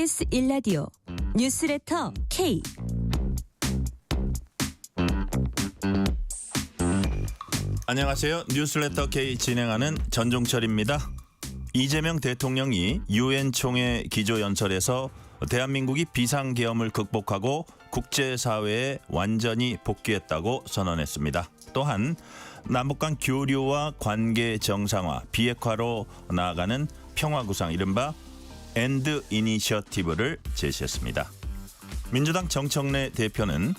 KBS 1라디오 뉴스레터 K. 안녕하세요. 뉴스레터 K 진행하는 전종철입니다. 이재명 대통령이 UN 총회 기조연설에서 대한민국이 비상계엄을 극복하고 국제사회에 완전히 복귀했다고 선언했습니다. 또한 남북 간 교류와 관계 정상화, 비핵화로 나아가는 평화구상 이른바 엔드 이니셔티브를 제시했습니다. 민주당 정청래 대표는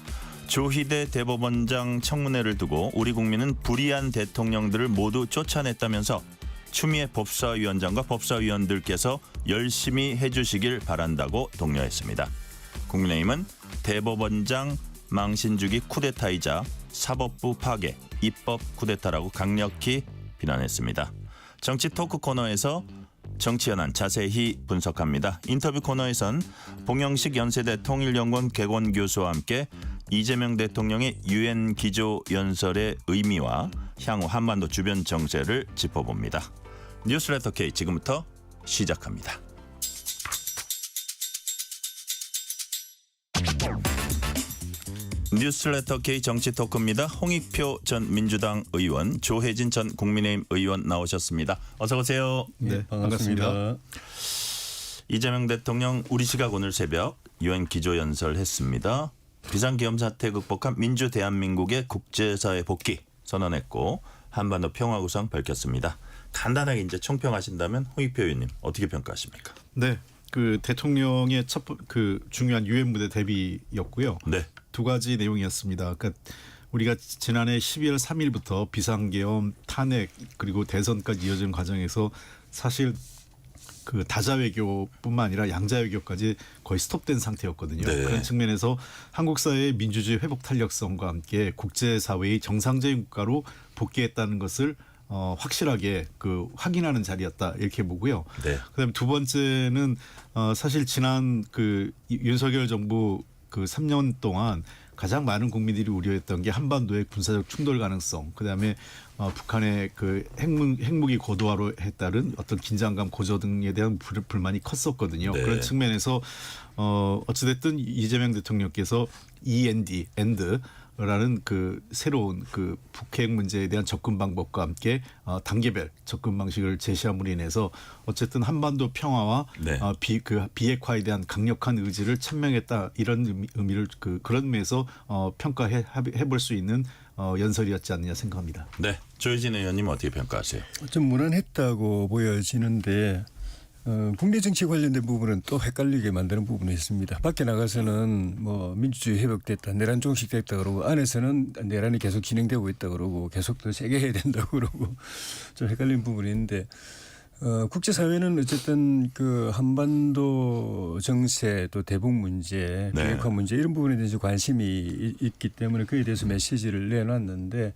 조희대 대법원장 청문회를 두고 우리 국민은 불의한 대통령들을 모두 쫓아냈다면서 추미애 법사위원장과 법사위원들께서 열심히 해주시길 바란다고 독려했습니다. 국민의힘은 대법원장 망신주기 쿠데타이자 사법부 파괴, 입법 쿠데타라고 강력히 비난했습니다. 정치 토크 코너에서 정치 현안 자세히 분석합니다. 인터뷰 코너에선 봉영식 연세대 통일연구원 개건 교수와 함께 이재명 대통령의 UN 기조연설의 의미와 향후 한반도 주변 정세를 짚어봅니다. 뉴스레터 K 지금부터 시작합니다. 뉴스레터 K 정치 토크입니다. 홍익표 전 민주당 의원, 조혜진 전 국민의힘 의원 나오셨습니다. 어서 오세요. 네, 반갑습니다. 이재명 대통령 우리 시각 오늘 새벽 UN 기조연설 했습니다. 비상계엄 사태 극복한 민주 대한민국의 국제사회 복귀 선언했고 한반도 평화구상 밝혔습니다. 간단하게 이제 총평하신다면 홍익표 의원님 어떻게 평가하십니까? 네, 그 대통령의 그 중요한 UN 무대 데뷔였고요. 네. 두 가지 내용이었습니다. 그러니까 우리가 지난해 12월 3일부터 비상계엄, 탄핵 그리고 대선까지 이어진 과정에서 사실 그 다자외교뿐만 아니라 양자외교까지 거의 스톱된 상태였거든요. 네. 그런 측면에서 한국 사회의 민주주의 회복 탄력성과 함께 국제사회의 정상적인 국가로 복귀했다는 것을 확실하게 그 확인하는 자리였다 이렇게 보고요. 네. 그다음에 두 번째는 사실 지난 그 윤석열 정부 그 3년 동안 가장 많은 국민들이 우려했던 게 한반도의 군사적 충돌 가능성, 그다음에 북한의 그 핵무기 고도화로에 따른 어떤 긴장감 고조 등에 대한 불만이 컸었거든요. 네. 그런 측면에서 어찌됐든 이재명 대통령께서 END, 라는 그 새로운 그 북핵 문제에 대한 접근 방법과 함께 단계별 접근 방식을 제시함으로 인해서 어쨌든 한반도 평화와 네. 비핵화에 대한 강력한 의지를 천명했다 이런 의미를 그런 의미에서 평가해 볼 수 있는 연설이었지 않느냐 생각합니다. 네, 조혜진 의원님 어떻게 평가하세요? 좀 무난했다고 보여지는데 국내 정치 관련된 부분은 또 헷갈리게 만드는 부분이 있습니다. 밖에 나가서는 뭐 민주주의 회복됐다, 내란 종식됐다 그러고 안에서는 내란이 계속 진행되고 있다 그러고 계속 더 세게 해야 된다 그러고 좀 헷갈리는 부분이 있는데 국제사회는 어쨌든 그 한반도 정세 또 대북 문제, 네. 비핵화 문제 이런 부분에 대해서 관심이 있기 때문에 그에 대해서 메시지를 내놨는데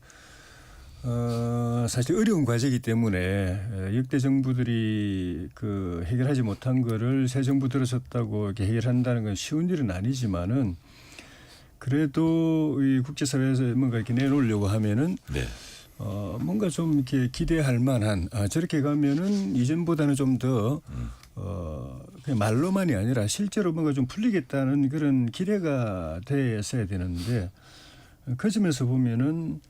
사실 어려운 과제이기 때문에 역대 정부들이 그 해결하지 못한 거를 새 정부 들어섰다고 이렇게 해결한다는 건 쉬운 일은 아니지만은 그래도 이 국제사회에서 뭔가 이렇게 내놓으려고 하면은 네. 뭔가 좀 이렇게 기대할 만한 저렇게 가면은 이전보다는 좀 더 그냥 말로만이 아니라 실제로 뭔가 좀 풀리겠다는 그런 기대가 됐어야 되는데 그 점에서 보면은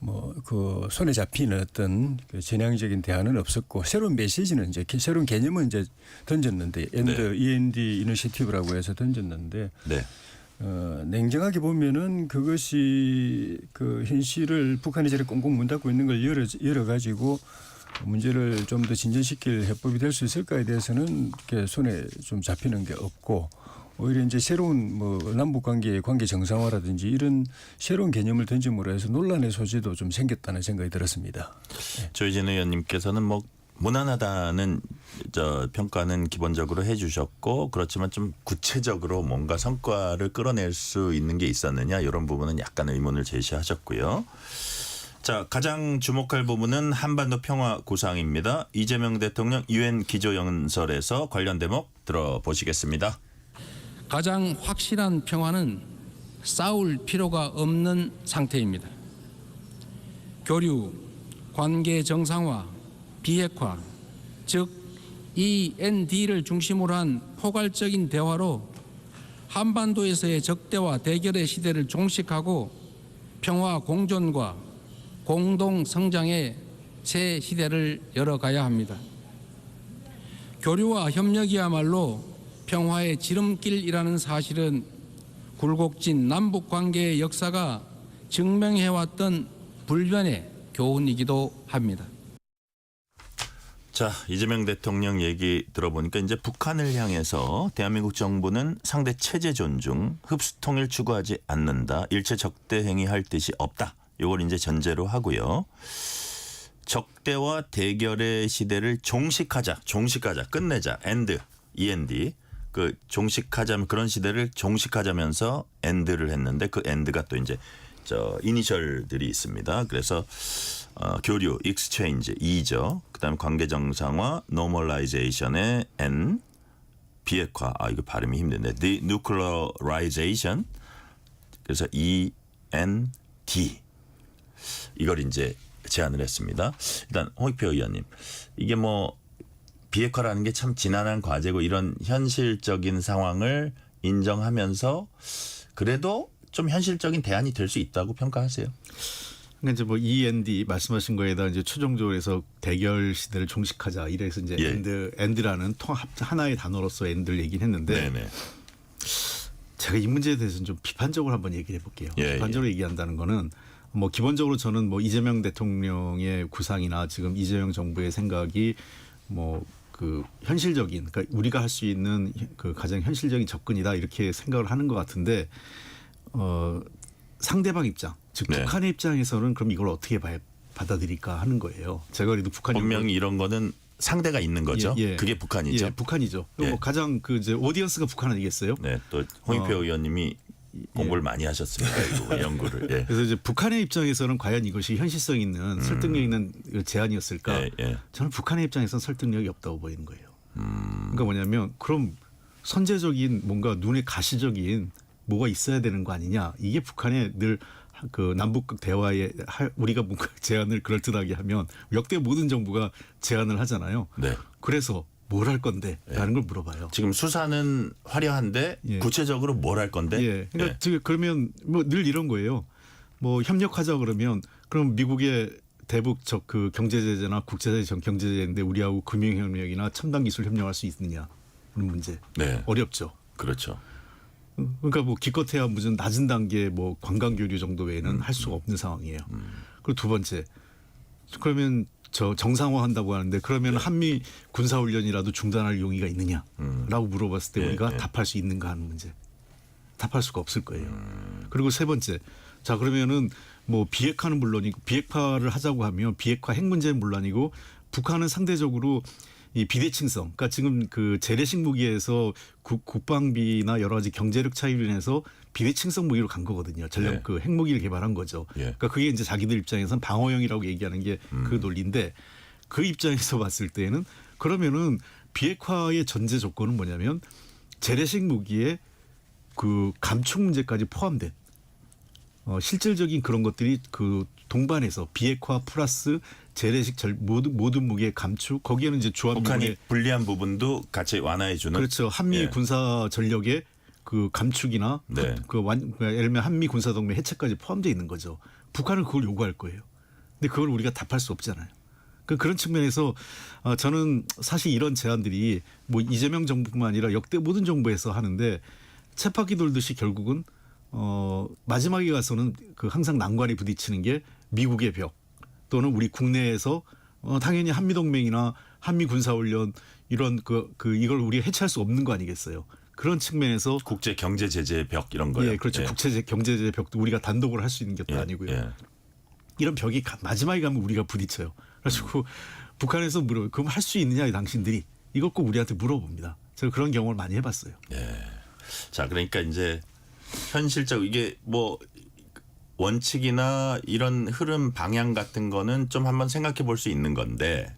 뭐 그 손에 잡히는 어떤 그 전향적인 대안은 없었고 새로운 메시지는 이제 새로운 개념은 이제 던졌는데 END 이니셔티브라고 해서 던졌는데 네. 냉정하게 보면은 그것이 그 현실을 북한이 저렇게 꽁꽁 문 닫고 있는 걸 열어 가지고 문제를 좀 더 진전시킬 해법이 될 수 있을까에 대해서는 이렇게 손에 좀 잡히는 게 없고 오히려 이제 새로운 뭐 남북 관계 정상화라든지 이런 새로운 개념을 던짐으로 해서 논란의 소지도 좀 생겼다는 생각이 들었습니다. 네. 조희진 의원님께서는 뭐 무난하다는 평가는 기본적으로 해주셨고 그렇지만 좀 구체적으로 뭔가 성과를 끌어낼 수 있는 게 있었느냐 이런 부분은 약간 의문을 제시하셨고요. 자, 가장 주목할 부분은 한반도 평화 구상입니다. 이재명 대통령 UN 기조연설에서 관련 대목 들어보시겠습니다. 가장 확실한 평화는 싸울 필요가 없는 상태입니다. 교류, 관계 정상화, 비핵화, 즉 END를 중심으로 한 포괄적인 대화로 한반도에서의 적대와 대결의 시대를 종식하고 평화 공존과 공동 성장의 새 시대를 열어가야 합니다. 교류와 협력이야말로 평화의 지름길이라는 사실은 굴곡진 남북 관계의 역사가 증명해왔던 불변의 교훈이기도 합니다. 자, 이재명 대통령 얘기 들어보니까 이제 북한을 향해서 대한민국 정부는 상대 체제 존중, 흡수 통일 추구하지 않는다. 일체 적대 행위할 뜻이 없다. 이걸 이제 전제로 하고요. 적대와 대결의 시대를 종식하자, 끝내자, END. 그 종식하자면 그런 시대를 종식하자면서 엔드를 했는데 그 엔드가 또 이제 이니셜들이 있습니다. 그래서 교류, 익스체인지 E죠. 그다음에 관계 정상화, 노멀라이제이션의 N, 비핵화. 이거 발음이 힘든데 denuclearization. 그래서 END. 이걸 이제 제안을 했습니다. 일단 홍익표 의원님, 이게 뭐 비핵화라는 게 참 지난한 과제고 이런 현실적인 상황을 인정하면서 그래도 좀 현실적인 대안이 될 수 있다고 평가하세요? 그러니까 이제 뭐 END 말씀하신 거에다 이제 최종적으로 해서 대결 시대를 종식하자 이래서 이제 엔드라는 하나의 단어로서 엔드를 얘기를 했는데 네네. 제가 이 문제에 대해서는 좀 비판적으로 한번 얘기를 해볼게요. 비판적으로 얘기한다는 거는 뭐 기본적으로 저는 뭐 이재명 대통령의 구상이나 지금 이재명 정부의 생각이 뭐 그 현실적인, 그러니까 우리가 할 수 있는 그 가장 현실적인 접근이다 이렇게 생각을 하는 것 같은데 상대방 입장, 즉 북한의 입장에서는 그럼 이걸 어떻게 받아들일까 하는 거예요. 제가 그래도 북한이 분명히 이런 거는 상대가 있는 거죠. 그게 북한이죠. 북한이죠. 뭐 가장 그 이제 오디언스가 북한 아니겠어요? 네, 또 홍익표 의원님이 공부를 많이 하셨습니다. 이거 연구를. 그래서 이제 북한의 입장에서는 과연 이것이 현실성 있는 설득력 있는 제안이었을까? 저는 북한의 입장에서는 설득력이 없다고 보이는 거예요. 그러니까 뭐냐면 그럼 선제적인 뭔가 눈에 가시적인 뭐가 있어야 되는 거 아니냐? 이게 북한의 늘 그 남북 대화에 우리가 뭔가 제안을 그럴듯하게 하면 역대 모든 정부가 제안을 하잖아요. 네. 그래서 뭘 할 건데? 라는 걸 물어봐요. 지금 수사는 화려한데 구체적으로 뭘 할 건데? 그러니까 지금 그러면 뭐 늘 이런 거예요. 뭐 협력하자 그러면 그럼 미국의 대북 그 경제 제재나 국제 경제 제재인데 우리하고 금융 협력이나 첨단 기술 협력할 수 있느냐 하는 문제. 어렵죠. 그렇죠. 그러니까 뭐 기껏해야 무슨 낮은 단계 뭐 관광 교류 정도 외에는 할 수가 없는 상황이에요. 그리고 두 번째, 그러면 정상화한다고 하는데 그러면 한미 군사훈련이라도 중단할 용의가 있느냐라고 물어봤을 때 우리가 답할 수 있는가 하는 문제. 답할 수가 없을 거예요. 그리고 세 번째, 자 그러면은 뭐 비핵화는 물론이고 비핵화를 하자고 하면 비핵화 핵 문제는 물론이고 북한은 상대적으로 이 비대칭성, 그러니까 지금 그 재래식 무기에서 국방비나 여러 가지 경제력 차이로 인해서 비대칭성 무기로 간 거거든요. 전략 그 핵무기를 개발한 거죠. 그러니까 그게 이제 자기들 입장에서는 방어형이라고 얘기하는 게 그 논리인데 그 입장에서 봤을 때는 그러면은 비핵화의 전제 조건은 뭐냐면 재래식 무기에 그 감축 문제까지 포함된 실질적인 그런 것들이 그 동반해서 비핵화 플러스 재래식 모든 무기의 감축 거기에는 이제 조합 북한이 불리한 부분도 같이 완화해 주는. 그렇죠. 한미 군사 전력의 그 감축이나 예를 들면 한미 군사 동맹 해체까지 포함되어 있는 거죠. 북한은 그걸 요구할 거예요. 근데 그걸 우리가 답할 수 없잖아요. 그런 측면에서 저는 사실 이런 제안들이 뭐 이재명 정부뿐만 아니라 역대 모든 정부에서 하는데 쳇바퀴 돌듯이 결국은 마지막에 가서는 그 항상 난관에 부딪히는 게 미국의 벽 또는 우리 국내에서 당연히 한미동맹이나 한미 군사훈련 이런 이걸 우리가 해체할 수 없는 거 아니겠어요. 그런 측면에서 국제 경제 제재 벽 이런 거요. 그렇죠. 국제 경제 제재 벽도 우리가 단독으로 할 수 있는 것도 아니고요. 이런 벽이 마지막에 가면 우리가 부딪혀요. 그래가지고 북한에서 물어요. 그럼 할 수 있느냐 당신들이 이걸 꼭 우리한테 물어봅니다. 제가 그런 경험을 많이 해봤어요. 자 그러니까 이제 현실적 이게 뭐 원칙이나 이런 흐름 방향 같은 거는 좀 한번 생각해 볼 수 있는 건데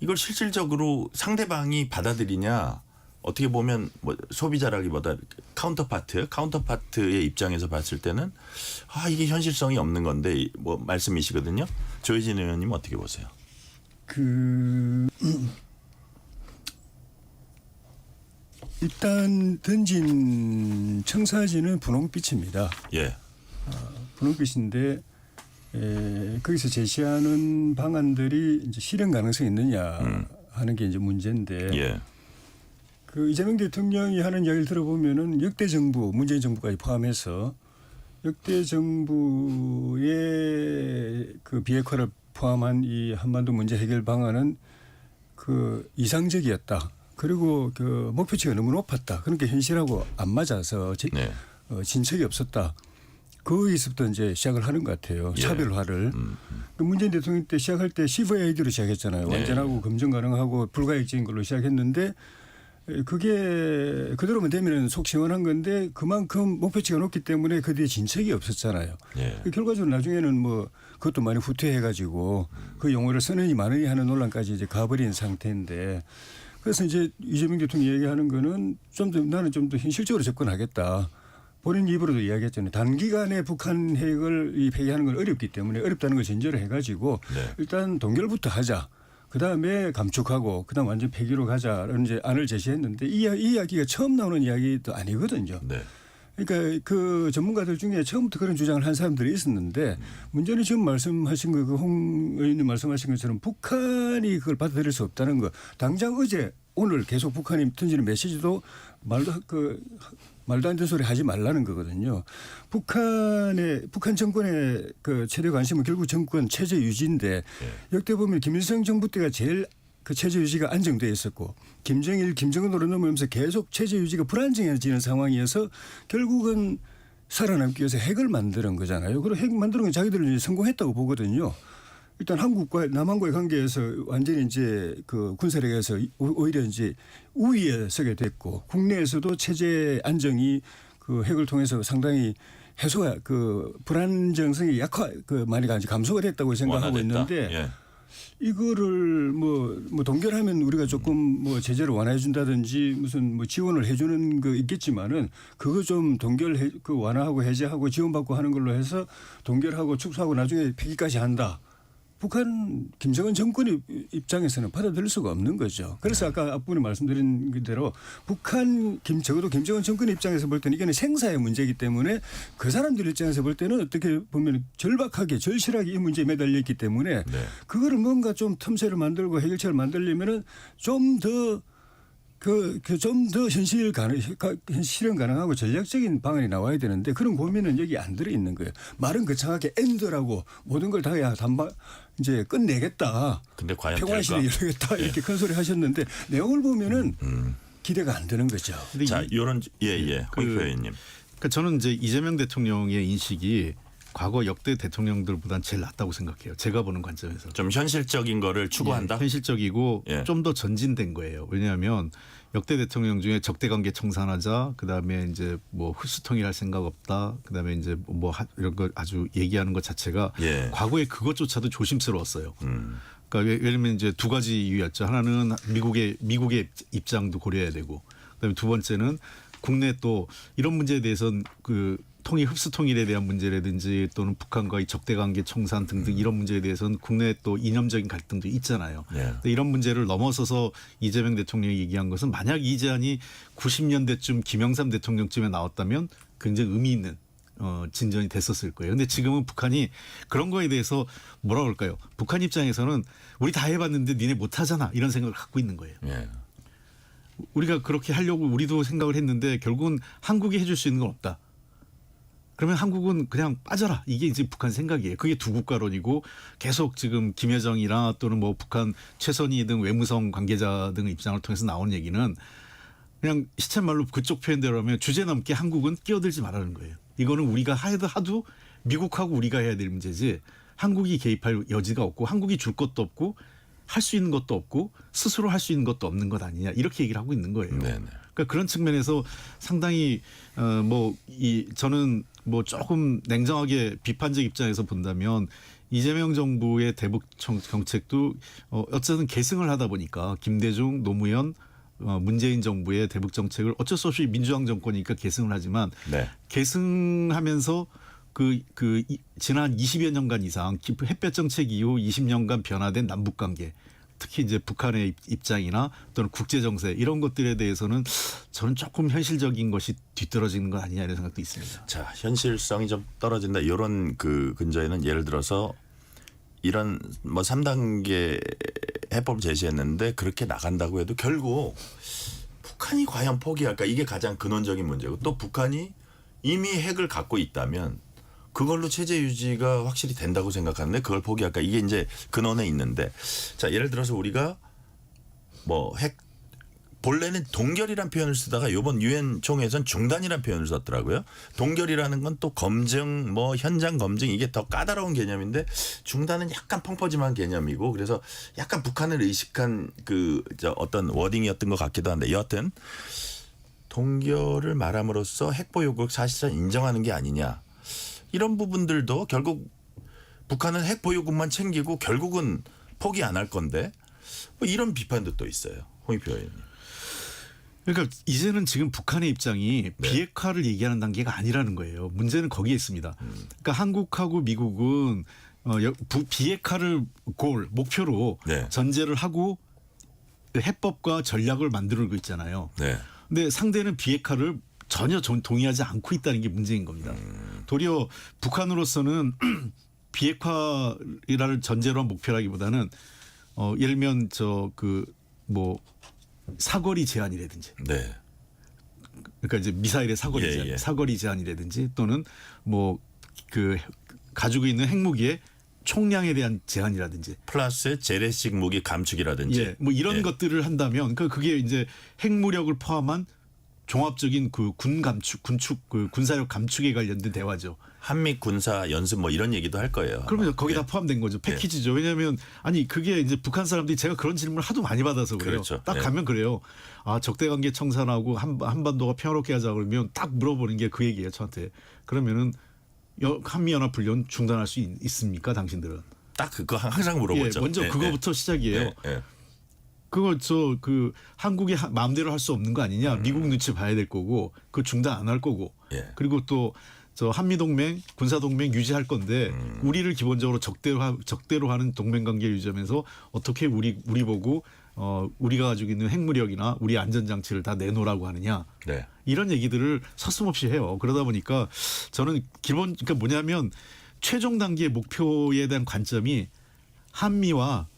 이걸 실질적으로 상대방이 받아들이냐 어떻게 보면 뭐 소비자라기보다 카운터파트의 입장에서 봤을 때는 이게 현실성이 없는 건데 뭐 말씀이시거든요. 조혜진 의원님 어떻게 보세요? 일단 던진 청사진은 분홍빛입니다. 예. 분홍빛인데 거기서 제시하는 방안들이 이제 실현 가능성이 있느냐 하는 게 이제 문제인데 예. 그 이재명 대통령이 하는 이야기를 들어보면은 역대 정부, 문재인 정부까지 포함해서 역대 정부의 그 비핵화를 포함한 이 한반도 문제 해결 방안은 그 이상적이었다. 그리고 그 목표치가 너무 높았다. 그러니까 현실하고 안 맞아서 네. 진척이 없었다. 거기서부터 이제 시작을 하는 것 같아요. 예. 차별화를. 그 문재인 대통령 때 시작할 때 CVID로 시작했잖아요. 네. 완전하고 검증 가능하고 불가역적인 걸로 시작했는데 그게 그대로만 되면 속 시원한 건데 그만큼 목표치가 높기 때문에 그 뒤에 진척이 없었잖아요. 예. 결과적으로 나중에는 뭐 그것도 많이 후퇴해가지고 그 용어를 쓰느니 마느니 하는 논란까지 이제 가버린 상태인데 그래서 이제 이재명 대통령이 얘기하는 거는 좀 더 나는 좀 더 현실적으로 접근하겠다. 본인 입으로도 이야기했잖아요. 단기간에 북한 핵을 폐기하는 건 어렵기 때문에 어렵다는 걸 전제로 해가지고 네. 일단 동결부터 하자. 그다음에 감축하고 그다음 완전 폐기로 가자라는 이제 안을 제시했는데 이 이야기가 처음 나오는 이야기도 아니거든요. 네. 그러니까 그 전문가들 중에 처음부터 그런 주장을 한 사람들이 있었는데 문제는 지금 말씀하신 거, 그 홍 의원님 말씀하신 것처럼 북한이 그걸 받아들일 수 없다는 거. 당장 어제 오늘 계속 북한이 던지는 메시지도 말도 안 되는 소리 하지 말라는 거거든요. 북한 정권의 그 최대 관심은 결국 정권 체제 유지인데 역대 보면 김일성 정부 때가 제일 그 체제 유지가 안정돼 있었고 김정일, 김정은으로 넘어오면서 계속 체제 유지가 불안정해지는 상황이어서 결국은 살아남기 위해서 핵을 만드는 거잖아요. 그리고 핵 만드는 건 자기들은 성공했다고 보거든요. 일단 한국과 남한과의 관계에서 완전히 이제 그 군사력에서 오히려 이제 우위에 서게 됐고 국내에서도 체제 안정이 그 핵을 통해서 상당히 해소가 그 불안정성이 많이 감소가 됐다고 생각하고 완화됐다? 있는데 예. 이거를 뭐 동결하면 우리가 조금 뭐 제재를 완화해 준다든지 무슨 뭐 지원을 해 주는 거 있겠지만은 그거 좀 그 완화하고 해제하고 지원받고 하는 걸로 해서 동결하고 축소하고 나중에 폐기까지 한다. 북한 김정은 정권 입장에서는 받아들일 수가 없는 거죠. 그래서 아까 앞부분에 말씀드린 대로 적어도 김정은 정권 입장에서 볼 때는 이거는 생사의 문제이기 때문에 그 사람들 입장에서 볼 때는 어떻게 보면 절실하게 이 문제에 매달려 있기 때문에 그거를 뭔가 좀 틈새를 만들고 해결책을 만들려면은 좀 더 좀 더 실현 가능하고 전략적인 방안이 나와야 되는데 그런 고민은 여기 안 들어 있는 거예요. 말은 거창하게 엔드라고 모든 걸 다 이제 끝내겠다. 근데 과연 평화 시대 이루겠다 이렇게 큰 소리 하셨는데 내용을 보면은 기대가 안 되는 거죠. 자, 요런 홍 의원님. 그러니까 저는 이제 이재명 대통령의 인식이 과거 역대 대통령들보다는 제일 낫다고 생각해요. 제가 보는 관점에서. 좀 현실적인 거를 추구한다. 현실적이고 예. 좀 더 전진된 거예요. 왜냐하면 역대 대통령 중에 적대관계 청산하자, 그다음에 이제 뭐 흡수통일할 생각 없다, 그다음에 이제 뭐 이런 거 아주 얘기하는 것 자체가 예. 과거에 그것조차도 조심스러웠어요. 그러니까 예를 들면 이제 두 가지 이유였죠. 하나는 미국의 입장도 고려해야 되고, 그다음에 두 번째는 국내 또 이런 문제에 대해서는 그 흡수 통일에 대한 문제라든지 또는 북한과의 적대관계 청산 등등 이런 문제에 대해서는 국내 또 이념적인 갈등도 있잖아요. 예. 이런 문제를 넘어서서 이재명 대통령이 얘기한 것은 만약 이 제안이 90년대쯤 김영삼 대통령쯤에 나왔다면 굉장히 의미 있는 진전이 됐었을 거예요. 근데 지금은 북한이 그런 거에 대해서 뭐라 그럴까요? 북한 입장에서는 우리 다 해봤는데 니네 못하잖아 이런 생각을 갖고 있는 거예요. 예. 우리가 그렇게 하려고 우리도 생각을 했는데 결국은 한국이 해줄 수 있는 건 없다. 그러면 한국은 그냥 빠져라. 이게 이제 북한 생각이에요. 그게 두 국가론이고 계속 지금 김여정이나 또는 뭐 북한 최선희 등 외무성 관계자 등의 입장을 통해서 나온 얘기는 그냥 시쳇말로 그쪽 표현대로 하면 주제 넘게 한국은 끼어들지 말라는 거예요. 이거는 우리가 하도 미국하고 우리가 해야 될 문제지 한국이 개입할 여지가 없고 한국이 줄 것도 없고 할 수 있는 것도 없고 스스로 할 수 있는 것도 없는 것 아니냐 이렇게 얘기를 하고 있는 거예요. 네네. 그러니까 그런 측면에서 상당히 저는 뭐 조금 냉정하게 비판적 입장에서 본다면 이재명 정부의 대북 정책도 어쨌든 계승을 하다 보니까 김대중, 노무현, 문재인 정부의 대북 정책을 어쩔 수 없이 민주당 정권이니까 계승을 하지만 네. 계승하면서 지난 20여 년간 이상 햇볕 정책 이후 20년간 변화된 남북 관계 특히 이제 북한의 입장이나 또는 국제 정세 이런 것들에 대해서는 저는 조금 현실적인 것이 뒤떨어지는 건 아니냐 이런 생각도 있습니다. 자, 현실성이 좀 떨어진다. 이런 그 근저에는 예를 들어서 이런 뭐 3단계 해법을 제시했는데 그렇게 나간다고 해도 결국 북한이 과연 포기할까? 이게 가장 근원적인 문제고 또 북한이 이미 핵을 갖고 있다면 그걸로 체제 유지가 확실히 된다고 생각하는데 그걸 포기할까? 이게 이제 근원에 있는데 자, 예를 들어서 우리가 뭐 핵 본래는 동결이란 표현을 쓰다가 이번 유엔 총회에서는 중단이란 표현을 썼더라고요. 동결이라는 건 또 검증 뭐 현장 검증 이게 더 까다로운 개념인데 중단은 약간 펑퍼짐한 개념이고 그래서 약간 북한을 의식한 그 어떤 워딩이었던 것 같기도 한데 여하튼 동결을 말함으로써 핵 보유국 사실상 인정하는 게 아니냐 이런 부분들도 결국 북한은 핵 보유국만 챙기고 결국은 포기 안 할 건데 뭐 이런 비판도 또 있어요. 홍익표 의원님. 그러니까 이제는 지금 북한의 입장이 네. 비핵화를 얘기하는 단계가 아니라는 거예요. 문제는 거기에 있습니다. 그러니까 한국하고 미국은 비핵화를 목표로 네. 전제를 하고 해법과 전략을 만들고 있잖아요. 네. 근데 상대는 비핵화를 전혀 동의하지 않고 있다는 게 문제인 겁니다. 도리어 북한으로서는 비핵화라는 전제로 한 목표라기보다는 예를 들면 사거리 제한이라든지, 네. 그러니까 이제 미사일의 사거리 제한, 예. 사거리 제한이라든지 또는 가지고 있는 핵무기의 총량에 대한 제한이라든지, 플러스 재래식 무기 감축이라든지 이런 예. 것들을 한다면 그게 이제 핵무력을 포함한 종합적인 군사력 감축에 관련된 대화죠. 한미 군사 연습 뭐 이런 얘기도 할 거예요. 그러면 아마. 거기 다 예. 포함된 거죠. 패키지죠. 왜냐하면 그게 이제 북한 사람들이 제가 그런 질문을 하도 많이 받아서 그래요. 그렇죠. 딱 예. 가면 그래요. 적대관계 청산하고 한반도가 평화롭게 하자 그러면 딱 물어보는 게 그 얘기예요. 저한테. 그러면은 한미연합훈련 중단할 수 있습니까? 당신들은. 딱 그거 항상 물어보죠. 먼저 예, 그거부터 시작이에요. 예, 예. 그거 한국의 마음대로 할 수 없는 거 아니냐. 미국 눈치 봐야 될 거고 그 중단 안 할 거고. 예. 그리고 또 한미동맹 군사동맹 유지할 건데 우리를 기본적으로 적대로 하는 동맹관계 유지하면서 어떻게 우리 보고 우리가 가지고 있는 핵무력이나 우리 안전장치를 다 내놓으라고 하느냐. 네. 이런 얘기들을 서슴없이 해요. 그러다 보니까 저는 그러니까 뭐냐면 최종 단계의 목표에 대한 관점이 한미와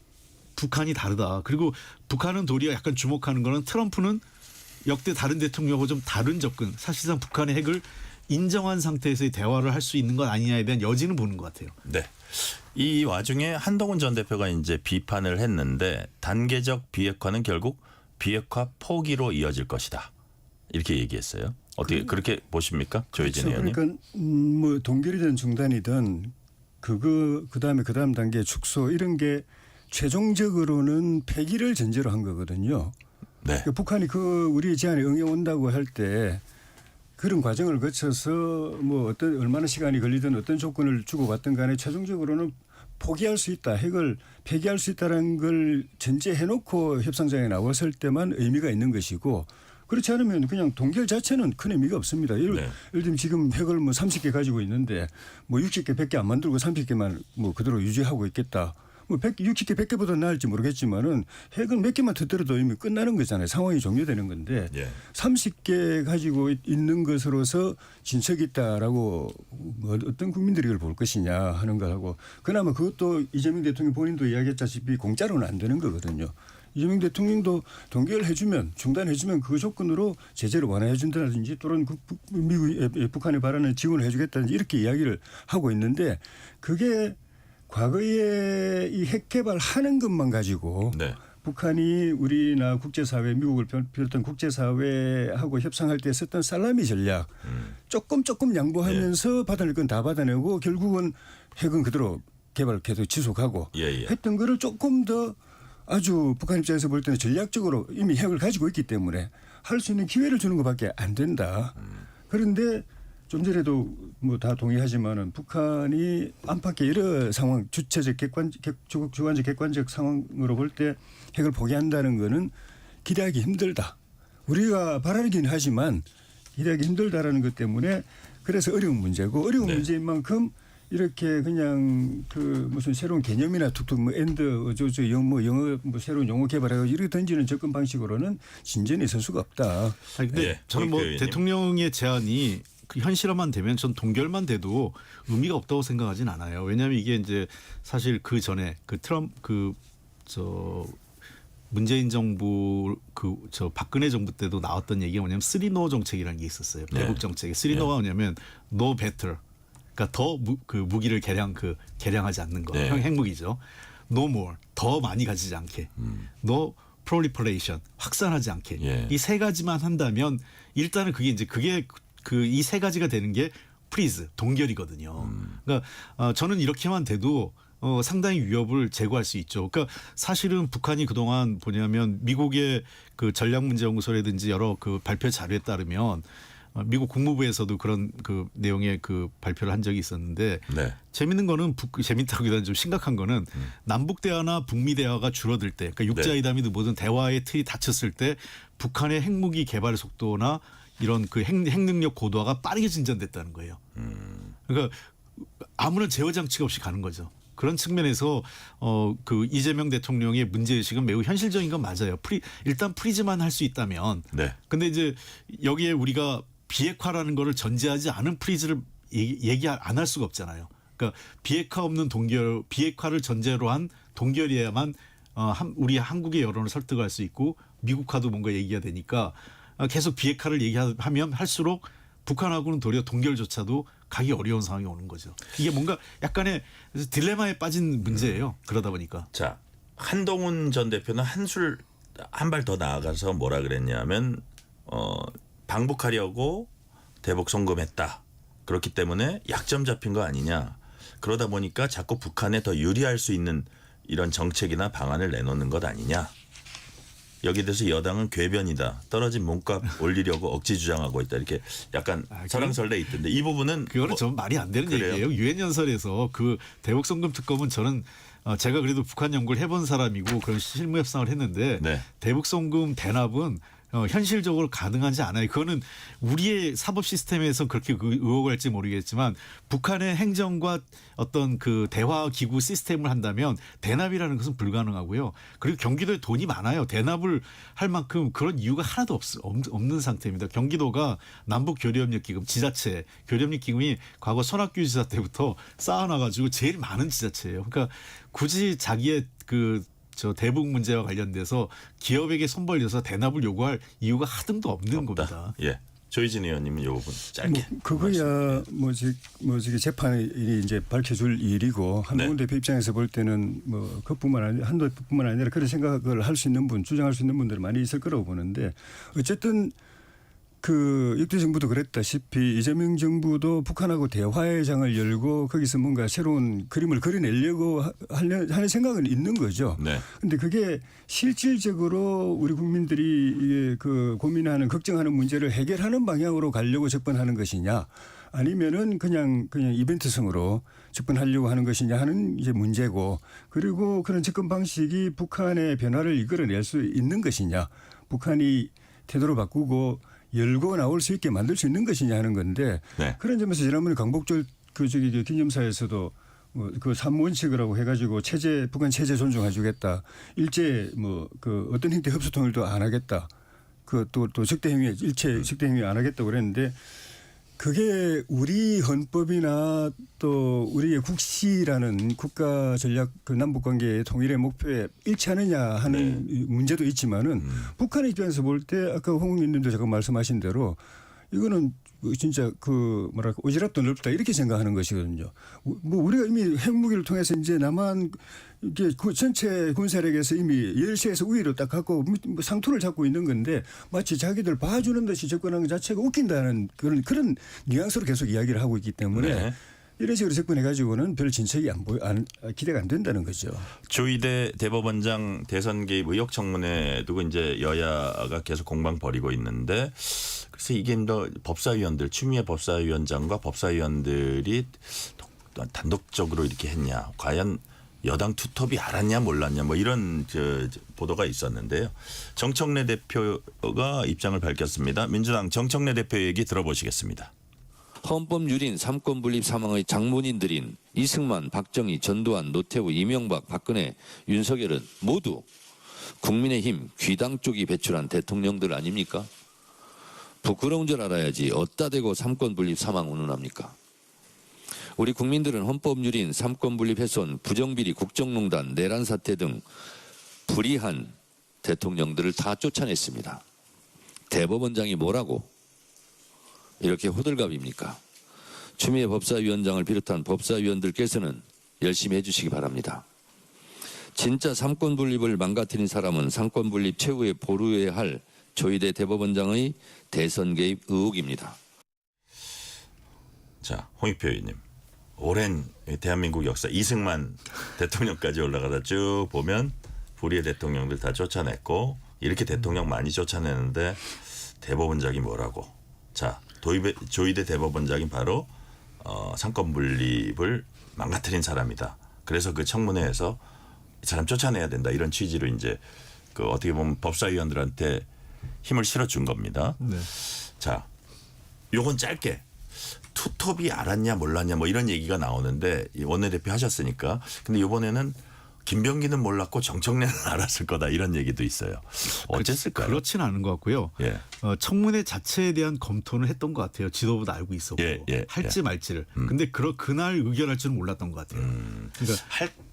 북한이 다르다. 그리고 북한은 도리어 약간 주목하는 거는 트럼프는 역대 다른 대통령하고 좀 다른 접근. 사실상 북한의 핵을 인정한 상태에서의 대화를 할 수 있는 것 아니냐에 대한 여지는 보는 것 같아요. 네. 이 와중에 한동훈 전 대표가 이제 비판을 했는데 단계적 비핵화는 결국 비핵화 포기로 이어질 것이다. 이렇게 얘기했어요. 어떻게 그렇게 보십니까? 조혜진 의원님. 그러니까 동결이든 중단이든 그다음에 그다음 단계 축소 이런 게 최종적으로는 폐기를 전제로 한 거거든요. 네. 그러니까 북한이 우리의 제안에 응해온다고 할 때 그런 과정을 거쳐서 얼마나 시간이 걸리든 어떤 조건을 주고받든 간에 최종적으로는 포기할 수 있다. 핵을 폐기할 수 있다는 걸 전제해놓고 협상장에 나왔을 때만 의미가 있는 것이고 그렇지 않으면 그냥 동결 자체는 큰 의미가 없습니다. 예를 들면 지금 핵을 30개 가지고 있는데 60개, 100개 안 만들고 30개만 그대로 유지하고 있겠다. 60개, 100개보다 나을지 모르겠지만은 핵은 몇 개만 터뜨려도 이미 끝나는 거잖아요. 상황이 종료되는 건데 30개 가지고 있는 것으로서 진척이 있다라고 어떤 국민들이 이걸 볼 것이냐 하는 거하고 그나마 그것도 이재명 대통령 본인도 이야기했다시피 공짜로는 안 되는 거거든요. 이재명 대통령도 동결해주면 중단해주면 그 조건으로 제재를 완화해준다든지 또는 북한에 바라는 지원을 해주겠다든지 이렇게 이야기를 하고 있는데 그게 과거에 이 핵 개발하는 것만 가지고 북한이 우리나 국제사회 미국을 비롯한 국제사회하고 협상할 때 썼던 살라미 전략 조금 양보하면서 받아낼 건 다 받아내고 결국은 핵은 그대로 개발 계속 지속하고 했던 거를 조금 더 아주 북한 입장에서 볼 때는 전략적으로 이미 핵을 가지고 있기 때문에 할 수 있는 기회를 주는 것밖에 안 된다. 그런데 좀 전에도 다 동의하지만은 북한이 안팎의 여러 상황 주관적 객관적 상황으로 볼 때 핵을 포기한다는 거는 기대하기 힘들다. 우리가 바라긴 하지만 기대하기 힘들다라는 것 때문에 그래서 어려운 문제고 어려운 문제인 만큼 이렇게 그냥 그 무슨 새로운 개념이나 툭툭 뭐 엔드 영어 뭐 새로운 용어 개발하고 이렇게 던지는 접근 방식으로는 진전이 있을 수가 없다. 아니, 근데 예, 저는 뭐 의원님. 대통령의 제안이 그 현실화만 되면 전 동결만 돼도 의미가 없다고 생각하진 않아요. 왜냐하면 이게 이제 사실 그 전에 그 트럼프 문재인 정부 박근혜 정부 때도 나왔던 얘기가 뭐냐면 3No 정책이라는 게 있었어요. 대북 정책에 3No가 뭐냐면 No better. 그러니까 더 무기를 개량하지 않는 거. 네. 핵무기죠. No more. 더 많이 가지지 않게. No proliferation. 확산하지 않게. 예. 이 세 가지만 한다면 일단은 그게 이 세 가지가 되는 게 freeze, 동결이거든요. 그러니까 저는 이렇게만 돼도 상당히 위협을 제거할 수 있죠. 그러니까 사실은 북한이 그동안 뭐냐면 미국의 그 전략문제연구소라든지 여러 그 발표 자료에 따르면 미국 국무부에서도 그런 그 내용의 그 발표를 한 적이 있었는데 네. 재밌는 거는 재밌다기보다는 좀 심각한 거는 남북 대화나 북미 대화가 줄어들 때, 그러니까 육자회담이든 모든 대화의 틀이 닫혔을 때 북한의 핵무기 개발 속도나 이런 그 핵 능력 고도화가 빠르게 진전됐다는 거예요. 그러니까 아무런 제어 장치가 없이 가는 거죠. 그런 측면에서 그 이재명 대통령의 문제의식은 매우 현실적인 건 맞아요. 일단 프리즈만 할 수 있다면. 네. 근데 이제 여기에 우리가 비핵화라는 거를 전제하지 않은 프리즈를 얘기 안 할 수가 없잖아요. 그러니까 비핵화 없는 동결, 비핵화를 전제로 한 동결이어야만 우리 한국의 여론을 설득할 수 있고 미국과도 뭔가 얘기가 되니까 계속 비핵화를 얘기하면 할수록 북한하고는 도리어 동결조차도 가기 어려운 상황이 오는 거죠. 이게 뭔가 약간의 딜레마에 빠진 문제예요. 그러다 보니까. 자, 한동훈 전 대표는 한 발 더 나아가서 뭐라 그랬냐면 방북하려고 대북 송금했다. 그렇기 때문에 약점 잡힌 거 아니냐. 그러다 보니까 자꾸 북한에 더 유리할 수 있는 이런 정책이나 방안을 내놓는 것 아니냐. 여기에 대해서 여당은 궤변이다. 떨어진 몸값 올리려고 억지 주장하고 있다. 이렇게 약간 설왕설래 있던데 이 부분은 그거는 좀 말이 안 되는 그래요? 얘기예요. 유엔 연설에서 그 대북 송금 특검은 저는 제가 그래도 북한 연구를 해본 사람이고 그런 실무 협상을 했는데 네. 대북 송금 대납은 현실적으로 가능하지 않아요. 그거는 우리의 사법 시스템에서 그렇게 의혹을 할지 모르겠지만 북한의 행정과 어떤 그 대화 기구 시스템을 한다면 대납이라는 것은 불가능하고요. 그리고 경기도에 돈이 많아요. 대납을 할 만큼 그런 이유가 하나도 없는 상태입니다. 경기도가 남북 교류협력 기금 지자체 교류협력 기금이 과거 손학규 지사 때부터 쌓아놔가지고 제일 많은 지자체예요. 그러니까 굳이 자기의 대북 문제와 관련돼서 기업에게 손 벌려서 대납을 요구할 이유가 하등도 없는 겁니다. 예. 조희진 의원님은 이 부분 짧게. 그거야 저기 재판이 이제 밝혀줄 일이고 한동훈 대표 입장에서 볼 때는 뭐 그뿐만 아니라 한도 대표뿐만 아니라 그런 생각을 할 수 있는 분, 주장할 수 있는 분들이 많이 있을 거라고 보는데 어쨌든 그 역대 정부도 그랬다시피 이재명 정부도 북한하고 대화의 장을 열고 거기서 뭔가 새로운 그림을 그려내려고 하는 생각은 있는 거죠. 네. 근데 그게 실질적으로 우리 국민들이 이게 그 고민하는 걱정하는 문제를 해결하는 방향으로 가려고 접근하는 것이냐 아니면은 그냥 이벤트성으로 접근하려고 하는 것이냐 하는 이제 문제고 그리고 그런 접근 방식이 북한의 변화를 이끌어낼 수 있는 것이냐 북한이 태도를 바꾸고 열고 나올 수 있게 만들 수 있는 것이냐 하는 건데 네. 그런 점에서 지난번에 강복절 기념사에서도 그 3원칙이라고 해가지고 북한 체제 존중해주겠다. 일제 그 어떤 형태 흡수 통일도 안 하겠다. 또 적대 행위 일체 적대 행위 안 하겠다고 그랬는데 그게 우리 헌법이나 또 우리의 국시라는 국가 전략 그 남북 관계의 통일의 목표에 일치하느냐 하는 문제도 있지만은 북한의 입장에서 볼 때 아까 홍 의원님도 잠깐 말씀하신 대로 이거는 진짜 그 뭐랄까 오지랖도 넓다 이렇게 생각하는 것이거든요. 뭐 우리가 이미 핵무기를 통해서 이제 남한 이게 전체 군사력에서 이미 열세에서 우위를 딱 갖고 상투를 잡고 있는 건데 마치 자기들 봐주는 듯이 접근하는 것 자체가 웃긴다는 그런 뉘앙스로 계속 이야기를 하고 있기 때문에 네. 이런 식으로 접근해가지고는 별 진척이 기대가 안 된다는 거죠. 조희대 대법원장 대선 개입 의혹 청문회 두고 이제 여야가 계속 공방 벌이고 있는데 그래서 이게 법사위원들 추미애 법사위원장과 법사위원들이 단독적으로 이렇게 했냐 과연 여당 투톱이 알았냐 몰랐냐 뭐 이런 보도가 있었는데요. 정청래 대표가 입장을 밝혔습니다. 민주당 정청래 대표 얘기 들어보시겠습니다. 헌법 유린 삼권 분립 사망의 장본인들인 이승만, 박정희, 전두환, 노태우, 이명박, 박근혜, 윤석열은 모두 국민의힘 귀당 쪽이 배출한 대통령들 아닙니까? 부끄러운 줄 알아야지 어디다 대고 삼권 분립 사망 운운합니까? 우리 국민들은 헌법 유린 삼권 분립 훼손, 부정비리, 국정농단, 내란 사태 등 불의한 대통령들을 다 쫓아냈습니다. 대법원장이 뭐라고 이렇게 호들갑입니까? 추미애 법사위원장을 비롯한 법사위원들께서는 열심히 해주시기 바랍니다. 진짜 삼권 분립을 망가뜨린 사람은 삼권 분립 최후에 보루해야 할 조희대 대법원장의 대선 개입 의혹입니다. 자, 홍익표 의원님. 오랜 대한민국 역사 이승만 대통령까지 올라가다 쭉 보면 불의의 대통령들 다 쫓아냈고 이렇게 대통령 많이 쫓아내는데 대법원장이 뭐라고. 자, 조희대 대법원장이 바로 삼권 분립을 망가뜨린 사람이다. 그래서 그 청문회에서 이 사람 쫓아내야 된다. 이런 취지로 이제 그 어떻게 보면 법사위원들한테 힘을 실어준 겁니다. 네. 자, 요건 짧게 투톱이 알았냐 몰랐냐 뭐 이런 얘기가 나오는데 원내대표 하셨으니까. 근데 이번에는 김병기는 몰랐고 정청래는 알았을 거다 이런 얘기도 있어요. 어쨌을까요? 그렇진 않은 것 같고요. 예. 청문회 자체에 대한 검토는 했던 것 같아요. 지도부도 알고 있었고 할지 말지를. 근데 그날 의결할 줄은 몰랐던 것 같아요. 그러니까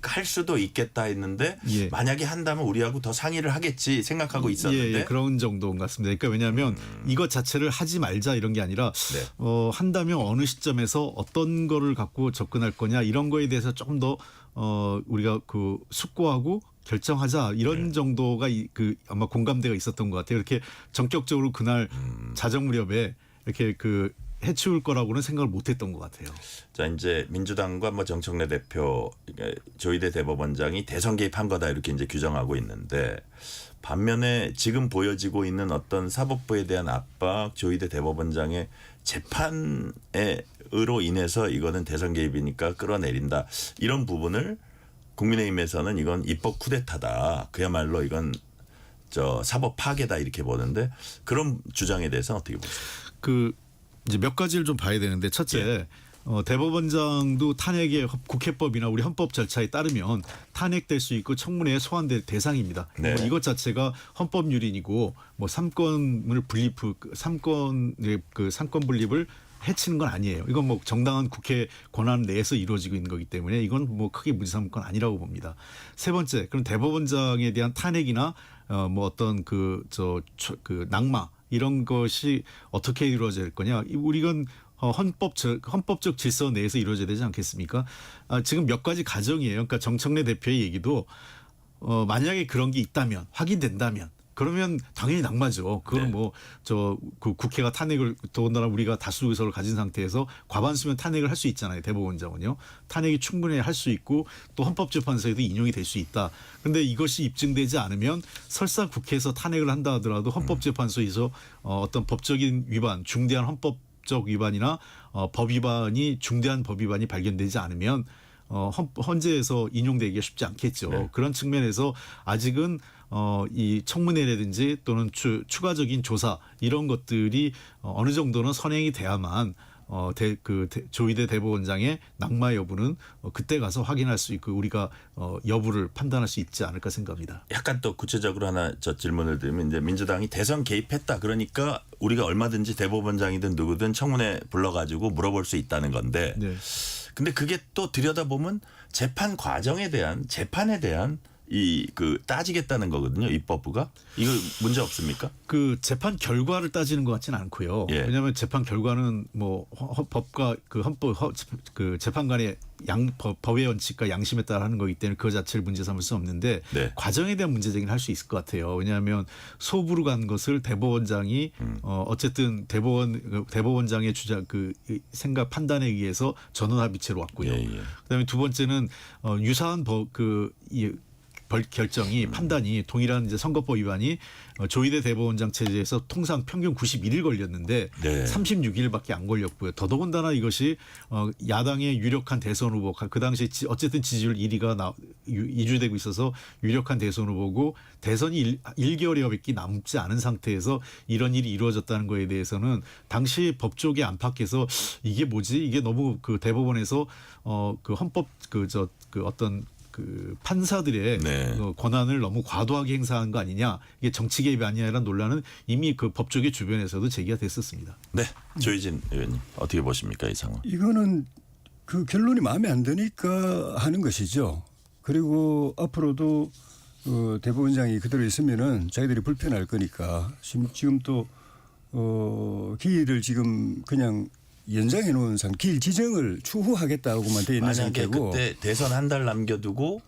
할 수도 있겠다 했는데 예. 만약에 한다면 우리하고 더 상의를 하겠지 생각하고 있었는데 예, 그런 정도인 것 같습니다. 그러니까 왜냐하면 이것 자체를 하지 말자 이런 게 아니라 네. 한다면 어느 시점에서 어떤 거를 갖고 접근할 거냐 이런 거에 대해서 조금 더 우리가 그 숙고하고 결정하자 이런 정도가 아마 공감대가 있었던 것 같아요. 이렇게 전격적으로 그날 자정 무렵에 이렇게 그 해치울 거라고는 생각을 못했던 것 같아요. 자, 이제 민주당과 뭐 정청래 대표, 조희대 대법원장이 대선 개입한 거다 이렇게 이제 규정하고 있는데 반면에 지금 보여지고 있는 어떤 사법부에 대한 압박, 조희대 대법원장의 재판으로 인해서 이거는 대선 개입이니까 끌어내린다 이런 부분을 국민의힘에서는 이건 입법 쿠데타다. 그야말로 이건 사법 파괴다 이렇게 보는데 그런 주장에 대해서는 어떻게 보세요? 이제 몇 가지를 좀 봐야 되는데 첫째 대법원장도 탄핵의 국회법이나 우리 헌법 절차에 따르면 탄핵될 수 있고 청문회에 소환될 대상입니다. 네. 이것 자체가 헌법 유린이고 뭐 삼권 분립을 해치는 건 아니에요. 이건 뭐 정당한 국회 권한 내에서 이루어지고 있는 거기 때문에 이건 뭐 크게 문제 삼을 건 아니라고 봅니다. 세 번째, 그럼 대법원장에 대한 탄핵이나 뭐 어떤 그 낙마 이런 것이 어떻게 이루어질 거냐? 우리건 헌법적 질서 내에서 이루어져야 되지 않겠습니까? 지금 몇 가지 가정이에요. 그러니까 정청래 대표의 얘기도 만약에 그런 게 있다면 확인된다면 그러면 당연히 낙마죠. 그거는 네. 그 국회가 탄핵을 더군다나 우리가 다수 의석을 가진 상태에서 과반수면 탄핵을 할 수 있잖아요. 대법원장은요. 탄핵이 충분히 할 수 있고 또 헌법재판소에도 인용이 될 수 있다. 그런데 이것이 입증되지 않으면 설사 국회에서 탄핵을 한다 하더라도 헌법재판소에서 어떤 법적인 위반, 중대한 헌법적 위반이나 법 위반이 중대한 법 위반이 발견되지 않으면 헌재에서 인용되기가 쉽지 않겠죠. 네. 그런 측면에서 아직은 이 청문회라든지 또는 추가적인 조사 이런 것들이 어느 정도는 선행이 돼야만 조희대 대법원장의 낙마 여부는 그때 가서 확인할 수 있고 우리가 여부를 판단할 수 있지 않을까 생각합니다. 약간 또 구체적으로 하나 질문을 드리면 이제 민주당이 대선 개입했다 그러니까 우리가 얼마든지 대법원장이든 누구든 청문회 불러가지고 물어볼 수 있다는 건데 네. 근데 그게 또 들여다보면 재판에 대한 따지겠다는 거거든요. 입법부가. 이거 문제 없습니까? 그 재판 결과를 따지는 것 같지는 않고요. 예. 왜냐하면 재판 결과는 뭐 법과 재판관의 법의 원칙과 양심에 따라 하는 거기 때문에 그 자체를 문제 삼을 수 없는데 네. 과정에 대한 문제 제기는 할 수 있을 것 같아요. 왜냐하면 소부로 간 것을 대법원장이 어쨌든 대법원장의 주장 생각 판단에 의해서 전원 합의체로 왔고요. 예, 예. 그다음에 두 번째는 유사한 결정이 판단이 동일한 이제 선거법 위반이 조희대 대법원장 체제에서 통상 평균 91일 걸렸는데 네. 36일밖에 안 걸렸고요. 더더군다나 이것이 야당의 유력한 대선 후보 그 당시 어쨌든 지지율 1위가 이주되고 있어서 유력한 대선 후보고 대선이 1개월여밖에 남지 않은 상태에서 이런 일이 이루어졌다는 거에 대해서는 당시 법조계 안팎에서 이게 뭐지? 이게 너무 그 대법원에서 그 헌법 그 어떤 그 판사들의 네. 그 권한을 너무 과도하게 행사한 거 아니냐, 이게 정치 개입이 아니냐라는 논란은 이미 그 법조계 주변에서도 제기가 됐었습니다. 네, 조희진 의원님 어떻게 보십니까 이 상황? 이거는 그 결론이 마음에 안 드니까 하는 것이죠. 그리고 앞으로도 대법원장이 그대로 있으면은 자기들이 불편할 거니까 지금 또 기일을 지금 그냥 연장해 놓은 길 지정을 추후하겠다고만 돼 있는 만약에 상태고. 그때 대선 한 달 남겨두고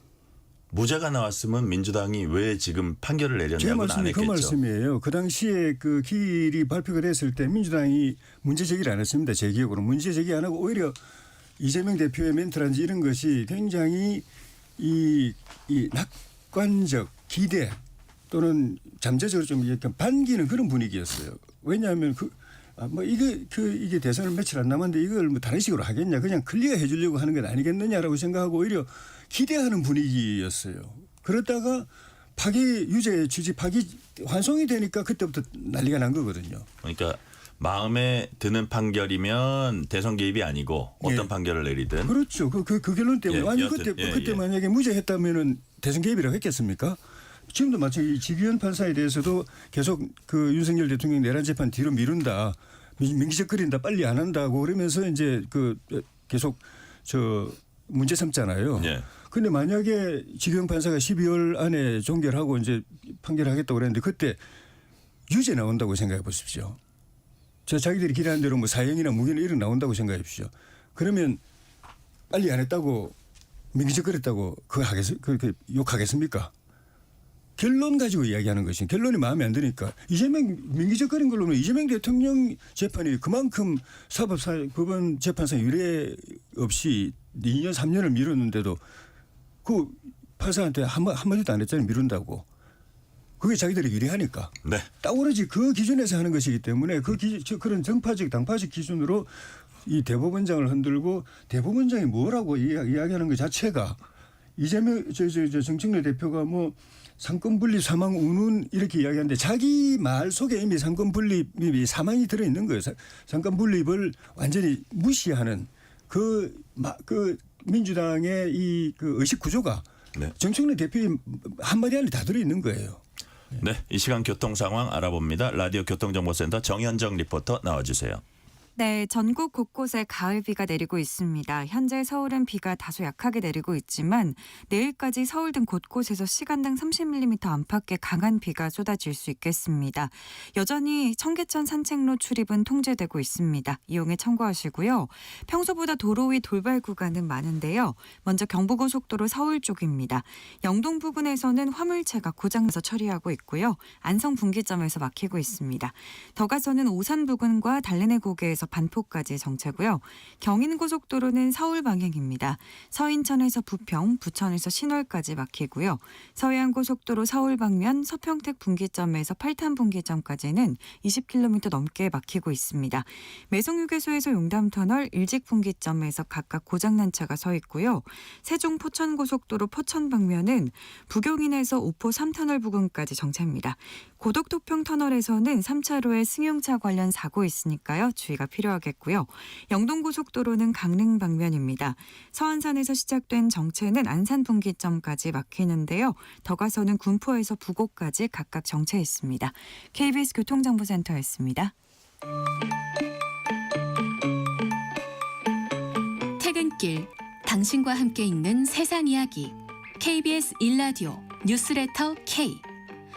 무죄가 나왔으면 민주당이 왜 지금 판결을 제 내렸냐고는 안 말씀이 그 했겠죠. 말씀이에요. 그 당시에 그 기일이 발표가 됐을 때 민주당이 문제 제기를 안 했습니다. 제 기억으로 문제 제기 안 하고 오히려 이재명 대표의 멘트라든지 이런 것이 굉장히 이 낙관적 기대 또는 잠재적으로 좀 약간 반기는 그런 분위기였어요. 왜냐하면 이게 대선을 며칠 안 남았는데 이걸 뭐 다른 식으로 하겠냐, 그냥 클리어해 주려고 하는 건 아니겠느냐라고 생각하고 오히려 기대하는 분위기였어요. 그러다가 유죄 취지 환송이 되니까 그때부터 난리가 난 거거든요. 그러니까 마음에 드는 판결이면 대선 개입이 아니고 어떤 예. 판결을 내리든 그렇죠. 그 결론 때문에. 예, 아니 여하튼, 그때 예. 만약에 무죄했다면은 대선 개입이라고 했겠습니까? 지금도 마찬가지 지규현 판사에 대해서도 계속 그 윤석열 대통령 내란 재판 뒤로 미룬다, 민기적거린다, 빨리 안 한다고 그러면서 이제 그 계속 문제 삼잖아요. 예. 근데 만약에 지규현 판사가 12월 안에 종결하고 이제 판결하겠다고 그랬는데 그때 유죄 나온다고 생각해 보십시오. 자기들이 기대한 대로 뭐 사형이나 무기나 이런 나온다고 생각해 보십시오. 그러면 빨리 안 했다고 민기적거렸다고 그렇게 욕하겠습니까? 결론 가지고 이야기하는 것이, 결론이 마음에 안 드니까 이재명 민기적거린 걸로는 이재명 대통령 재판이 그만큼 법원 재판상 유례 없이 2년 3년을 미뤘는데도 그 판사한테 한마디도 안 했잖아요. 미룬다고. 그게 자기들이 유리하니까. 네. 딱 오로지 그 기준에서 하는 것이기 때문에 그런 정파적 당파적 기준으로 이 대법원장을 흔들고 대법원장이 뭐라고 이야기하는 것 자체가 이재명 정청래 대표가 뭐 상권 분립 사망 운운 이렇게 이야기하는데 자기 말 속에 이미 상권 분립이 사망이 들어 있는 거예요. 상권 분립을 완전히 무시하는 그 민주당의 그 의식 구조가 네. 정청래 대표의 한마디 안에 다 들어 있는 거예요. 네, 이 시간 교통 상황 알아봅니다. 라디오 교통정보센터 정현정 리포터 나와주세요. 네, 전국 곳곳에 가을비가 내리고 있습니다. 현재 서울은 비가 다소 약하게 내리고 있지만 내일까지 서울 등 곳곳에서 시간당 30mm 안팎의 강한 비가 쏟아질 수 있겠습니다. 여전히 청계천 산책로 출입은 통제되고 있습니다. 이용에 참고하시고요. 평소보다 도로 위 돌발 구간은 많은데요. 먼저 경부고속도로 서울 쪽입니다. 영동 부근에서는 화물차가 고장나서 처리하고 있고요. 안성 분기점에서 막히고 있습니다. 더 가서는 오산 부근과 달래내 고개에서 반포까지 정체고요. 경인고속도로는 서울 방향입니다. 서인천에서 부평, 부천에서 신월까지 막히고요. 서해안고속도로 서울 방면 서평택 분기점에서 팔탄 분기점까지는 20km 넘게 막히고 있습니다. 매송휴게소에서 용담터널 일직 분기점에서 각각 고장난 차가 서 있고요. 세종 포천고속도로 포천 방면은 부경인에서 오포 3터널 부근까지 정체입니다. 고덕도평 터널에서는 3차로에 승용차 관련 사고 있으니까요. 주의가 필요하겠고요. 영동고속도로는 강릉 방면입니다. 서안산에서 시작된 정체는 안산 분기점까지 막히는데요. 더 가서는 군포에서 부곡까지 각각 정체 있습니다. KBS 교통정보센터였습니다. 퇴근길, 당신과 함께 읽는 세상 이야기. KBS 1라디오 뉴스레터 K.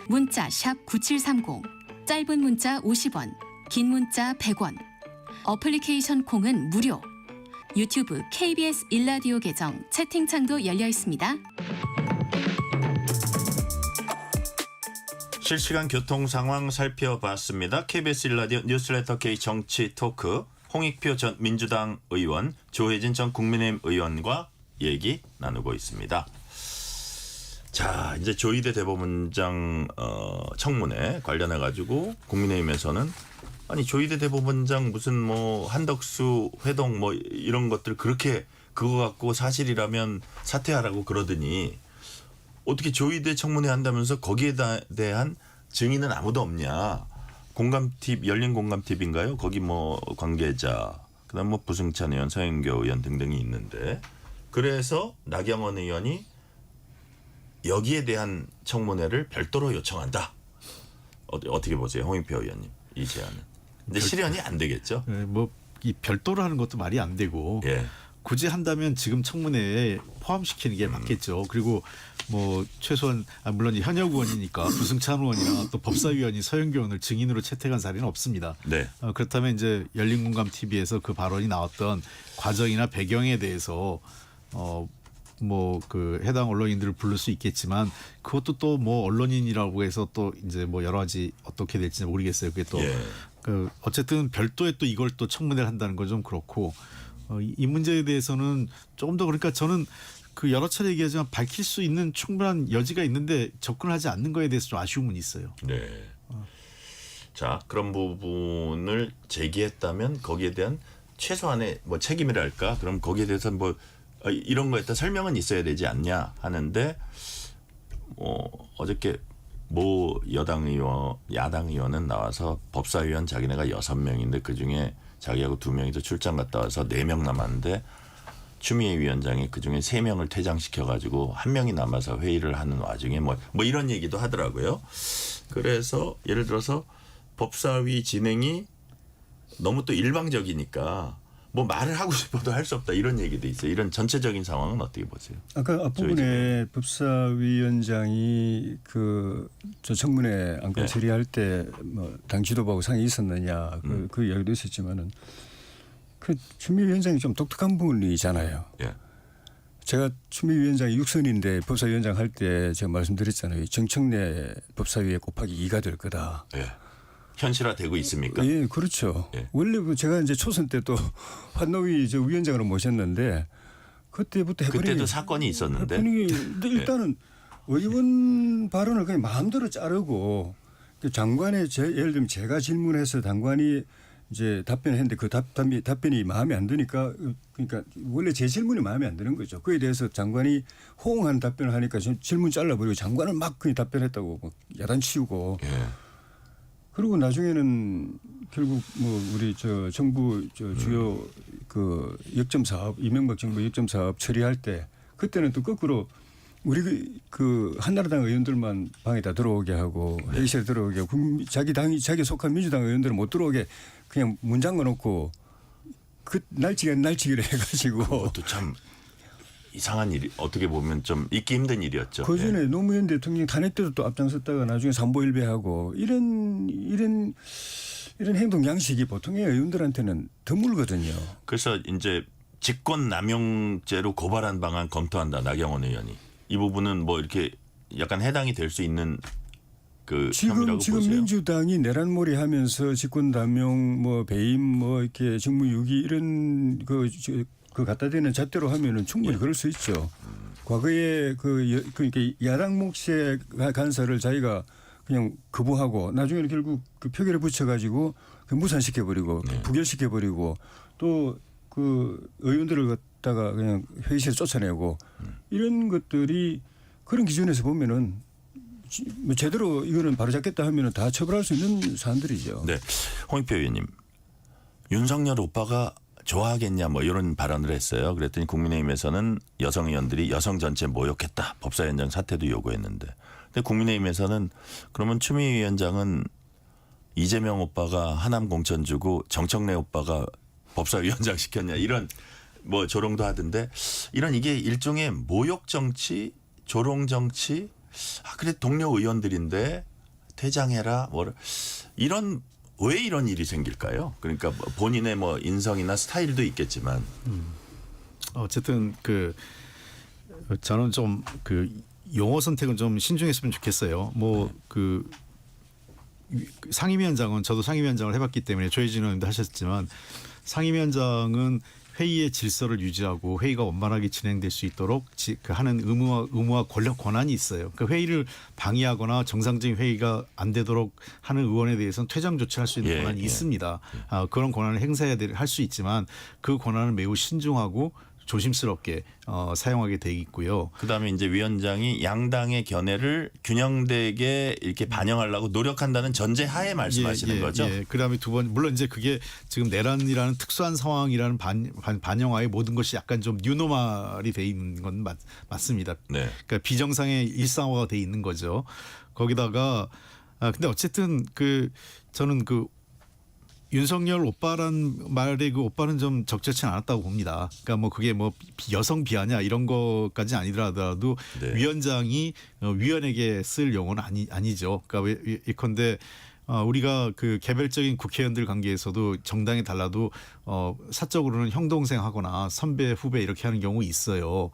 문자 샵 9730, 짧은 문자 50원, 긴 문자 100원. 어플리케이션 콩은 무료. 유튜브 KBS 1라디오 계정 채팅창도 열려 있습니다. 실시간 교통 상황 살펴봤습니다. KBS 1라디오 뉴스레터 K 정치 토크 홍익표 전 민주당 의원, 조혜진 전 국민의힘 의원과 얘기 나누고 있습니다. 자, 이제 조희대 대법원장 청문회 관련해 가지고 국민의힘에서는 아니 조희대 대법원장 무슨 뭐 한덕수 회동 뭐 이런 것들 그렇게 그거 갖고 사실이라면 사퇴하라고 그러더니 어떻게 조희대 청문회 한다면서 거기에 대한 증인은 아무도 없냐. 공감팁 열린 공감팁인가요? 거기 뭐 관계자 그다음 뭐 부승찬 의원, 서영교 의원 등등이 있는데 그래서 나경원 의원이 여기에 대한 청문회를 별도로 요청한다. 어떻게 보세요, 홍익표 의원님 이 제안은? 근데 실현이 안 되겠죠? 뭐 이 별도로 하는 것도 말이 안 되고 예. 굳이 한다면 지금 청문회에 포함시키는 게 맞겠죠. 그리고 뭐 최소한 물론 현역 의원이니까 부승찬 의원이나 또 법사위원이 서영교 의원을 증인으로 채택한 사례는 없습니다. 네. 그렇다면 이제 열린공감 TV에서 그 발언이 나왔던 과정이나 배경에 대해서 뭐 그 해당 언론인들을 부를 수 있겠지만 그것도 또 뭐 언론인이라고 해서 또 이제 뭐 여러 가지 어떻게 될지 모르겠어요. 그게 또 예. 그 어쨌든 별도의 또 이걸 또 청문회를 한다는 건 좀 그렇고 이 문제에 대해서는 조금 더 그러니까 저는 그 여러 차례 얘기하지만 밝힐 수 있는 충분한 여지가 있는데 접근하지 않는 거에 대해서 좀 아쉬움은 있어요. 네. 자, 그런 부분을 제기했다면 거기에 대한 최소한의 뭐 책임이랄까? 그럼 거기에 대해서 뭐 이런 거에 대한 설명은 있어야 되지 않냐 하는데 어저께 모 야당 의원은 나와서 법사위원 자기네가 6명인데 그중에 자기하고 2명이 더 출장 갔다 와서 4명 남았는데 추미애 위원장이 그중에 3명을 퇴장시켜가지고 1명이 남아서 회의를 하는 와중에 뭐 이런 얘기도 하더라고요. 그래서 예를 들어서 법사위 진행이 너무 또 일방적이니까 뭐 말을 하고 싶어도 할 수 없다 이런 얘기도 있어요. 이런 전체적인 상황은 어떻게 보세요? 아까 앞부분에 법사위원장이 저 청문회 안건 처리할 때 뭐 당 지도부하고 상의 있었느냐 그 이야기도 있었지만은 그 추미애 위원장이 좀 독특한 부분이잖아요. 예. 제가 추미애 위원장이 6선인데 법사위원장 할 때 제가 말씀드렸잖아요. 정청래 법사위에 곱하기 2가 될 거다. 예. 현실화되고 있습니까? 예, 그렇죠. 예. 원래 제가 이제 초선 때 또 환노위 위원장으로 모셨는데 그때부터 해버린 그때도 사건이 있었는데. 근데 일단은 의원 발언을 그냥 마음대로 자르고 장관의 예를 들면 제가 질문해서 장관이 이제 답변했는데 그 답변이 마음에 안 드니까 그러니까 원래 제 질문이 마음에 안 드는 거죠. 그에 대해서 장관이 호응하는 답변을 하니까 질문 잘라버리고 장관은 막 그냥 답변했다고 막 야단치우고. 예. 그리고 나중에는 결국 뭐 우리 정부 주요 그 역점 사업 이명박 정부 역점 사업 처리할 때 그때는 또 거꾸로 우리 그 한나라당 의원들만 방에다 들어오게 하고 회의실에 들어오게 하고 자기 속한 민주당 의원들은 못 들어오게 그냥 문 잠궈 놓고 그 날치기를 해가지고 그것도 참 이상한 일이 어떻게 보면 좀 잊기 힘든 일이었죠. 그 전에 예. 노무현 대통령 탄핵 때도 또 앞장섰다가 나중에 삼보일배하고 이런 행동 양식이 보통의 의원들한테는 드물거든요. 그래서 이제 직권남용죄로 고발한 방안 검토한다 나경원 의원이. 이 부분은 뭐 이렇게 약간 해당이 될 수 있는 그 혐의라고 지금 보세요. 민주당이 내란몰이하면서 직권남용 뭐 배임 뭐 이렇게 직무유기 이런 그 갖다 대는 잣대로 하면은 충분히 그럴 수 있죠. 과거에 그러니까 야당 몫의 간사를 자기가 그냥 거부하고 나중에는 결국 그 표결에 붙여가지고 무산시켜버리고 부결시켜버리고 또 그 의원들을 갖다가 그냥 회의실에 쫓아내고 이런 것들이 그런 기준에서 보면은 제대로 이거는 바로잡겠다 하면은 다 처벌할 수 있는 사안들이죠. 네, 홍익표 의원님, 윤석열 오빠가 좋아하겠냐 뭐 이런 발언을 했어요. 그랬더니 국민의힘에서는 여성 의원들이 여성 전체 모욕했다. 법사위원장 사퇴도 요구했는데. 근데 국민의힘에서는 그러면 추미애 위원장은 이재명 오빠가 하남 공천 주고 정청래 오빠가 법사위원장 시켰냐 이런 뭐 조롱도 하던데 이런 이게 일종의 모욕 정치, 조롱 정치. 그래 동료 의원들인데 퇴장해라 뭐 이런. 왜 이런 일이 생길까요? 그러니까 본인의 뭐 인성이나 스타일도 있겠지만 어쨌든 저는 좀 용어 선택은 좀 신중했으면 좋겠어요. 뭐 상임위원장은 저도 상임위원장을 해봤기 때문에 조혜진 의원도 하셨지만 상임위원장은 회의의 질서를 유지하고 회의가 원만하게 진행될 수 있도록 하는 의무와 권한이 있어요. 그러니까 회의를 방해하거나 정상적인 회의가 안 되도록 하는 의원에 대해서는 퇴장 조치할 수 있는 권한이 있습니다. 그런 권한을 행사해야 할 수 있지만 그 권한을 매우 신중하고 조심스럽게 사용하게 돼 있고요. 그다음에 이제 위원장이 양당의 견해를 균형되게 이렇게 반영하려고 노력한다는 전제하에 말씀하시는 거죠. 예. 그다음에 두 번 물론 이제 그게 지금 내란이라는 특수한 상황이라는 반영하에 모든 것이 약간 좀 뉴노멀이 돼 있는 건 맞습니다. 네. 그러니까 비정상의 일상화가 돼 있는 거죠. 거기다가 근데 어쨌든 저는 윤석열 오빠란 말에 그 오빠는 좀 적절치 않았다고 봅니다. 그러니까 뭐 그게 뭐 여성 비하냐 이런 것까지 아니더라도 네. 위원장이 위원에게 쓸 용어는 아니죠. 그러니까 예컨대 우리가 그 개별적인 국회의원들 관계에서도 정당이 달라도 사적으로는 형 동생 하거나 선배 후배 이렇게 하는 경우 있어요.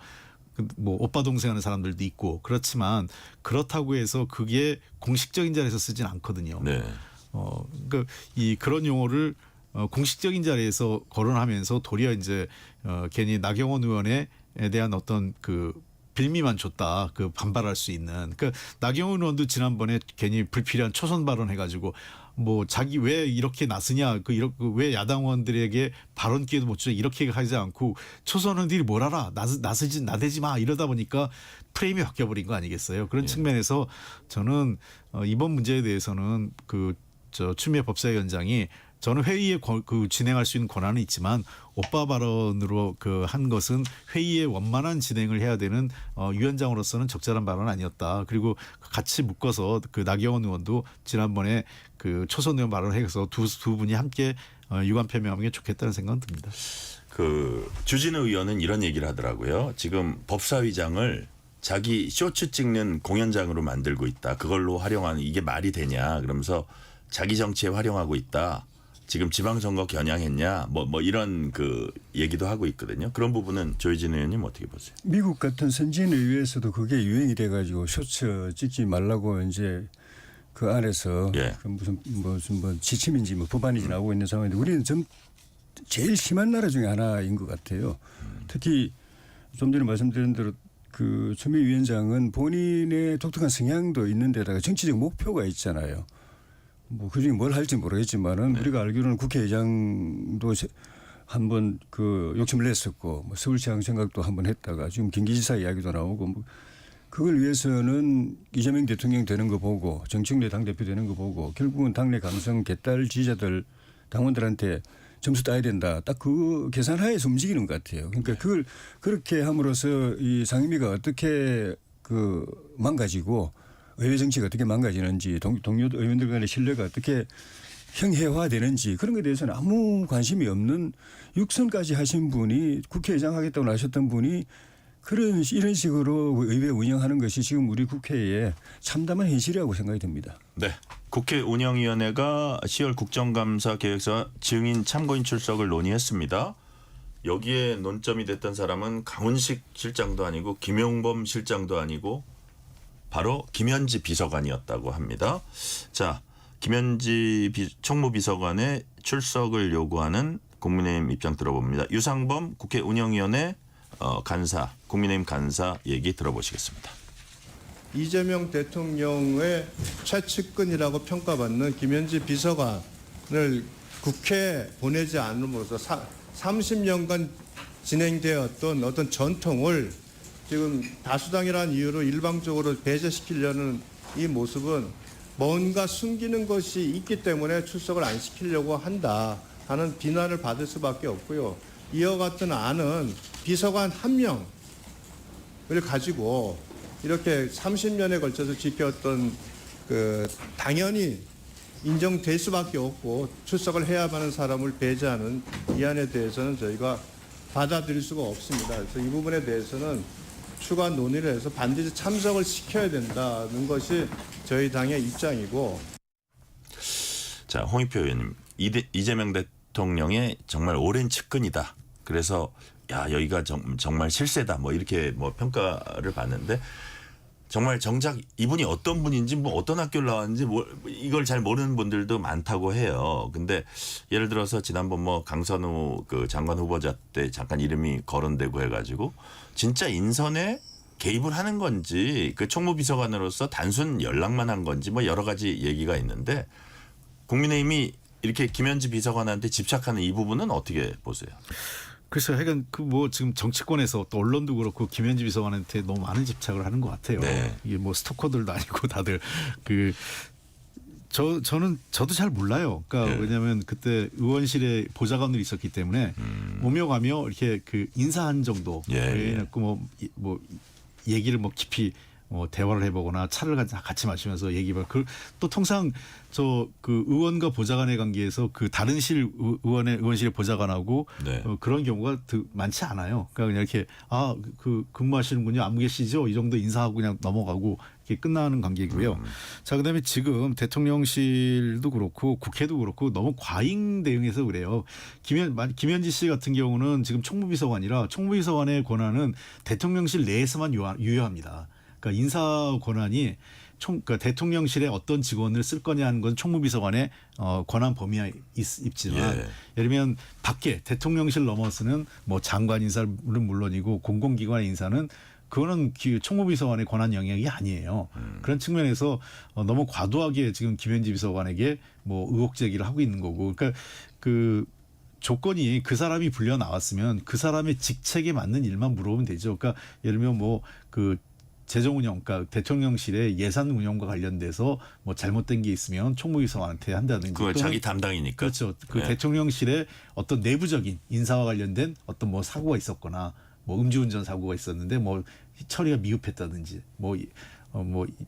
뭐 오빠 동생 하는 사람들도 있고 그렇지만 그렇다고 해서 그게 공식적인 자리에서 쓰진 않거든요. 네. 그러니까 그런 용어를 공식적인 자리에서 거론하면서 도리어 이제 괜히 나경원 의원에 대한 어떤 빌미만 줬다 반발할 수 있는. 그러니까 나경원 의원도 지난번에 괜히 불필요한 초선 발언 해가지고 뭐 자기 왜 이렇게 나서냐 왜 야당 의원들에게 발언 기회도 못 주냐 이렇게 하지 않고 초선 의원들이 뭘 알아 나대지 마 이러다 보니까 프레임이 바뀌어버린 거 아니겠어요. 그런 측면에서 저는 이번 문제에 대해서는 추미애 법사위원장이 저는 회의에 진행할 수 있는 권한은 있지만 오빠 발언으로 한 것은 회의의 원만한 진행을 해야 되는 위원장으로서는 적절한 발언은 아니었다. 그리고 같이 묶어서 나경원 의원도 지난번에 초선 의원 발언해서 두 분이 함께 유감 표명하는 게 좋겠다는 생각은 듭니다. 주진우 의원은 이런 얘기를 하더라고요. 지금 법사위장을 자기 쇼츠 찍는 공연장으로 만들고 있다. 그걸로 활용하는 이게 말이 되냐. 그러면서 자기 정치에 활용하고 있다. 지금 지방선거 겨냥했냐. 뭐 이런 얘기도 하고 있거든요. 그런 부분은 조희진 의원님 어떻게 보세요? 미국 같은 선진 의회에서도 그게 유행이 돼가지고 쇼츠 찍지 말라고 이제 그 안에서 무슨 지침인지 법안인지 나오고 있는 상황인데 우리는 제일 심한 나라 중에 하나인 것 같아요. 특히 좀 전에 말씀드린 대로 추미애 위원장은 본인의 독특한 성향도 있는 데다가 정치적 목표가 있잖아요. 뭐 그중에 뭘 할지 모르겠지만은 우리가 알기로는 국회의장도 한번 욕심을 냈었고 뭐 서울시장 생각도 한번 했다가 지금 경기지사 이야기도 나오고 뭐 그걸 위해서는 이재명 대통령 되는 거 보고 정청래 당대표 되는 거 보고 결국은 당내 강성 개딸 지지자들 당원들한테 점수 따야 된다. 딱 그 계산하에서 움직이는 것 같아요. 그러니까 그걸 그렇게 함으로써 이 상임위가 어떻게 망가지고 의회 정치가 어떻게 망가지는지 동료 의원들 간의 신뢰가 어떻게 형해화되는지 그런 것에 대해서는 아무 관심이 없는 육선까지 하신 분이 국회의장 하겠다고 나셨던 분이 이런 식으로 의회 운영하는 것이 지금 우리 국회의 참담한 현실이라고 생각이 듭니다. 네. 국회 운영위원회가 10월 국정감사 계획서 증인 참고인 출석을 논의했습니다. 여기에 논점이 됐던 사람은 강훈식 실장도 아니고 김용범 실장도 아니고 바로 김현지 비서관이었다고 합니다. 자, 김현지 총무비서관의 출석을 요구하는 국민의힘 입장 들어봅니다. 유상범 국회 운영위원회 간사, 국민의힘 간사 얘기 들어보시겠습니다. 이재명 대통령의 최측근이라고 평가받는 김현지 비서관을 국회에 보내지 않음으로써 30년간 진행되었던 어떤 전통을 지금 다수당이라는 이유로 일방적으로 배제시키려는 이 모습은 뭔가 숨기는 것이 있기 때문에 출석을 안 시키려고 한다 하는 비난을 받을 수밖에 없고요. 이와 같은 안은 비서관 한 명을 가지고 이렇게 30년에 걸쳐서 지켰던 당연히 인정될 수밖에 없고 출석을 해야만 하는 사람을 배제하는 이 안에 대해서는 저희가 받아들일 수가 없습니다. 그래서 이 부분에 대해서는 추가 논의를 해서 반드시 참석을 시켜야 된다는 것이 저희 당의 입장이고. 자, 홍익표 의원님, 이재명 대통령의 정말 오랜 측근이다. 그래서 여기가 정말 실세다. 뭐 이렇게 평가를 받는데 정말 정작 이분이 어떤 분인지 뭐 어떤 학교를 나왔는지 이걸 잘 모르는 분들도 많다고 해요. 근데 예를 들어서 지난번 뭐 강선우 그 장관 후보자 때 잠깐 이름이 거론되고 해가지고 진짜 인선에 개입을 하는 건지 그 총무비서관으로서 단순 연락만 한 건지 뭐 여러 가지 얘기가 있는데 국민의힘이 이렇게 김현지 비서관한테 집착하는 이 부분은 어떻게 보세요? 그래서 하여간 그 뭐 지금 정치권에서 또 언론도 그렇고 김현지 비서관한테 너무 많은 집착을 하는 것 같아요. 네. 이게 뭐 스토커들도 아니고 다들 저도 잘 몰라요. 그러니까 네. 왜냐하면 그때 의원실에 보좌관들이 있었기 때문에 오며 가며 이렇게 그 인사한 정도. 예. 뭐 얘기를 뭐 깊이 대화를 해보거나 차를 같이 마시면서 얘기해봐. 또 통상 그 의원과 보좌관의 관계에서 그 다른 실 의원실의 보좌관하고 네. 그런 경우가 많지 않아요. 그러니까 그냥 이렇게 그 근무하시는군요. 안 계시죠? 이 정도 인사하고 그냥 넘어가고 이렇게 끝나는 관계이고요. 자, 그다음에 지금 대통령실도 그렇고 국회도 그렇고 너무 과잉 대응해서 그래요. 김현지 씨 같은 경우는 지금 총무비서관이라 총무비서관의 권한은 대통령실 내에서만 유효합니다. 그러니까 인사 권한이 그러니까 대통령실에 어떤 직원을 쓸 거냐 하는 건 총무비서관의 권한 범위에 있지만 예를 들면 밖에 대통령실 넘어서는 뭐 장관 인사는 물론이고 공공기관의 인사는 그거는 총무비서관의 권한 영역이 아니에요. 그런 측면에서 너무 과도하게 지금 김현지 비서관에게 뭐 의혹 제기를 하고 있는 거고, 그러니까 그 조건이 그 사람이 불려 나왔으면 그 사람의 직책에 맞는 일만 물어보면 되죠. 그러니까 예를 들면 뭐 그 재정 운영, 그러니까 대통령실의 예산 운영과 관련돼서 뭐 잘못된 게 있으면 총무비서관한테 한다든지. 그거 자기 담당이니까. 그렇죠. 그 네. 대통령실에 어떤 내부적인 인사와 관련된 어떤 뭐 사고가 있었거나 뭐 음주운전 사고가 있었는데 뭐 처리가 미흡했다든지 뭐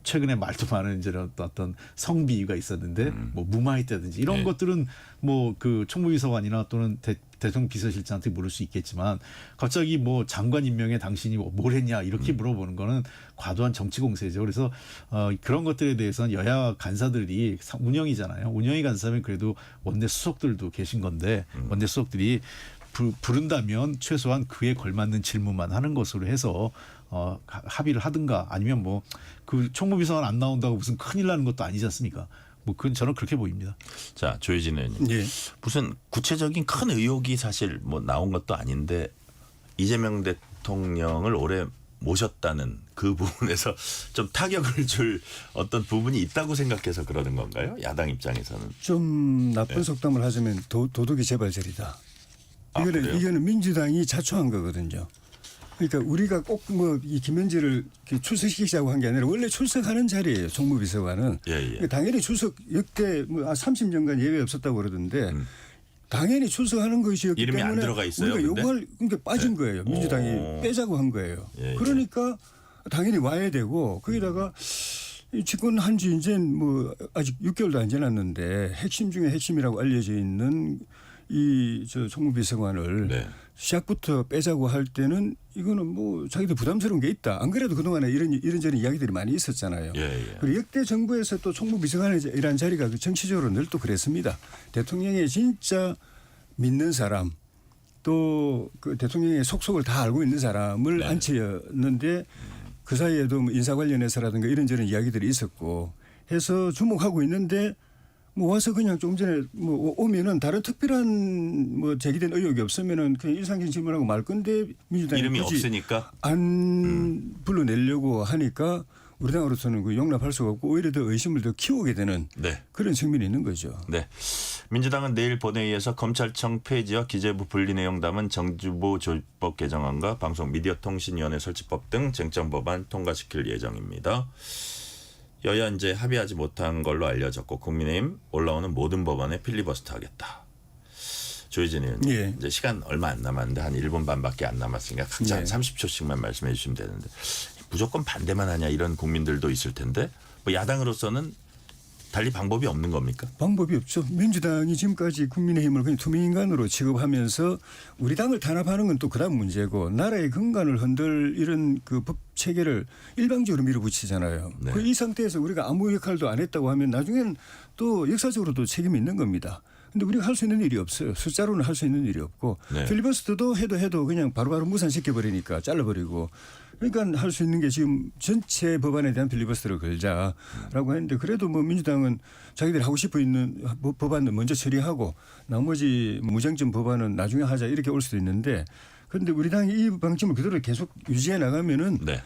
최근에 말도 많은 이제 어떤 성비위가 있었는데 뭐 무마했다든지 이런 네. 것들은 뭐 그 총무비서관이나 또는 대통령 비서실장한테 물을 수 있겠지만 갑자기 뭐 장관 임명에 당신이 뭘 했냐 이렇게 물어보는 거는 과도한 정치 공세죠. 그래서 그런 것들에 대해서는 여야 간사들이 운영이잖아요. 운영이 간사면 그래도 원내 수석들도 계신 건데 원내 수석들이 부른다면 최소한 그에 걸맞는 질문만 하는 것으로 해서 합의를 하든가 아니면 뭐 그 총무비서관 안 나온다고 무슨 큰일 나는 것도 아니지 않습니까? 뭐 그건 저는 그렇게 보입니다. 자, 조혜진 의원님. 예. 무슨 구체적인 큰 의혹이 사실 뭐 나온 것도 아닌데 이재명 대통령을 올해 모셨다는 그 부분에서 좀 타격을 줄 어떤 부분이 있다고 생각해서 그러는 건가요? 야당 입장에서는. 좀 나쁜 속담을 하자면 도둑이 재발절이다. 그래요? 이거는 민주당이 자초한 거거든요. 그러니까 우리가 꼭 뭐 이 김현지를 출석시키자고 한 게 아니라 원래 출석하는 자리예요. 총무비서관은. 예. 그러니까 당연히 출석 역대 뭐 30년간 예외 없었다고 그러던데 당연히 출석하는 것이었기 이름이 때문에 안 들어가 있어요, 우리가 근데? 요구할 그러니까 빠진 거예요. 민주당이 빼자고 한 거예요. 예. 그러니까 당연히 와야 되고 거기다가 집권한 지 이제 뭐 아직 6개월도 안 지났는데 핵심 중에 핵심이라고 알려져 있는 이 총무비서관을 네. 시작부터 빼자고 할 때는 이거는 뭐 자기도 부담스러운 게 있다. 안 그래도 그동안에 이런저런 이야기들이 많이 있었잖아요. 예. 그리고 역대 정부에서 또 총무비서관이라는 자리가 정치적으로 늘 또 그랬습니다. 대통령의 진짜 믿는 사람 또 그 대통령의 속속을 다 알고 있는 사람을 네. 앉혀였는데 그 사이에도 뭐 인사 관련해서라든가 이런저런 이야기들이 있었고 해서 주목하고 있는데 뭐 와서 그냥 좀 전에 뭐 오면은 다른 특별한 뭐 제기된 의혹이 없으면은 그냥 일상적인 질문하고 말 건데 민주당이 이름이 굳이 없으니까. 안 불러내려고 하니까 우리 당으로서는 그 용납할 수가 없고 오히려 더 의심을 더 키우게 되는 네. 그런 측면이 있는 거죠. 네. 민주당은 내일 본회의에서 검찰청 폐지와 기재부 분리 내용 담은 정주보 조직법 개정안과 방송미디어통신위원회 설치법 등 쟁점 법안 통과시킬 예정입니다. 여야 이제 합의하지 못한 걸로 알려졌고 국민의힘 올라오는 모든 법안에 필리버스터 하겠다. 조혜진 의원님. 예. 이제 시간 얼마 안 남았는데 한 1분 반밖에 안 남았으니까 각자 한 네. 30초씩만 말씀해 주시면 되는데 무조건 반대만 하냐 이런 국민들도 있을 텐데 뭐 야당으로서는 달리 방법이 없는 겁니까? 방법이 없죠. 민주당이 지금까지 국민의힘을 그냥 투명인간으로 취급하면서 우리 당을 탄압하는 건 또 그다음 문제고 나라의 근간을 흔들 이런 그 법 체계를 일방적으로 밀어붙이잖아요. 네. 이 상태에서 우리가 아무 역할도 안 했다고 하면 나중엔 또 역사적으로도 책임이 있는 겁니다. 근데 우리가 할 수 있는 일이 없어요. 숫자로는 할 수 있는 일이 없고 네. 필리버스터도 해도 그냥 바로바로 무산시켜버리니까 잘라버리고 그러니까 할 수 있는 게 지금 전체 법안에 대한 필리버스터를 걸자라고 했는데 그래도 뭐 민주당은 자기들이 하고 싶어 있는 법안은 먼저 처리하고 나머지 무쟁점 법안은 나중에 하자 이렇게 올 수도 있는데 그런데 우리 당이 이 방침을 그대로 계속 유지해 나가면은 네.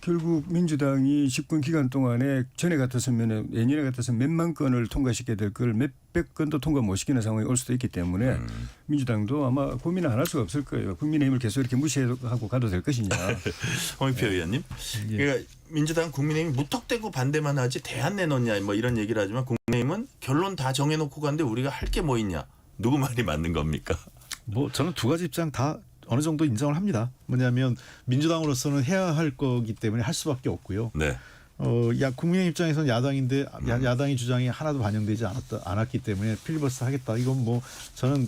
결국 민주당이 집권 기간 동안에 전에 같았으면 예년에 같았으면 몇만 건을 통과시켜야 될 걸 몇백 건도 통과 못 시키는 상황이 올 수도 있기 때문에 민주당도 아마 고민을 안 할 수가 없을 거예요. 국민의힘을 계속 이렇게 무시하고 가도 될 것이냐. 홍익표 의원님. 그러니까 민주당 국민의힘이 무턱대고 반대만 하지 대안 내놓냐 뭐 이런 얘기를 하지만 국민의힘은 결론 다 정해놓고 갔는데 우리가 할 게 뭐 있냐. 누구 말이 맞는 겁니까? 뭐 저는 두 가지 입장 다 어느 정도 인정을 합니다. 뭐냐면 민주당으로서는 해야 할 거기 때문에 할 수밖에 없고요. 네. 국민의 입장에서는 야당인데 야당의 주장이 하나도 반영되지 않았기 때문에 필리버스터 하겠다. 이건 뭐 저는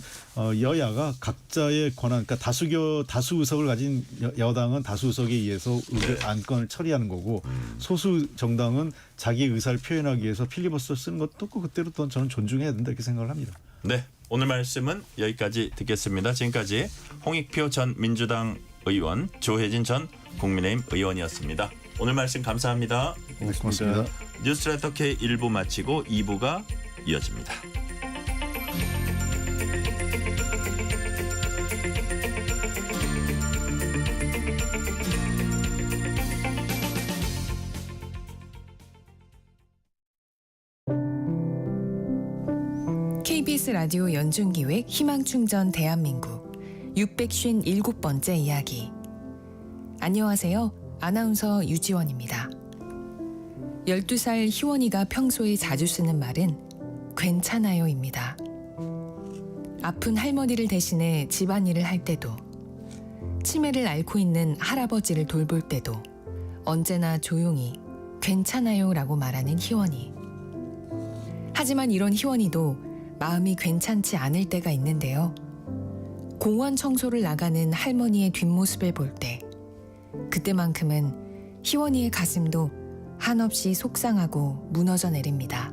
여야가 각자의 권한, 그러니까 다수 의석을 가진 여당은 다수 의석에 의해서 안건을 처리하는 거고 소수 정당은 자기 의사를 표현하기 위해서 필리버스터 쓰는 것도 그때로 또 저는 존중해야 된다 이렇게 생각을 합니다. 네. 오늘 말씀은 여기까지 듣겠습니다. 지금까지 홍익표 전 민주당 의원, 조혜진 전 국민의힘 의원이었습니다. 오늘 말씀 감사합니다. 고맙습니다. 뉴스레터 K 1부 마치고 2부가 이어집니다. KBS 라디오 연중기획 희망충전 대한민국 657번째 이야기. 안녕하세요. 아나운서 유지원입니다. 12살 희원이가 평소에 자주 쓰는 말은 괜찮아요입니다. 아픈 할머니를 대신해 집안일을 할 때도, 치매를 앓고 있는 할아버지를 돌볼 때도 언제나 조용히 괜찮아요라고 말하는 희원이. 하지만 이런 희원이도 마음이 괜찮지 않을 때가 있는데요. 공원 청소를 나가는 할머니의 뒷모습을 볼 때, 그때만큼은 희원이의 가슴도 한없이 속상하고 무너져 내립니다.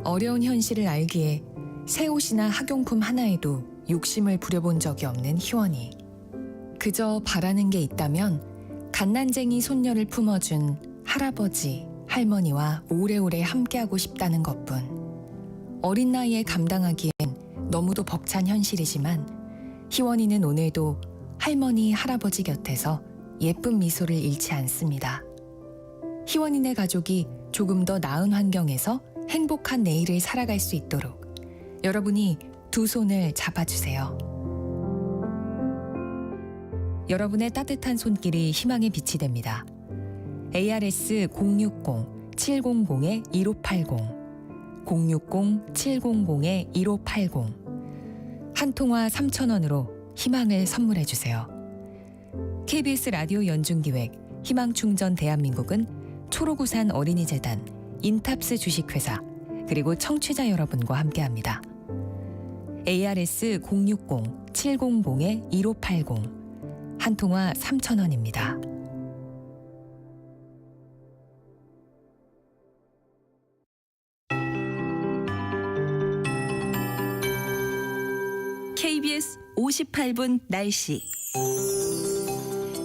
어려운 현실을 알기에 새 옷이나 학용품 하나에도 욕심을 부려본 적이 없는 희원이. 그저 바라는 게 있다면 갓난쟁이 손녀를 품어준 할아버지, 할머니와 오래오래 함께하고 싶다는 것뿐. 어린 나이에 감당하기엔 너무도 벅찬 현실이지만 희원이는 오늘도 할머니, 할아버지 곁에서 예쁜 미소를 잃지 않습니다. 희원이네 가족이 조금 더 나은 환경에서 행복한 내일을 살아갈 수 있도록 여러분이 두 손을 잡아주세요. 여러분의 따뜻한 손길이 희망의 빛이 됩니다. ARS 060-700-1580 060-700-1580 한 통화 3,000원으로 희망을 선물해 주세요. KBS 라디오 연중기획 희망충전 대한민국은 초록우산 어린이재단, 인탑스 주식회사, 그리고 청취자 여러분과 함께합니다. ARS 060-700-1580 한 통화 3,000원입니다. KBS 58분 날씨.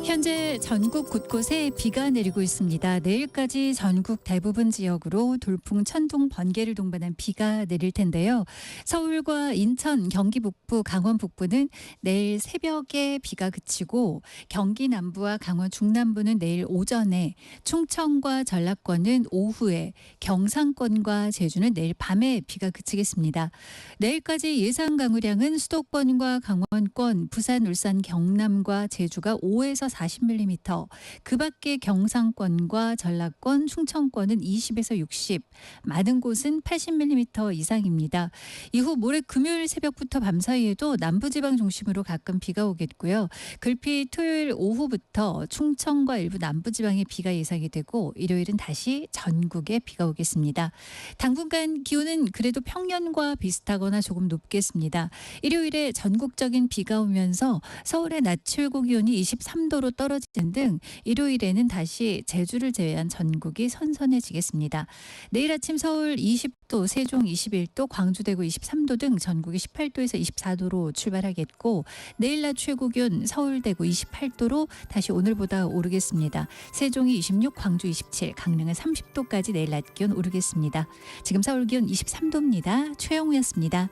현재 전국 곳곳에 비가 내리고 있습니다. 내일까지 전국 대부분 지역으로 돌풍, 천둥, 번개를 동반한 비가 내릴 텐데요. 서울과 인천, 경기 북부, 강원 북부는 내일 새벽에 비가 그치고 경기 남부와 강원 중남부는 내일 오전에, 충청과 전라권은 오후에, 경상권과 제주는 내일 밤에 비가 그치겠습니다. 내일까지 예상 강우량은 수도권과 강원권, 부산, 울산, 경남과 제주가 5에서 40mm, 그 밖에 경상권과 전라권, 충청권은 20에서 60, 많은 곳은 80mm 이상입니다. 이후 모레 금요일 새벽부터 밤 사이에도 남부지방 중심으로 가끔 비가 오겠고요. 글피 토요일 오후부터 충청과 일부 남부지방에 비가 예상이 되고 일요일은 다시 전국에 비가 오겠습니다. 당분간 기온은 그래도 평년과 비슷하거나 조금 높겠습니다. 일요일에 전국적인 비가 오면서 서울의 낮 최고 기온이 23도로 10도 떨어지는 등 일요일에는 다시 제주를 제외한 전국이 선선해지겠습니다. 내일 아침 서울 20도, 세종 21도, 광주 대구 23도 등 전국이 18도에서 24도로 출발하겠고 내일 낮 최고 기온 서울 대구 28도로 다시 오늘보다 오르겠습니다. 세종이 26, 광주 27, 강릉은 30도까지 내일 낮 기온 오르겠습니다. 지금 서울 기온 23도입니다. 최영우였습니다.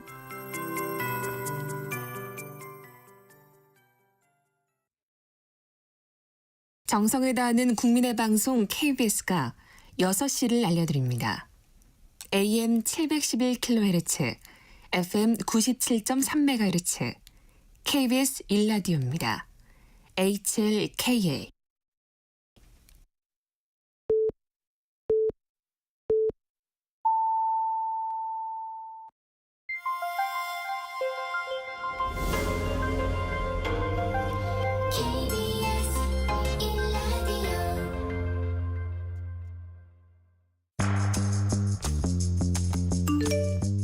정성을 다하는 국민의 방송 KBS가 6시를 알려드립니다. AM 711kHz, FM 97.3MHz, KBS 1라디오입니다. HLKA.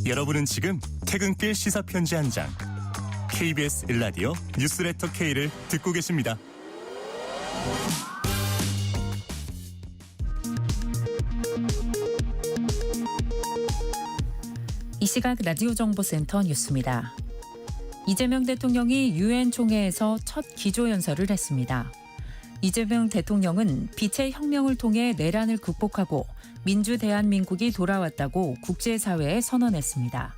여러분은 지금 퇴근길 시사편지 한 장 KBS 1라디오 뉴스레터 K를 듣고 계십니다. 이 시각 라디오 정보센터 뉴스입니다. 이재명 대통령이 유엔 총회에서 첫 기조연설을 했습니다. 이재명 대통령은 빛의 혁명을 통해 내란을 극복하고 민주 대한민국이 돌아왔다고 국제사회에 선언했습니다.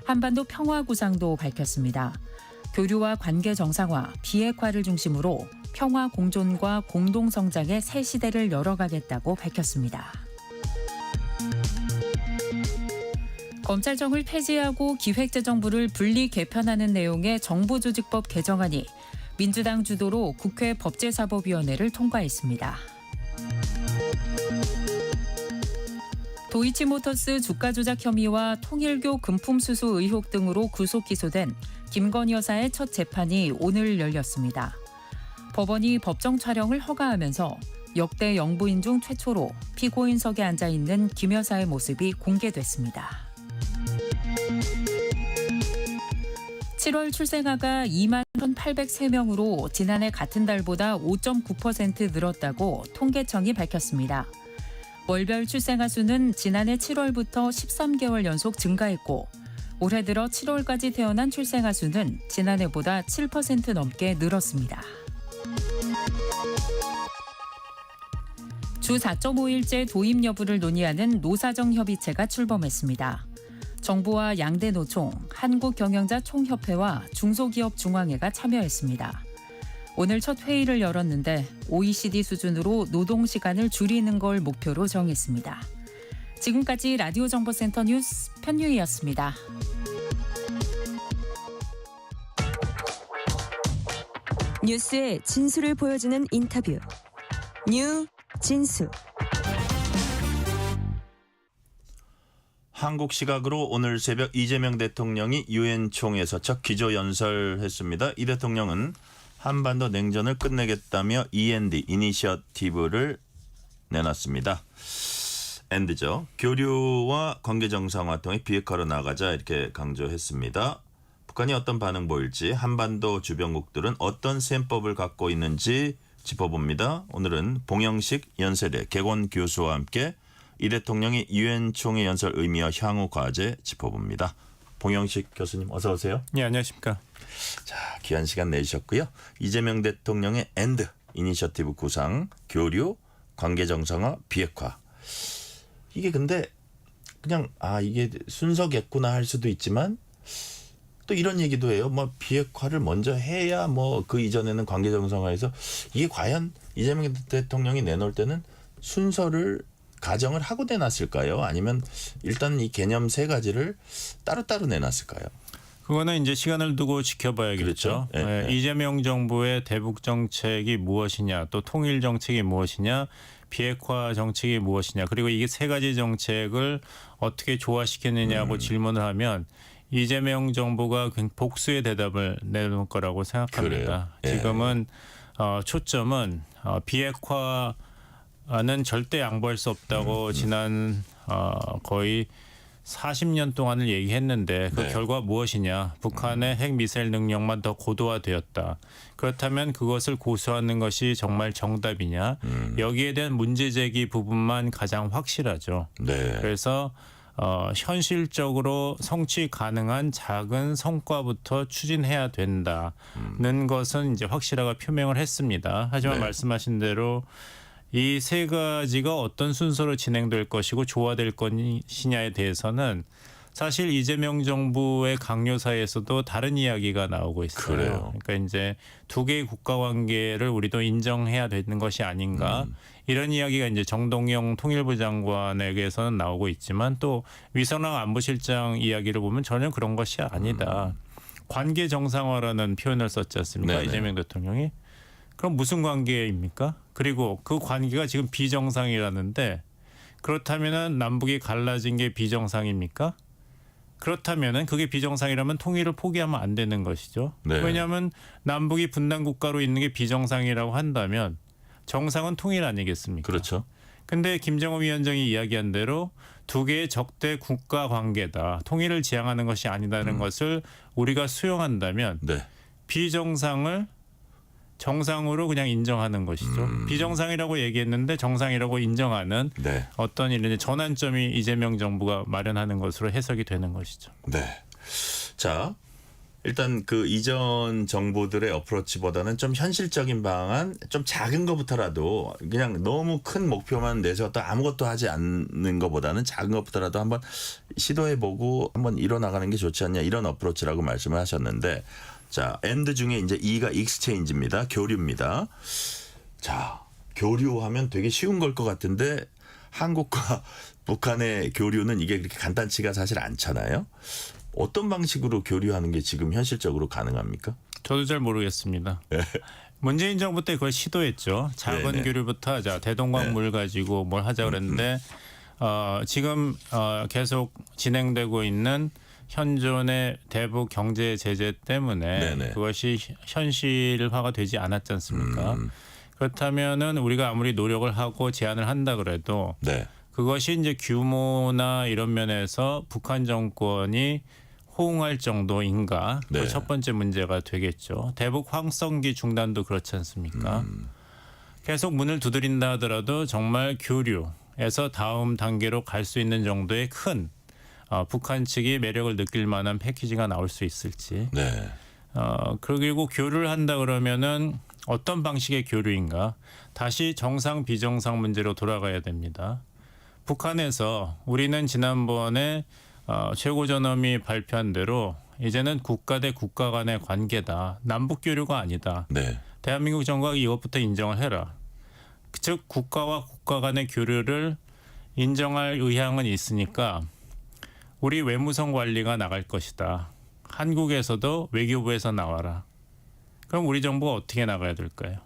한반도 평화 구상도 밝혔습니다. 교류와 관계 정상화, 비핵화를 중심으로 평화 공존과 공동 성장의 새 시대를 열어가겠다고 밝혔습니다. 검찰청을 폐지하고 기획재정부를 분리 개편하는 내용의 정부조직법 개정안이 민주당 주도로 국회 법제사법위원회를 통과했습니다. 도이치모터스 주가 조작 혐의와 통일교 금품 수수 의혹 등으로 구속 기소된 김건희 여사의 첫 재판이 오늘 열렸습니다. 법원이 법정 촬영을 허가하면서 역대 영부인 중 최초로 피고인석에 앉아 있는 김 여사의 모습이 공개됐습니다. 7월 출생아가 2만 1,803명으로 지난해 같은 달보다 5.9% 늘었다고 통계청이 밝혔습니다. 월별 출생아 수는 지난해 7월부터 13개월 연속 증가했고 올해 들어 7월까지 태어난 출생아 수는 지난해보다 7% 넘게 늘었습니다. 주 4.5일제 도입 여부를 논의하는 노사정 협의체가 출범했습니다. 정부와 양대 노총, 한국경영자 총협회와 중소기업중앙회가 참여했습니다. 오늘 첫 회의를 열었는데 OECD 수준으로 노동시간을 줄이는 걸 목표로 정했습니다. 지금까지 라디오 정보센터 뉴스 편유희였습니다. 뉴스의 진수를 보여주는 인터뷰. 뉴 진수. 한국 시각으로 오늘 새벽 이재명 대통령이 유엔 총회에서 첫 기조연설했습니다. 이 대통령은 한반도 냉전을 끝내겠다며 END, 이니셔티브를 내놨습니다. 엔드죠. 교류와 관계 정상화 통해 비핵화로 나가자 이렇게 강조했습니다. 북한이 어떤 반응 보일지, 한반도 주변국들은 어떤 셈법을 갖고 있는지 짚어봅니다. 오늘은 봉영식 연세대 개건 교수와 함께 이 대통령이 유엔 총회 연설 의미와 향후 과제 짚어봅니다. 봉영식 교수님 어서 오세요. 네, 안녕하십니까. 자, 귀한 시간 내주셨고요. 이재명 대통령의 엔드, 이니셔티브 구상, 교류, 관계 정상화, 비핵화. 이게 근데 그냥 이게 순서겠구나 할 수도 있지만 또 이런 얘기도 해요. 뭐 비핵화를 먼저 해야 뭐 그 이전에는 관계 정상화해서 이게 과연 이재명 대통령이 내놓을 때는 순서를 가정을 하고 내놨을까요? 아니면 일단 이 개념 세 가지를 따로따로 내놨을까요? 그거는 이제 시간을 두고 지켜봐야겠죠. 그렇죠. 네. 이재명 정부의 대북 정책이 무엇이냐, 또 통일 정책이 무엇이냐, 비핵화 정책이 무엇이냐, 그리고 이게 세 가지 정책을 어떻게 조화시켰느냐고 질문을 하면 이재명 정부가 복수의 대답을 내놓을 거라고 생각합니다. 그래요. 지금은 초점은 비핵화는 절대 양보할 수 없다고 지난 거의 40년 동안을 얘기했는데 그 네. 결과 무엇이냐? 북한의 핵미사일 능력만 더 고도화되었다. 그렇다면 그것을 고수하는 것이 정말 정답이냐? 여기에 대한 문제 제기 부분만 가장 확실하죠. 네. 그래서 현실적으로 성취 가능한 작은 성과부터 추진해야 된다는 것은 이제 확실하게 표명을 했습니다. 하지만 네. 말씀하신 대로 이 세 가지가 어떤 순서로 진행될 것이고 조화될 것이냐에 대해서는 사실 이재명 정부의 강요 사이에서도 다른 이야기가 나오고 있어요. 그래요. 그러니까 이제 두 개의 국가 관계를 우리도 인정해야 되는 것이 아닌가. 이런 이야기가 이제 정동영 통일부 장관에게서는 나오고 있지만 또 위성락 안보실장 이야기를 보면 전혀 그런 것이 아니다. 관계 정상화라는 표현을 썼지 않습니까? 네네. 이재명 대통령이. 그럼 무슨 관계입니까? 그리고 그 관계가 지금 비정상이라는데 그렇다면은 남북이 갈라진 게 비정상입니까? 그렇다면은 그게 비정상이라면 통일을 포기하면 안 되는 것이죠. 네. 왜냐하면 남북이 분단 국가로 있는 게 비정상이라고 한다면 정상은 통일 아니겠습니까? 그렇죠. 근데 김정은 위원장이 이야기한 대로 두 개의 적대 국가 관계다. 통일을 지향하는 것이 아니다는 것을 우리가 수용한다면 네. 비정상을 정상으로 그냥 인정하는 것이죠. 비정상이라고 얘기했는데 정상이라고 인정하는 네. 어떤 이런 전환점이 이재명 정부가 마련하는 것으로 해석이 되는 것이죠. 네. 자, 일단 그 이전 정부들의 어프로치보다는 좀 현실적인 방안, 좀 작은 것부터라도 그냥 너무 큰 목표만 내세웠다 아무것도 하지 않는 것보다는 작은 것부터라도 한번 시도해보고 한번 이뤄나가는 게 좋지 않냐 이런 어프로치라고 말씀을 하셨는데 자, 엔드 중에 이제 E가 익스체인지입니다. 교류입니다. 자, 교류하면 되게 쉬운 걸 것 같은데 한국과 북한의 교류는 이게 그렇게 간단치가 사실 않잖아요. 어떤 방식으로 교류하는 게 지금 현실적으로 가능합니까? 저도 잘 모르겠습니다. 네. 문재인 정부 때 그걸 시도했죠. 작은 네네. 교류부터 하자. 대동강 물 가지고 뭘 하자 그랬는데 지금 계속 진행되고 있는 현존의 대북 경제 제재 때문에 네네. 그것이 현실화가 되지 않았지 않습니까? 그렇다면은 우리가 아무리 노력을 하고 제안을 한다 그래도 네. 그것이 이제 규모나 이런 면에서 북한 정권이 호응할 정도인가? 네. 그 첫 번째 문제가 되겠죠. 대북 황성기 중단도 그렇지 않습니까? 계속 문을 두드린다 하더라도 정말 교류에서 다음 단계로 갈 수 있는 정도의 큰 북한 측이 매력을 느낄 만한 패키지가 나올 수 있을지. 네. 그리고 교류를 한다 그러면은 어떤 방식의 교류인가? 다시 정상 비정상 문제로 돌아가야 됩니다. 북한에서 우리는 지난번에 최고전엄이 발표한 대로 이제는 국가 대 국가 간의 관계다. 남북 교류가 아니다. 네. 대한민국 정부가 이것부터 인정을 해라. 즉 국가와 국가 간의 교류를 인정할 의향은 있으니까 우리 외무성 관리가 나갈 것이다. 한국에서도 외교부에서 나와라. 그럼 우리 정부가 어떻게 나가야 될까요?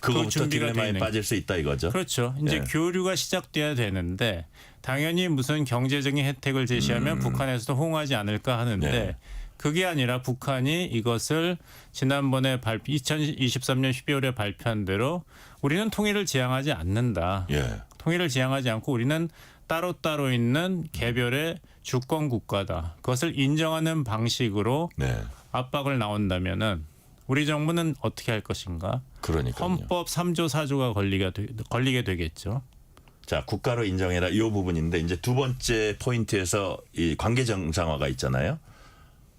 그거부터 준비가 딜레마에 되는 빠질 수 있다 이거죠. 그렇죠. 이제 네. 교류가 시작돼야 되는데 당연히 무슨 경제적인 혜택을 제시하면 북한에서도 호응하지 않을까 하는데 네. 그게 아니라 북한이 이것을 지난번에 2023년 12월에 발표한 대로 우리는 통일을 지향하지 않는다. 예. 통일을 지향하지 않고 우리는 따로따로 있는 개별의 주권 국가다. 그것을 인정하는 방식으로 네. 압박을 나온다면은 우리 정부는 어떻게 할 것인가? 그러니까요. 헌법 3조 4조가 걸리게 되겠죠. 자, 국가로 인정해라 이 부분인데 이제 두 번째 포인트에서 이 관계 정상화가 있잖아요.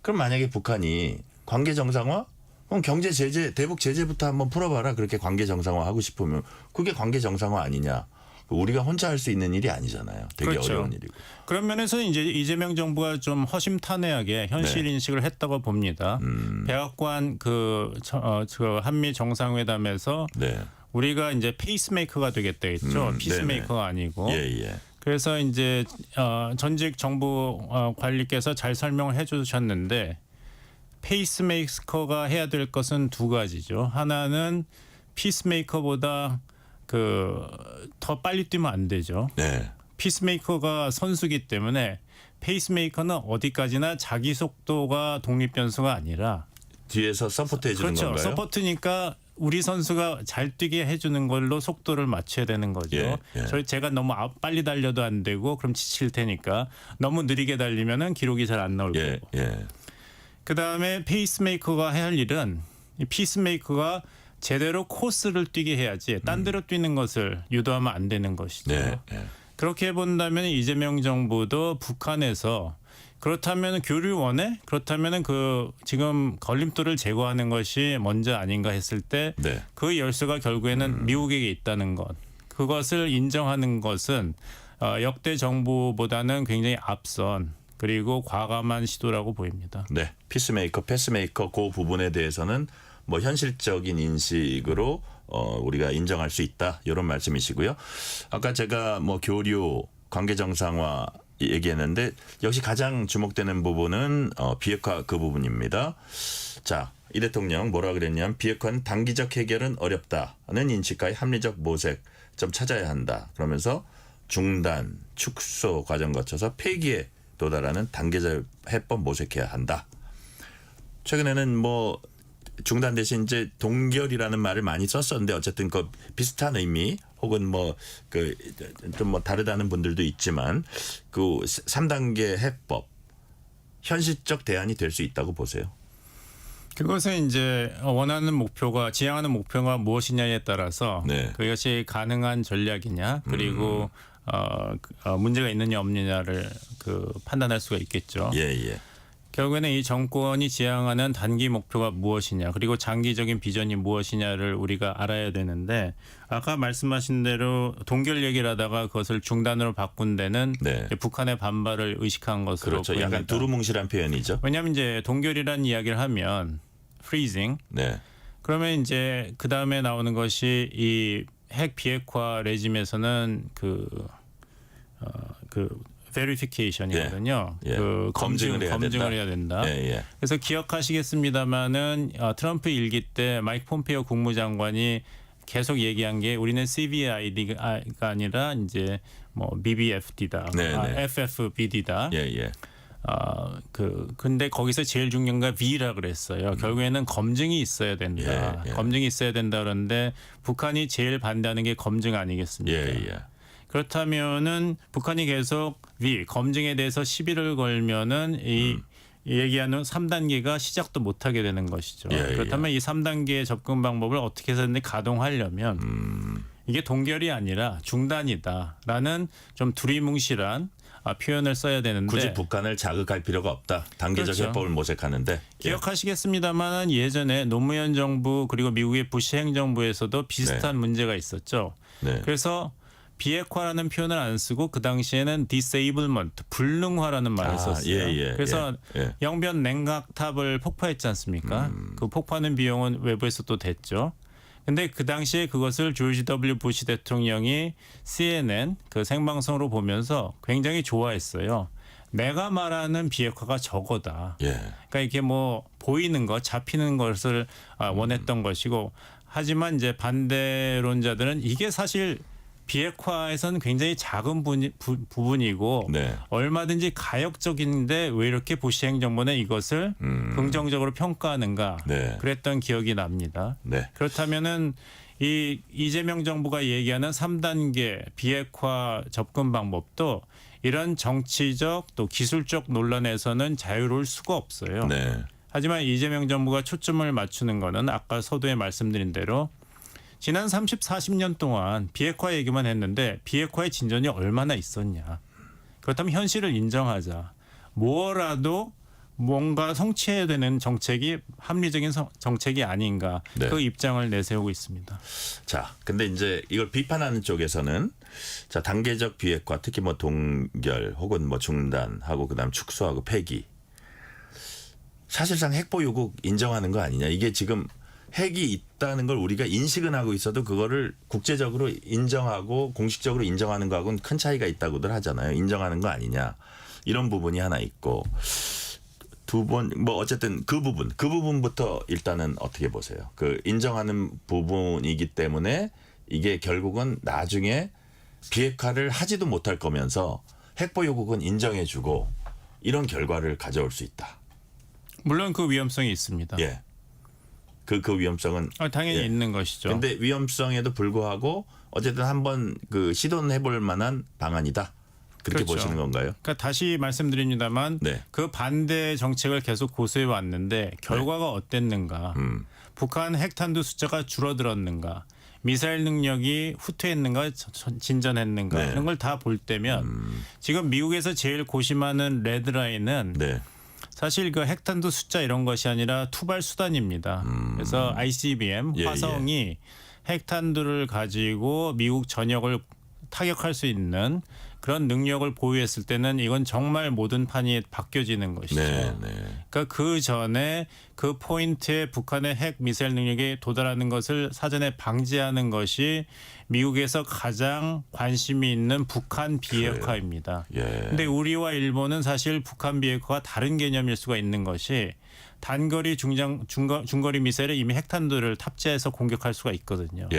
그럼 만약에 북한이 관계 정상화? 그럼 경제 제재, 대북 제재부터 한번 풀어봐라. 그렇게 관계 정상화 하고 싶으면 그게 관계 정상화 아니냐? 우리가 혼자 할 수 있는 일이 아니잖아요. 되게 그렇죠. 어려운 일이고. 그런 면에서는 이제 이재명 정부가 좀 허심탄회하게 현실 네. 인식을 했다고 봅니다. 백악관 그 한미 정상회담에서 네. 우리가 이제 페이스메이커가 되겠다 했죠. 피스메이커가 아니고. 예. 그래서 이제 전직 정부 관리께서 잘 설명을 해주셨는데 페이스메이커가 해야 될 것은 두 가지죠. 하나는 피스메이커보다 더 빨리 뛰면 안 되죠. 네. 피스메이커가 선수기 때문에 페이스메이커는 어디까지나 자기 속도가 독립 변수가 아니라 뒤에서 서포트 해주는 그렇죠. 건가요? 서포트니까 우리 선수가 잘 뛰게 해주는 걸로 속도를 맞춰야 되는 거죠. 예, 예. 제가 너무 빨리 달려도 안 되고 그럼 지칠 테니까 너무 느리게 달리면은 기록이 잘 안 나올 예, 거고. 예. 그다음에 페이스메이커가 해야 할 일은 이 피스메이커가 제대로 코스를 뛰게 해야지 딴 데로 뛰는 것을 유도하면 안 되는 것이죠. 네, 네. 그렇게 본다면 이재명 정부도 북한에서 그렇다면 교류 원해? 그렇다면 그 지금 걸림돌을 제거하는 것이 먼저 아닌가 했을 때 그 네. 열쇠가 결국에는 미국에게 있다는 것. 그것을 인정하는 것은 역대 정부보다는 굉장히 앞선 그리고 과감한 시도라고 보입니다. 네, 피스메이커, 패스메이커 그 부분에 대해서는 뭐 현실적인 인식으로 우리가 인정할 수 있다 이런 말씀이시고요. 아까 제가 뭐 교류, 관계 정상화 얘기했는데 역시 가장 주목되는 부분은 비핵화 그 부분입니다. 자, 이 대통령 뭐라 그랬냐면 비핵화는 단기적 해결은 어렵다는 인식과의 합리적 모색 좀 찾아야 한다. 그러면서 중단, 축소 과정 거쳐서 폐기에 도달하는 단계적 해법 모색해야 한다. 최근에는 뭐 중단 대신 이제 동결이라는 말을 많이 썼었는데 어쨌든 그 비슷한 의미 혹은 뭐 그 좀 뭐 다르다는 분들도 있지만 그 3단계 해법 현실적 대안이 될 수 있다고 보세요. 그것은 이제 원하는 목표가 지향하는 목표가 무엇이냐에 따라서 그것이 가능한 전략이냐 그리고 문제가 있느냐 없느냐를 그 판단할 수가 있겠죠. 예, 예. 결국에는 이 정권이 지향하는 단기 목표가 무엇이냐 그리고 장기적인 비전이 무엇이냐를 우리가 알아야 되는데 아까 말씀하신 대로 동결 얘기를 하다가 그것을 중단으로 바꾼 데는 북한의 반발을 의식한 것으로 그렇죠. 보입니다. 약간 두루뭉실한 표현이죠. 왜냐하면 이제 동결이라는 이야기를 하면 freezing 그러면 이제 그 다음에 나오는 것이 이 핵 비핵화 레짐에서는 그 verification이거든요. 그 검증을 해야 된다. 그래서 기억하시겠습니다마는 트럼프 일기 때 마이크 폼페이오 국무장관이 계속 얘기한 게 우리는 CVID가 아니라 이제 뭐 BBFD다, FFBD다. 근데 거기서 제일 중요한 건 V라 그랬어요. 결국에는 검증이 있어야 된다. 검증이 있어야 된다 그러는데 북한이 제일 반대하는 게 검증 아니겠습니까? 그렇다면은 북한이 계속 검증에 대해서 시비를 걸면은 이 얘기하는 3단계가 시작도 못하게 되는 것이죠. 그렇다면 이 3단계 접근 방법을 어떻게 해서든 가동하려면 이게 동결이 아니라 중단이다라는 좀 두리뭉실한 표현을 써야 되는데 굳이 북한을 자극할 필요가 없다. 단계적 해법을 모색하는데. 기억하시겠습니다만 예전에 노무현 정부 그리고 미국의 부시 행정부에서도 비슷한 문제가 있었죠. 그래서 비핵화라는 표현을 안 쓰고 그 당시에는 disablement, 불능화라는 말을 썼어요. 그래서 영변 냉각탑을 폭파했지 않습니까? 그 폭파하는 비용은 외부에서 또 됐죠. 근데 그 당시에 그것을 조지 W 부시 대통령이 CNN 그 생방송으로 보면서 굉장히 좋아했어요. 내가 말하는 비핵화가 저거다. 그러니까 이렇게 뭐 보이는 것, 잡히는 것을 원했던 것이고 하지만 이제 반대론자들은 이게 사실 비핵화에서는 굉장히 작은 부분이고 얼마든지 가역적인데 왜 이렇게 부시 행정부는 이것을 긍정적으로 평가하는가 그랬던 기억이 납니다. 그렇다면은 이 이재명 정부가 얘기하는 3단계 비핵화 접근 방법도 이런 정치적 또 기술적 논란에서는 자유로울 수가 없어요. 하지만 이재명 정부가 초점을 맞추는 거는 아까 서두에 말씀드린 대로 지난 30, 40년 동안 비핵화 얘기만 했는데 비핵화의 진전이 얼마나 있었냐. 그렇다면 현실을 인정하자. 뭐라도 뭔가 성취해야 되는 정책이 합리적인 정책이 아닌가. 그 입장을 내세우고 있습니다. 자, 근데 이제 이걸 비판하는 쪽에서는 자, 단계적 비핵화 특히 뭐 동결 혹은 뭐 중단하고 그다음 축소하고 폐기. 사실상 핵 보유국 인정하는 거 아니냐. 이게 지금 핵이 있다는 걸 우리가 인식은 하고 있어도 그거를 국제적으로 인정하고 공식적으로 인정하는 거하고는 큰 차이가 있다고들 하잖아요. 인정하는 거 아니냐. 이런 부분이 하나 있고 두 번 뭐 어쨌든 그 부분부터 일단은 어떻게 보세요? 그 인정하는 부분이기 때문에 이게 결국은 나중에 비핵화를 하지도 못할 거면서 핵 보유국은 인정해주고 이런 결과를 가져올 수 있다. 물론 그 위험성이 있습니다. 그 위험성은 당연히 예. 있는 것이죠. 근데 위험성에도 불구하고 어쨌든 한번 그 시도는 해볼 만한 방안이다. 그렇게 그렇죠. 보시는 건가요? 그러니까 다시 말씀드립니다만 네. 그 반대 정책을 계속 고수해 왔는데 결과가 어땠는가? 북한 핵탄두 숫자가 줄어들었는가? 미사일 능력이 후퇴했는가 진전했는가 네. 이런 걸 다 볼 때면 지금 미국에서 제일 고심하는 레드라인은 네. 사실 그 핵탄두 숫자 이런 것이 아니라 투발 수단입니다. 그래서 ICBM 예, 화성이 핵탄두를 가지고 미국 전역을 타격할 수 있는 그런 능력을 보유했을 때는 이건 정말 모든 판이 바뀌어지는 것이죠. 네. 그러니까 그 전에 그 포인트에 북한의 핵 미사일 능력에 도달하는 것을 사전에 방지하는 것이 미국에서 가장 관심이 있는 북한 비핵화입니다. 그런데 우리와 일본은 사실 북한 비핵화가 다른 개념일 수가 있는 것이 단거리 중거리 미사일에 이미 핵탄두를 탑재해서 공격할 수가 있거든요.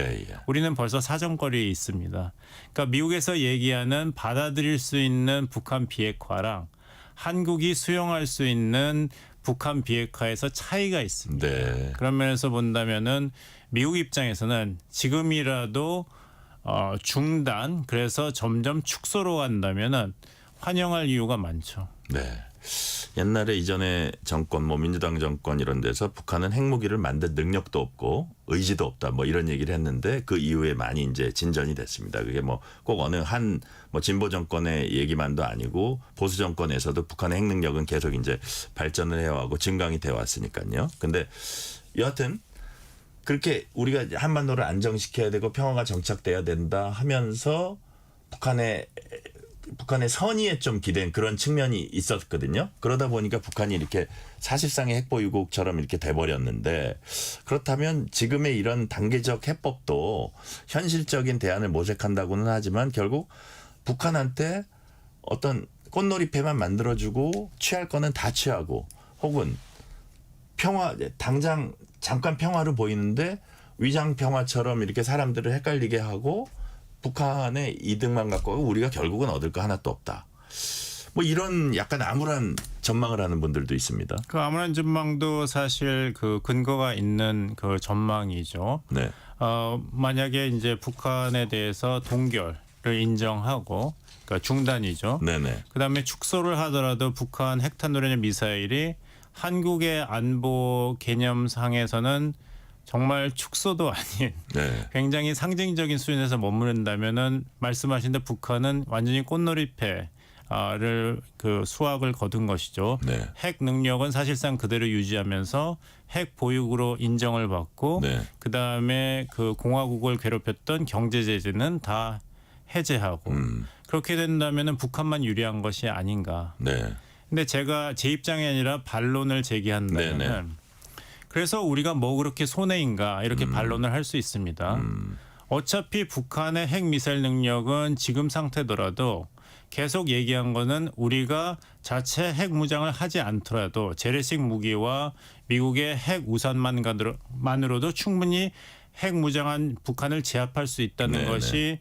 우리는 벌써 사정거리에 있습니다. 그러니까 미국에서 얘기하는 받아들일 수 있는 북한 비핵화랑 한국이 수용할 수 있는 북한 비핵화에서 차이가 있습니다. 그런 면에서 본다면은 미국 입장에서는 지금이라도 중단 그래서 점점 축소로 간다면은 환영할 이유가 많죠. 네. 옛날에 이전에 정권 민주당 정권 이런 데서 북한은 핵무기를 만들 능력도 없고 의지도 없다 뭐 이런 얘기를 했는데 그 이후에 많이 이제 진전이 됐습니다. 그게 뭐 꼭 어느 한 진보 정권의 얘기만도 아니고 보수 정권에서도 북한의 핵 능력은 계속 이제 발전을 해와고 증강이 되어 왔으니까요. 근데 여하튼 그렇게 우리가 한반도를 안정시켜야 되고 평화가 정착돼야 된다 하면서 북한의 선의에 좀 기댄 그런 측면이 있었거든요. 그러다 보니까 북한이 이렇게 사실상의 핵보유국처럼 이렇게 돼버렸는데 그렇다면 지금의 이런 단계적 해법도 현실적인 대안을 모색한다고는 하지만 결국 북한한테 어떤 꽃놀이패만 만들어주고 취할 거는 다 취하고 혹은 평화 당장 잠깐 평화로 보이는데 위장 평화처럼 이렇게 사람들을 헷갈리게 하고 북한의 이득만 갖고 우리가 결국은 얻을 거 하나도 없다. 뭐 이런 약간 암울한 전망을 하는 분들도 있습니다. 그 암울한 전망도 사실 그 근거가 있는 그 전망이죠. 네. 만약에 이제 북한에 대해서 동결을 인정하고 그러니까 중단이죠. 네네. 그다음에 축소를 하더라도 북한 핵탄두라는 미사일이 한국의 안보 개념상에서는 정말 축소도 아닌 굉장히 상징적인 수준에서 머무른다면은 말씀하신 대로 북한은 완전히 꽃놀이패를 그 수확을 거둔 것이죠. 핵 능력은 사실상 그대로 유지하면서 핵 보유국으로 인정을 받고 그다음에 그 공화국을 괴롭혔던 경제 제재는 다 해제하고 그렇게 된다면은 북한만 유리한 것이 아닌가. 근데 제가 제 입장이 아니라 반론을 제기한다면은 그래서 우리가 뭐 그렇게 손해인가 이렇게 반론을 할 수 있습니다. 어차피 북한의 핵미사일 능력은 지금 상태더라도 계속 얘기한 거는 우리가 자체 핵무장을 하지 않더라도 재래식 무기와 미국의 핵 우산만으로도 충분히 핵무장한 북한을 제압할 수 있다는 것이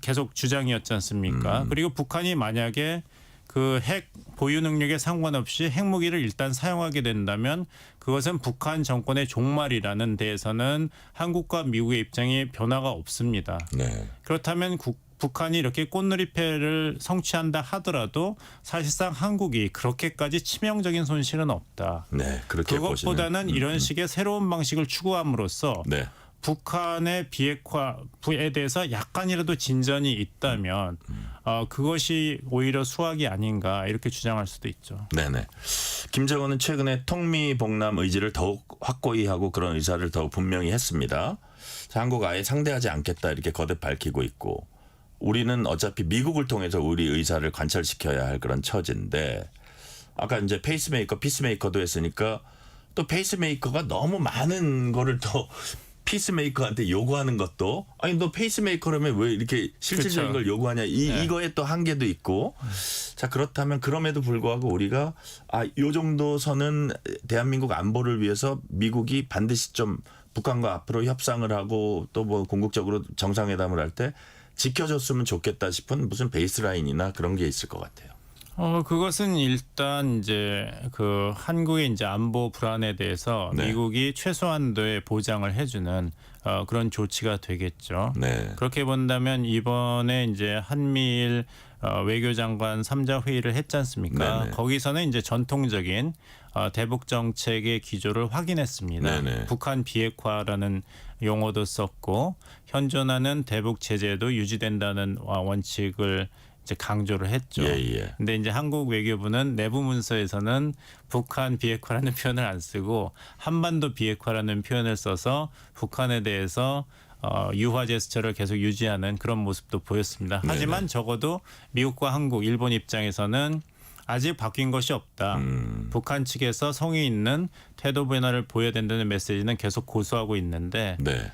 계속 주장이었지 않습니까? 그리고 북한이 만약에 그 핵 보유 능력에 상관없이 핵무기를 일단 사용하게 된다면 그것은 북한 정권의 종말이라는 데에서는 한국과 미국의 입장이 변화가 없습니다. 그렇다면 북한이 이렇게 꽃놀이패를 성취한다 하더라도 사실상 한국이 그렇게까지 치명적인 손실은 없다. 그렇게 그것보다는 보시면. 이런 식의 새로운 방식을 추구함으로써 북한의 비핵화에 대해서 약간이라도 진전이 있다면 그것이 오히려 수확이 아닌가 이렇게 주장할 수도 있죠. 네네. 김정은은 최근에 통미봉남 의지를 더욱 확고히 하고 그런 의사를 더욱 분명히 했습니다. 한국 아예 상대하지 않겠다 이렇게 거듭 밝히고 있고 우리는 어차피 미국을 통해서 우리 의사를 관철시켜야 할 그런 처지인데 아까 이제 페이스메이커, 피스메이커도 했으니까 또 페이스메이커가 너무 많은 거를 더 피스메이커한테 요구하는 것도 아니 너 페이스메이커라면 왜 이렇게 실질적인 걸 요구하냐 이거에 또 한계도 있고 자 그렇다면 그럼에도 불구하고 우리가 요 정도 선은 대한민국 안보를 위해서 미국이 반드시 좀 북한과 앞으로 협상을 하고 또 뭐 궁극적으로 정상회담을 할 때 지켜줬으면 좋겠다 싶은 무슨 베이스라인이나 그런 게 있을 것 같아요. 그것은 일단 이제 그 한국의 이제 안보 불안에 대해서 네. 미국이 최소한도의 보장을 해주는 그런 조치가 되겠죠. 네. 그렇게 본다면 이번에 이제 한미일 외교장관 3자 회의를 했지 않습니까? 네네. 거기서는 이제 전통적인 대북 정책의 기조를 확인했습니다. 네네. 북한 비핵화라는 용어도 썼고 현존하는 대북 제재도 유지된다는 원칙을 이제 강조를 했죠. 예. 근데 이제 한국 외교부는 내부 문서에서는 북한 비핵화라는 표현을 안 쓰고 한반도 비핵화라는 표현을 써서 북한에 대해서 유화 제스처를 계속 유지하는 그런 모습도 보였습니다. 하지만 적어도 미국과 한국, 일본 입장에서는 아직 바뀐 것이 없다. 북한 측에서 성의 있는 태도 변화를 보여야 된다는 메시지는 계속 고수하고 있는데 네.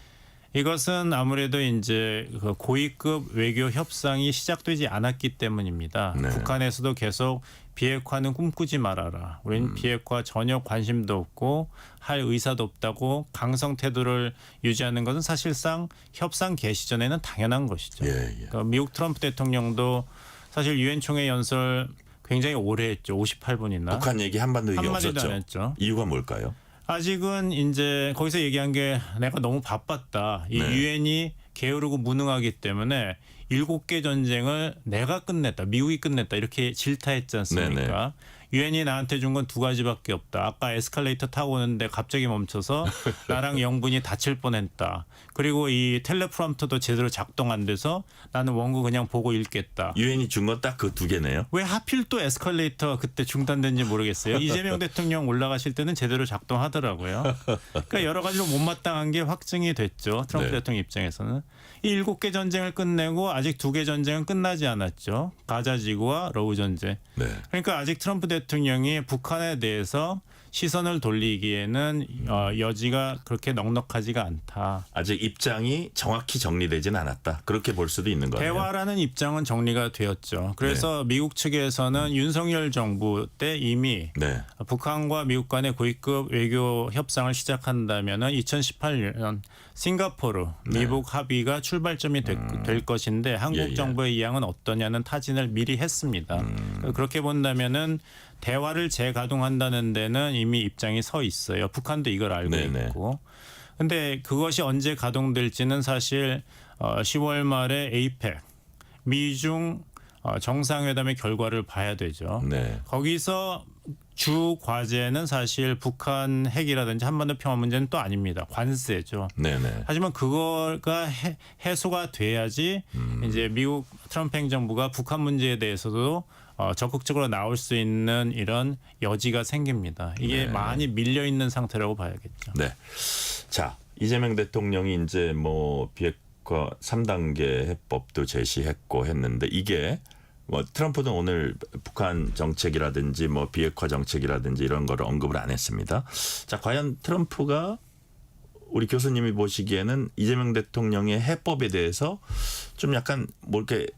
이것은 아무래도 이제 그 고위급 외교 협상이 시작되지 않았기 때문입니다. 네. 북한에서도 계속 비핵화는 꿈꾸지 말아라. 우리는 비핵화 전혀 관심도 없고 할 의사도 없다고 강성 태도를 유지하는 것은 사실상 협상 개시 전에는 당연한 것이죠. 그러니까 미국 트럼프 대통령도 사실 유엔 총회 연설 굉장히 오래 했죠. 58분이나. 북한 얘기 한반도 얘기 한마디도 없었죠. 안 했죠. 이유가 뭘까요? 아직은 이제 거기서 얘기한 게 내가 너무 바빴다. 이 네. 유엔이 게으르고 무능하기 때문에 7개 전쟁을 내가 끝냈다. 미국이 끝냈다. 이렇게 질타했지 않습니까? 유엔이 나한테 준 건 2가지밖에 없다. 아까 에스컬레이터 타고 오는데 갑자기 멈춰서 나랑 영분이 다칠 뻔했다. 그리고 이 텔레프롬프터도 제대로 작동 안 돼서 나는 원고 그냥 보고 읽겠다. 유엔이 준 건 딱 그 2개네요. 왜 하필 또 에스컬레이터가 그때 중단된지 모르겠어요. 이재명 대통령 올라가실 때는 제대로 작동하더라고요. 그러니까 여러 가지로 못마땅한 게 확증이 됐죠. 트럼프 네. 대통령 입장에서는. 이 7개 전쟁을 끝내고 아직 2개 전쟁은 끝나지 않았죠. 가자지구와 러우 전쟁. 네. 그러니까 아직 트럼프 대통령이 북한에 대해서 시선을 돌리기에는 여지가 그렇게 넉넉하지가 않다. 아직 입장이 정확히 정리되진 않았다. 그렇게 볼 수도 있는 거예요. 대화라는 입장은 정리가 되었죠. 그래서 미국 측에서는 윤석열 정부 때 이미 네. 북한과 미국 간의 고위급 외교 협상을 시작한다면은 2018년 싱가포르 미북 합의가 출발점이 될 것인데 한국 정부의 이양은 어떠냐는 타진을 미리 했습니다. 그렇게 본다면은 대화를 재가동한다는 데는 이미 입장이 서 있어요. 북한도 이걸 알고 있고. 근데 그것이 언제 가동될지는 사실 10월 말에 에이펙 미중 정상회담의 결과를 봐야 되죠. 네. 거기서 주 과제는 사실 북한 핵이라든지 한반도 평화 문제는 또 아닙니다. 관세죠. 네네. 하지만 그거가 해소가 돼야지 이제 미국 트럼프 행정부가 북한 문제에 대해서도 적극적으로 나올 수 있는 이런 여지가 생깁니다. 이게 많이 밀려 있는 상태라고 봐야겠죠. 네. 자, 이재명 대통령이 이제 뭐 비핵화 3단계 해법도 제시했고 했는데 이게 뭐 트럼프는 오늘 북한 정책이라든지 뭐 비핵화 정책이라든지 이런 거를 언급을 안 했습니다. 자, 과연 트럼프가 우리 교수님이 보시기에는 이재명 대통령의 해법에 대해서 좀 약간 뭐 이렇게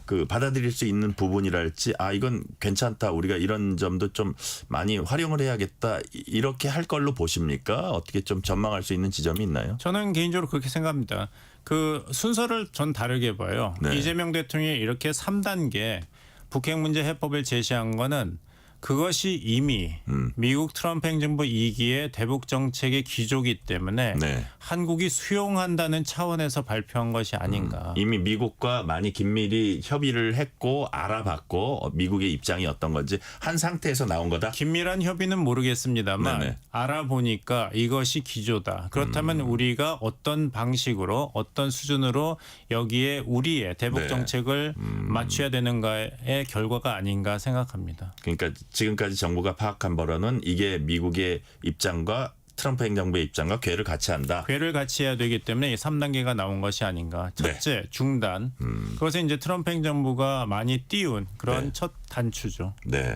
그 받아들일 수 있는 부분이랄지 이건 괜찮다. 우리가 이런 점도 좀 많이 활용을 해야겠다. 이렇게 할 걸로 보십니까? 어떻게 좀 전망할 수 있는 지점이 있나요? 저는 개인적으로 그렇게 생각합니다. 그 순서를 전 다르게 봐요. 네. 이재명 대통령이 이렇게 3단계 북핵 문제 해법을 제시한 거는 그것이 이미 미국 트럼프 행정부 2기의 대북 정책의 기조이기 때문에 한국이 수용한다는 차원에서 발표한 것이 아닌가. 이미 미국과 많이 긴밀히 협의를 했고 알아봤고 미국의 입장이 어떤 건지 한 상태에서 나온 거다. 긴밀한 협의는 모르겠습니다만 알아보니까 이것이 기조다. 그렇다면 우리가 어떤 방식으로 어떤 수준으로 여기에 우리의 대북 정책을 맞춰야 되는가의 결과가 아닌가 생각합니다. 그러니까 지금까지 정부가 파악한 바로는 이게 미국의 입장과 트럼프 행정부의 입장과 궤를 같이 한다. 궤를 같이 해야 되기 때문에 이 3단계가 나온 것이 아닌가. 첫째, 중단. 그것은 이제 트럼프 행정부가 많이 띄운 그런 첫 단추죠. 네.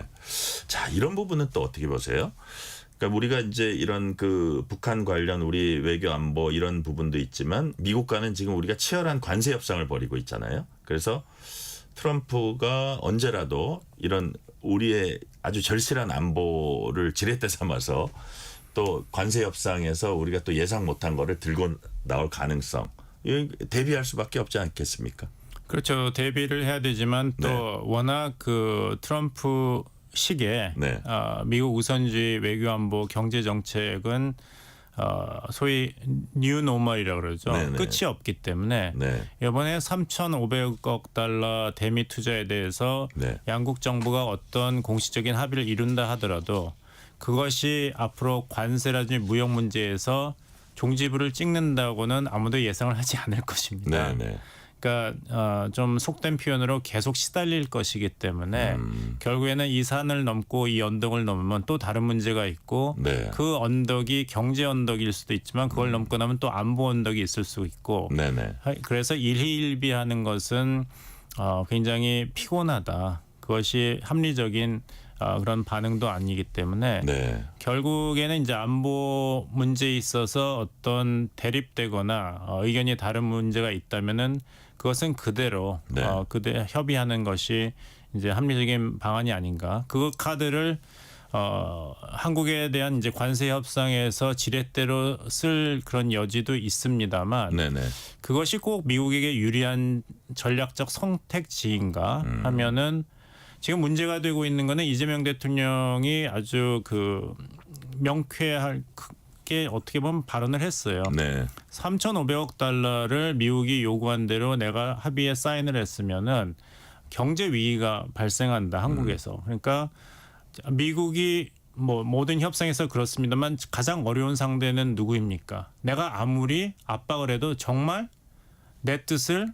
자, 이런 부분은 또 어떻게 보세요? 그러니까 우리가 이제 이런 그 북한 관련 우리 외교 안보 이런 부분도 있지만 미국과는 지금 우리가 치열한 관세 협상을 벌이고 있잖아요. 그래서 트럼프가 언제라도 이런 우리의 아주 절실한 안보를 지렛대 삼아서 또 관세 협상에서 우리가 또 예상 못한 거를 들고 나올 가능성 대비할 수밖에 없지 않겠습니까? 그렇죠. 대비를 해야 되지만 또 네. 워낙 그 트럼프 식의 네. 미국 우선주의 외교안보 경제 정책은 소위 뉴노멀이라고 그러죠. 네네. 끝이 없기 때문에 네. 이번에 3,500억 달러 대미 투자에 대해서 네. 양국 정부가 어떤 공식적인 합의를 이룬다 하더라도 그것이 앞으로 관세라든지 무역 문제에서 종지부를 찍는다고는 아무도 예상을 하지 않을 것입니다. 네, 네. 그러니까 좀 속된 표현으로 계속 시달릴 것이기 때문에 결국에는 이 산을 넘고 이 언덕을 넘으면 또 다른 문제가 있고 네. 그 언덕이 경제 언덕일 수도 있지만 그걸 넘고 나면 또 안보 언덕이 있을 수 있고 네, 네. 그래서 일희일비하는 것은 굉장히 피곤하다. 그것이 합리적인 그런 반응도 아니기 때문에 네. 결국에는 이제 안보 문제에 있어서 어떤 대립되거나 의견이 다른 문제가 있다면은 그것은 그대로 네. 그대 협의하는 것이 이제 합리적인 방안이 아닌가. 그 카드를 한국에 대한 이제 관세 협상에서 지렛대로 쓸 그런 여지도 있습니다만 네네. 그것이 꼭 미국에게 유리한 전략적 선택지인가 하면은 지금 문제가 되고 있는 거는 이재명 대통령이 아주 그 명쾌하게 어떻게 보면 발언을 했어요. 네. 3,500억 달러를 미국이 요구한 대로 내가 합의에 사인을 했으면은 경제 위기가 발생한다 한국에서. 그러니까 미국이 뭐 모든 협상에서 그렇습니다만 가장 어려운 상대는 누구입니까? 내가 아무리 압박을 해도 정말 내 뜻을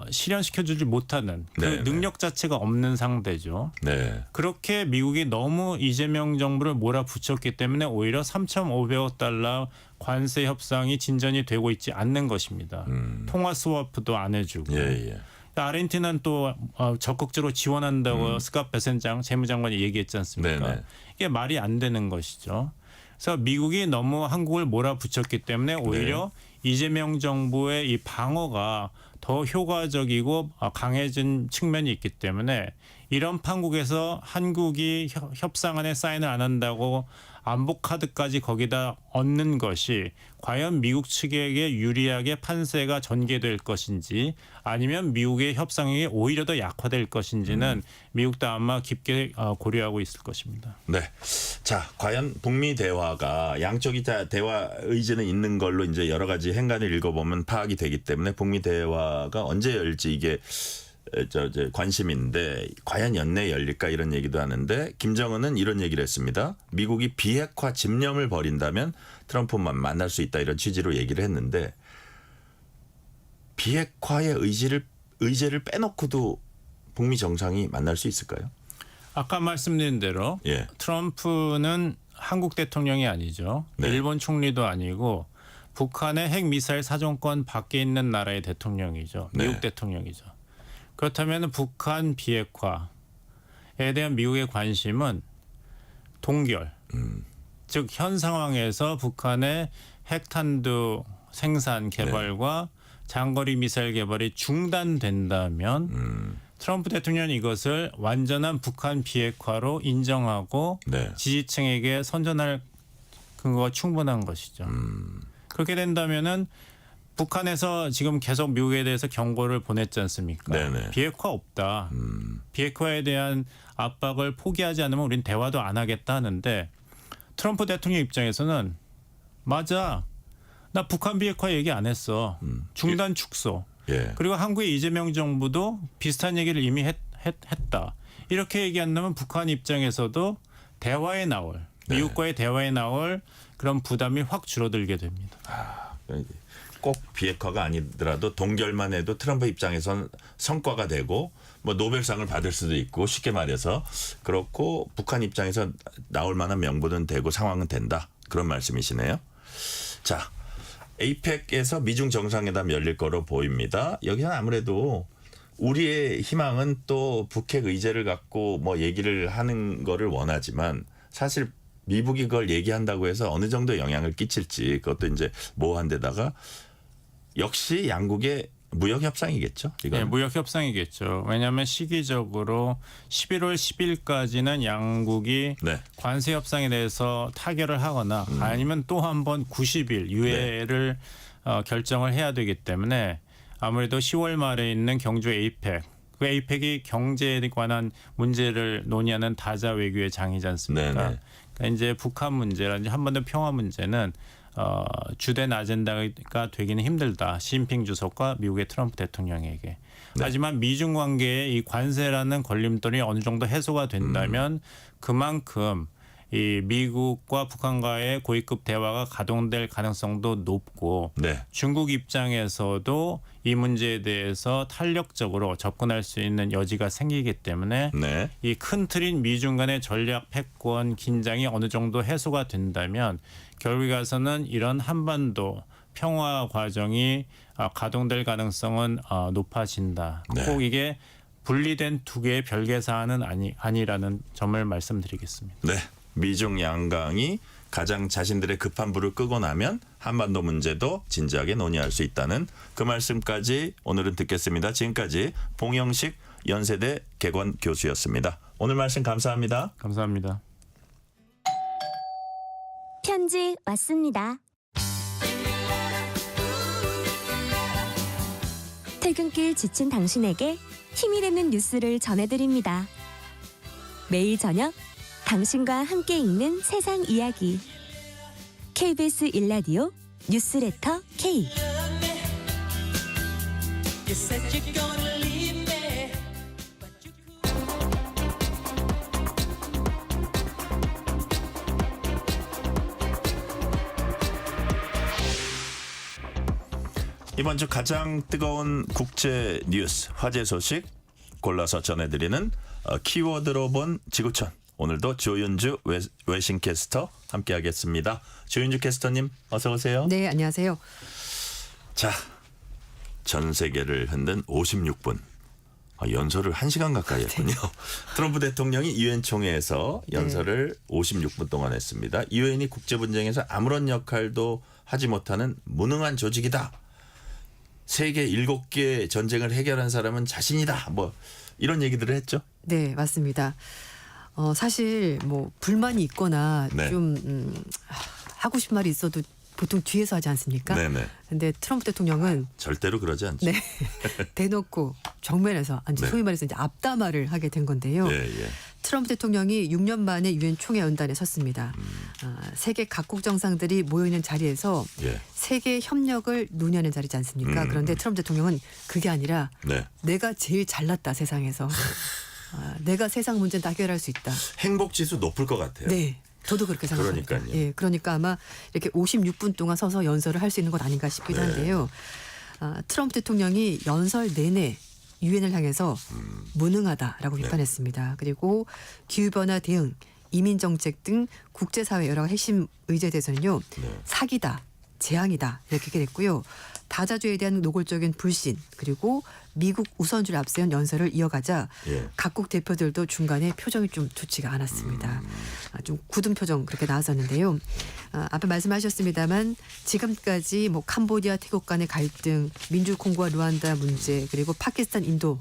실현시켜주지 못하는 그 네, 능력 자체가 없는 상대죠. 네. 그렇게 미국이 너무 이재명 정부를 몰아붙였기 때문에 오히려 3,500억 달러 관세 협상이 진전이 되고 있지 않는 것입니다. 통화 스와프도 안 해주고. 예, 예. 아르헨티나는 또 적극적으로 지원한다고 스캇 베센장 재무장관이 얘기했지 않습니까? 네네. 이게 말이 안 되는 것이죠. 그래서 미국이 너무 한국을 몰아붙였기 때문에 오히려 이재명 정부의 이 방어가 더 효과적이고 강해진 측면이 있기 때문에 이런 판국에서 한국이 협상안에 사인을 안 한다고 안보 카드까지 거기다 얹는 것이 과연 미국 측에게 유리하게 판세가 전개될 것인지 아니면 미국의 협상이 오히려 더 약화될 것인지는 미국도 아마 깊게 고려하고 있을 것입니다. 네. 자, 과연 북미 대화가 양쪽이 다 대화 의지는 있는 걸로 이제 여러 가지 행간을 읽어보면 파악이 되기 때문에 북미 대화가 언제 열지 이게 관심인데 과연 연내에 열릴까 이런 얘기도 하는데 김정은은 이런 얘기를 했습니다. 미국이 비핵화 집념을 벌인다면 트럼프만 만날 수 있다 이런 취지로 얘기를 했는데 비핵화의 의제를 빼놓고도 북미 정상이 만날 수 있을까요? 아까 말씀드린 대로 예. 트럼프는 한국 대통령이 아니죠. 네. 일본 총리도 아니고 북한의 핵미사일 사정권 밖에 있는 나라의 대통령이죠. 미국 네. 대통령이죠. 그렇다면 북한 비핵화에 대한 미국의 관심은 동결, 즉 현 상황에서 북한의 핵탄두 생산 개발과 장거리 미사일 개발이 중단된다면 트럼프 대통령은 이것을 완전한 북한 비핵화로 인정하고 네. 지지층에게 선전할 근거가 충분한 것이죠. 그렇게 된다면은 북한에서 지금 계속 미국에 대해서 경고를 보냈지 않습니까? 네네. 비핵화 없다. 비핵화에 대한 압박을 포기하지 않으면 우린 대화도 안 하겠다 하는데 트럼프 대통령 입장에서는 맞아. 나 북한 비핵화 얘기 안 했어. 중단 축소. 예. 그리고 한국의 이재명 정부도 비슷한 얘기를 이미 했다. 이렇게 얘기한다면 북한 입장에서도 대화에 나올 미국과의 대화에 나올 그런 부담이 확 줄어들게 됩니다. 꼭 비핵화가 아니더라도 동결만 해도 트럼프 입장에선 성과가 되고 뭐 노벨상을 받을 수도 있고 쉽게 말해서 그렇고 북한 입장에서 나올 만한 명분은 되고 상황은 된다. 그런 말씀이시네요. 자, 에이펙에서 미중 정상회담 열릴 거로 보입니다. 여기서는 아무래도 우리의 희망은 또 북핵 의제를 갖고 뭐 얘기를 하는 거를 원하지만 사실 미국이 그걸 얘기한다고 해서 어느 정도 영향을 끼칠지 그것도 이제 모호한 데다가 역시 양국의 무역 협상이겠죠. 네, 무역 협상이겠죠. 왜냐하면 시기적으로 11월 10일까지는 양국이 네. 관세 협상에 대해서 타결을 하거나 아니면 또 한 번 90일 유예를 결정을 해야 되기 때문에 아무래도 10월 말에 있는 경주 에이펙. 그 에이펙이 경제에 관한 문제를 논의하는 다자 외교의 장이지 않습니까? 네네. 그러니까 이제 북한 문제라든지 한반도 평화 문제는 주된 아젠다가 되기는 힘들다. 시진핑 주석과 미국의 트럼프 대통령에게. 네. 하지만 미중 관계의 이 관세라는 걸림돌이 어느 정도 해소가 된다면 그만큼 이 미국과 북한과의 고위급 대화가 가동될 가능성도 높고 네. 중국 입장에서도 이 문제에 대해서 탄력적으로 접근할 수 있는 여지가 생기기 때문에 네. 이 큰 틀인 미중 간의 전략 패권 긴장이 어느 정도 해소가 된다면 결국에 가서는 이런 한반도 평화 과정이 가동될 가능성은 높아진다. 네. 꼭 이게 분리된 두 개의 별개 사안은 아니라는 점을 말씀드리겠습니다. 네. 미중 양강이 가장 자신들의 급한 불을 끄고 나면 한반도 문제도 진지하게 논의할 수 있다는 그 말씀까지 오늘은 듣겠습니다. 지금까지 봉영식 연세대 개건 교수였습니다. 오늘 말씀 감사합니다. 감사합니다. 편지 왔습니다. 퇴근길 지친 당신에게 힘이 되는 뉴스를 전해드립니다. 매일 저녁 당신과 함께 읽는 세상 이야기. KBS 1라디오 뉴스레터 K. 이번 주 가장 뜨거운 국제 뉴스 화제 소식 골라서 전해드리는 키워드로 본 지구촌. 오늘도 조윤주 외신캐스터 함께하겠습니다. 조윤주 캐스터님 어서 오세요. 네, 안녕하세요. 자, 전 세계를 흔든 56분. 연설을 1시간 가까이 했군요. 트럼프 대통령이 유엔 총회에서 연설을 56분 동안 했습니다. 유엔이 국제 분쟁에서 아무런 역할도 하지 못하는 무능한 조직이다. 세계 7개 전쟁을 해결한 사람은 자신이다. 뭐 이런 얘기들을 했죠. 네, 맞습니다. 사실 뭐 불만이 있거나 네. 좀 하고 싶은 말이 있어도 보통 뒤에서 하지 않습니까? 네네. 근데 트럼프 대통령은 절대로 그러지 않죠. 네, 대놓고 정면에서 네. 소위 말해서 이제 앞담화를 하게 된 건데요. 예, 예. 트럼프 대통령이 6년 만에 유엔 총회 연단에 섰습니다. 세계 각국 정상들이 모여 있는 자리에서 예. 세계 협력을 논의하는 자리지 않습니까? 그런데 트럼프 대통령은 그게 아니라 네. 내가 제일 잘났다 세상에서. 내가 세상 문제는 다 해결할 수 있다. 행복 지수 높을 것 같아요. 네. 저도 그렇게 생각합니다. 그러니까요. 예, 그러니까 아마 이렇게 56분 동안 서서 연설을 할 수 있는 것 아닌가 싶기도 네. 한데요. 트럼프 대통령이 연설 내내 유엔을 향해서 무능하다라고 비판했습니다. 그리고 기후변화 대응, 이민정책 등 국제사회 여러 핵심 의제에 대해서는요. 네. 사기다, 재앙이다 이렇게 얘기했고요. 다자주에 대한 노골적인 불신 그리고 미국 우선주를 앞세운 연설을 이어가자 예. 각국 대표들도 중간에 표정이 좀 좋지가 않았습니다. 좀 굳은 표정 그렇게 나왔었는데요. 앞에 말씀하셨습니다만 지금까지 뭐 캄보디아, 태국 간의 갈등, 민주콩고와 루안다 문제 그리고 파키스탄, 인도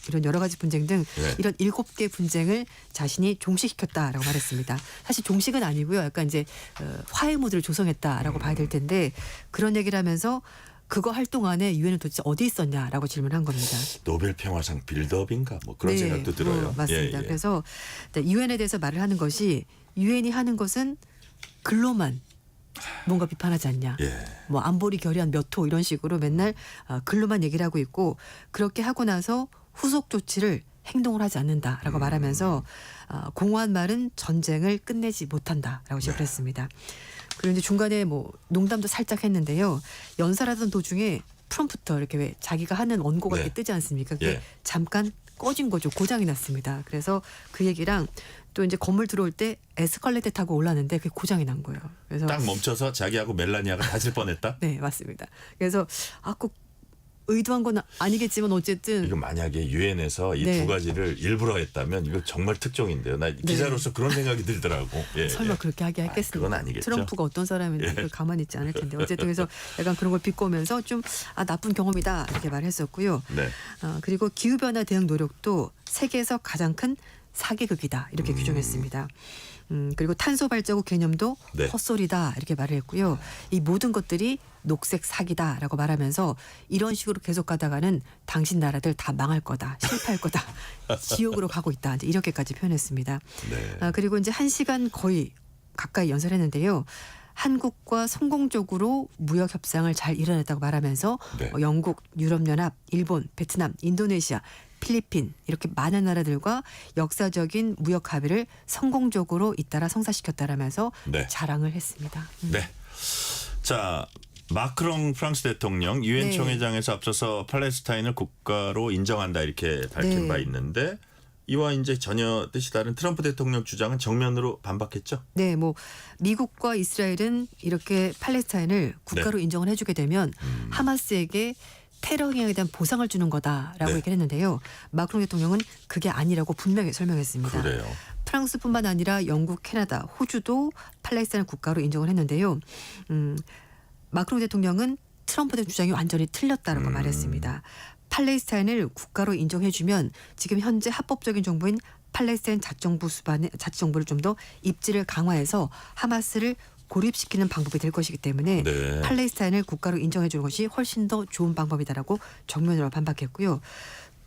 이런 여러 가지 분쟁 등 네. 이런 7개 분쟁을 자신이 종식시켰다라고 말했습니다. 사실 종식은 아니고요. 약간 이제 화해 모드를 조성했다라고 봐야 될 텐데 그런 얘기를 하면서 그거 할 동안에 유엔은 도대체 어디 있었냐라고 질문한 겁니다. 노벨 평화상 빌드업인가 뭐 그런 네, 생각도 들어요. 맞습니다. 예, 예. 그래서 유엔에 대해서 말을 하는 것이 유엔이 하는 것은 글로만 뭔가 비판하지 않냐. 예. 뭐 안보리 결의안 몇 호 이런 식으로 맨날 글로만 얘기를 하고 있고 그렇게 하고 나서 후속 조치를 행동을 하지 않는다라고 말하면서 공허한 말은 전쟁을 끝내지 못한다라고 지적했습니다. 그리고 이제 중간에 뭐 농담도 살짝 했는데요. 연설하던 도중에 프롬프터 이렇게 왜 자기가 하는 원고가 네. 이렇게 뜨지 않습니까? 그게 예. 잠깐 꺼진 거죠. 고장이 났습니다. 그래서 그 얘기랑 또 이제 건물 들어올 때 에스컬레이터 타고 올랐는데 그게 고장이 난 거예요. 그래서 딱 멈춰서 자기하고 멜라니아가 다칠 뻔했다. 네, 맞습니다. 그래서 꼭 의도한 건 아니겠지만 어쨌든 이거 만약에 유엔에서 이 네. 두 가지를 일부러 했다면 이거 정말 특종인데요. 나 기자로서 그런 생각이 들더라고. 예, 설마 예. 그렇게 하게 했겠습니까? 그건 아니겠죠. 트럼프가 어떤 사람인지 예. 그걸 가만히 있지 않을 텐데 어쨌든 그래서 약간 그런 걸 비꼬면서 좀 나쁜 경험이다 이렇게 말했었고요. 네. 그리고 기후변화 대응 노력도 세계에서 가장 큰 사계극이다 이렇게 규정했습니다. 그리고 탄소 발자국 개념도 네. 헛소리다 이렇게 말을 했고요. 이 모든 것들이 녹색 사기다라고 말하면서 이런 식으로 계속 가다가는 당신 나라들 다 망할 거다, 실패할 거다, 지옥으로 가고 있다 이제 이렇게까지 표현했습니다. 네. 그리고 이제 1시간 거의 가까이 연설했는데요. 한국과 성공적으로 무역 협상을 잘 이뤄냈다고 말하면서 네. 영국, 유럽연합, 일본, 베트남, 인도네시아, 필리핀 이렇게 많은 나라들과 역사적인 무역 합의를 성공적으로 잇따라 성사시켰다라면서 네. 자랑을 했습니다. 네. 자, 마크롱 프랑스 대통령 유엔 네. 총회장에서 앞서서 팔레스타인을 국가로 인정한다 이렇게 밝힌 네. 바 있는데 이와 이제 전혀 뜻이 다른 트럼프 대통령 주장은 정면으로 반박했죠. 네, 뭐 미국과 이스라엘은 이렇게 팔레스타인을 국가로 인정을 해주게 되면 하마스에게 테러 행위에 대한 보상을 주는 거다라고 네. 얘기를 했는데요. 마크롱 대통령은 그게 아니라고 분명히 설명했습니다. 그래요. 프랑스뿐만 아니라 영국, 캐나다, 호주도 팔레스타인 국가로 인정을 했는데요. 마크롱 대통령은 트럼프 대 주장이 완전히 틀렸다라고 말했습니다. 팔레스타인을 국가로 인정해주면 지금 현재 합법적인 정부인 팔레스타인 자치정부를 좀 더 입지를 강화해서 하마스를 고립시키는 방법이 될 것이기 때문에 네. 팔레스타인을 국가로 인정해주는 것이 훨씬 더 좋은 방법이다라고 정면으로 반박했고요.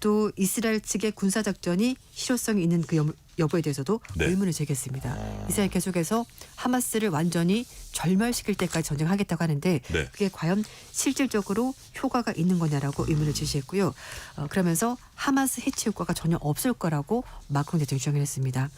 또 이스라엘 측의 군사작전이 실효성이 있는 그 여부에 대해서도 네. 의문을 제기했습니다. 이스라엘 계속해서 하마스를 완전히 절멸시킬 때까지 전쟁하겠다고 하는데 네. 그게 과연 실질적으로 효과가 있는 거냐라고 의문을 제시했고요. 그러면서 하마스 해치 효과가 전혀 없을 거라고 마크롱 대통령이 주장을 했습니다.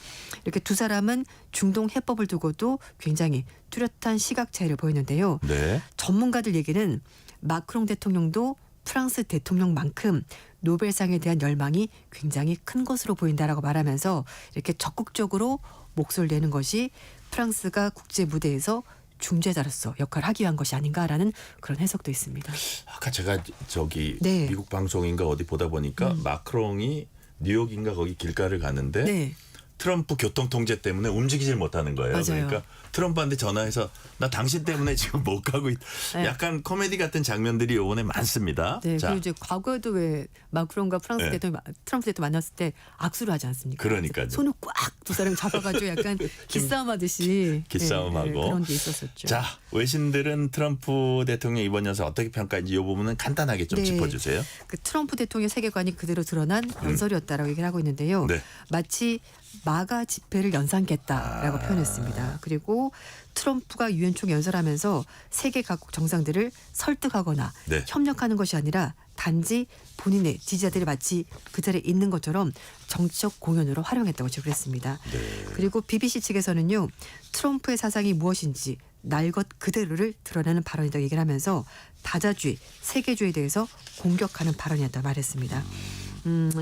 이렇게 두 사람은 중동 해법을 두고도 굉장히 뚜렷한 시각 차이를 보였는데요. 네. 전문가들 얘기는 마크롱 대통령도 프랑스 대통령만큼 노벨상에 대한 열망이 굉장히 큰 것으로 보인다라고 말하면서 이렇게 적극적으로 목소리를 내는 것이 프랑스가 국제 무대에서 중재자로서 역할을 하기 위한 것이 아닌가라는 그런 해석도 있습니다. 아까 제가 저기 네. 미국 방송인가 어디 보다 보니까 마크롱이 뉴욕인가 거기 길가를 가는데 네. 트럼프 교통 통제 때문에 움직이질 못하는 거예요. 맞아요. 그러니까 트럼프한테 전화해서 나 당신 때문에 지금 못 가고 있. 네. 약간 코미디 같은 장면들이 요번에 많습니다. 네, 자, 그리고 이제 과거에도 왜 마크롱과 프랑스 네. 대통령, 트럼프 대통령 만났을 때 악수를 하지 않습니까? 그러니까요. 손을 꽉 두 사람이 잡아가지고 약간 기싸움하듯이 기싸움하고. 네, 그런 게 있었었죠. 자, 외신들은 트럼프 대통령 이번 연설 어떻게 평가인지 이 부분은 간단하게 좀 네. 짚어주세요. 그 트럼프 대통령의 세계관이 그대로 드러난 연설이었다라고 얘기를 하고 있는데요. 네. 마치 마가 집회를 연상했다라고 표현했습니다. 그리고 트럼프가 유엔 총회 연설하면서 세계 각국 정상들을 설득하거나 네. 협력하는 것이 아니라 단지 본인의 지지자들이 마치 그 자리에 있는 것처럼 정치적 공연으로 활용했다고 지적을 했습니다. 네. 그리고 BBC 측에서는요. 트럼프의 사상이 무엇인지 날 것 그대로를 드러내는 발언이라고 얘기를 하면서 다자주의, 세계주의에 대해서 공격하는 발언이었다고 말했습니다.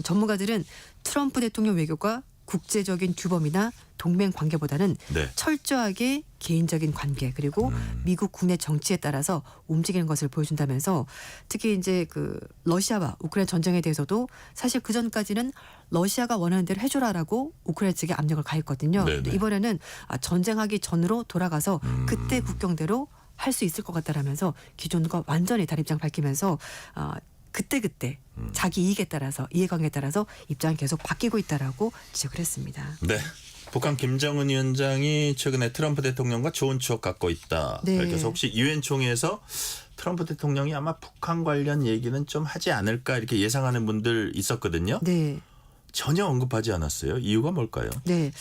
전문가들은 트럼프 대통령 외교가 국제적인 규범이나 동맹 관계보다는 네. 철저하게 개인적인 관계 그리고 미국 국내 정치에 따라서 움직이는 것을 보여준다면서 특히 이제 그 러시아와 우크라이나 전쟁에 대해서도 사실 그 전까지는 러시아가 원하는 대로 해줘라라고 우크라이나 측에 압력을 가했거든요. 네네. 근데 이번에는 전쟁하기 전으로 돌아가서 그때 국경대로 할 수 있을 것 같다라면서 기존과 완전히 다른 입장을 밝히면서 그때 자기 이익에 따라서 이해관계에 따라서 입장이 계속 바뀌고 있다라고 지적을 했습니다. 네. 북한 김정은 위원장이 최근에 트럼프 대통령과 좋은 추억 갖고 있다. 네. 밝혀서 혹시 유엔 총회에서 트럼프 대통령이 아마 북한 관련 얘기는 좀 하지 않을까 이렇게 예상하는 분들 있었거든요. 네. 전혀 언급하지 않았어요. 이유가 뭘까요? 네.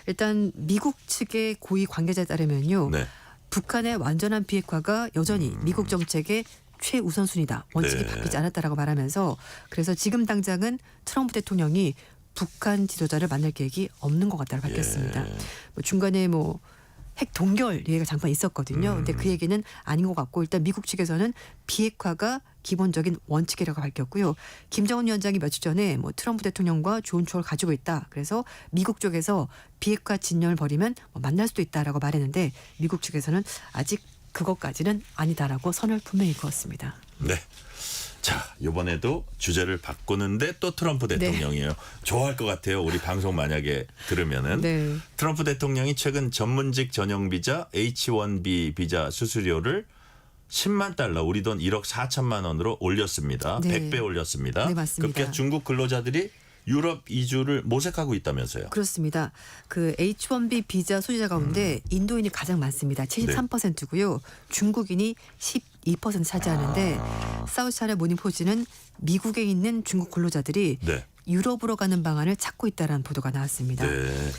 일단 미국 측의 고위 관계자에 따르면요. 네. 북한의 완전한 비핵화가 여전히 미국 정책의 최우선순위다. 원칙이 네. 바뀌지 않았다라고 말하면서 그래서 지금 당장은 트럼프 대통령이 북한 지도자를 만날 계획이 없는 것 같다고 밝혔습니다. 뭐 중간에 뭐 핵 동결 얘기가 잠깐 있었거든요. 근데 그 얘기는 아닌 것 같고 일단 미국 측에서는 비핵화가 기본적인 원칙이라고 밝혔고요. 김정은 위원장이 며칠 전에 뭐 트럼프 대통령과 좋은 추억을 가지고 있다. 그래서 미국 쪽에서 비핵화 진영을 벌이면 뭐 만날 수도 있다라고 말했는데 미국 측에서는 아직 그것까지는 아니다라고 선을 분명히 그었습니다. 네. 자, 이번에도 주제를 바꾸는데 또 트럼프 대통령이에요. 좋아할 것 같아요. 우리 방송 만약에 들으면은. 네. 트럼프 대통령이 최근 전문직 전용 비자 H-1B 비자 수수료를 10만 달러, 우리 돈 1억 4천만 원으로 올렸습니다. 네. 100배 올렸습니다. 네, 맞습니다. 그렇게 중국 근로자들이 유럽 이주를 모색하고 있다면서요? 그렇습니다. 그 H1B 비자 소유자 가운데 인도인이 가장 많습니다. 73%고요. 중국인이 12% 차지하는데 사우스차이나 모닝포스트는 미국에 있는 중국 근로자들이 네. 유럽으로 가는 방안을 찾고 있다라는 보도가 나왔습니다. 네.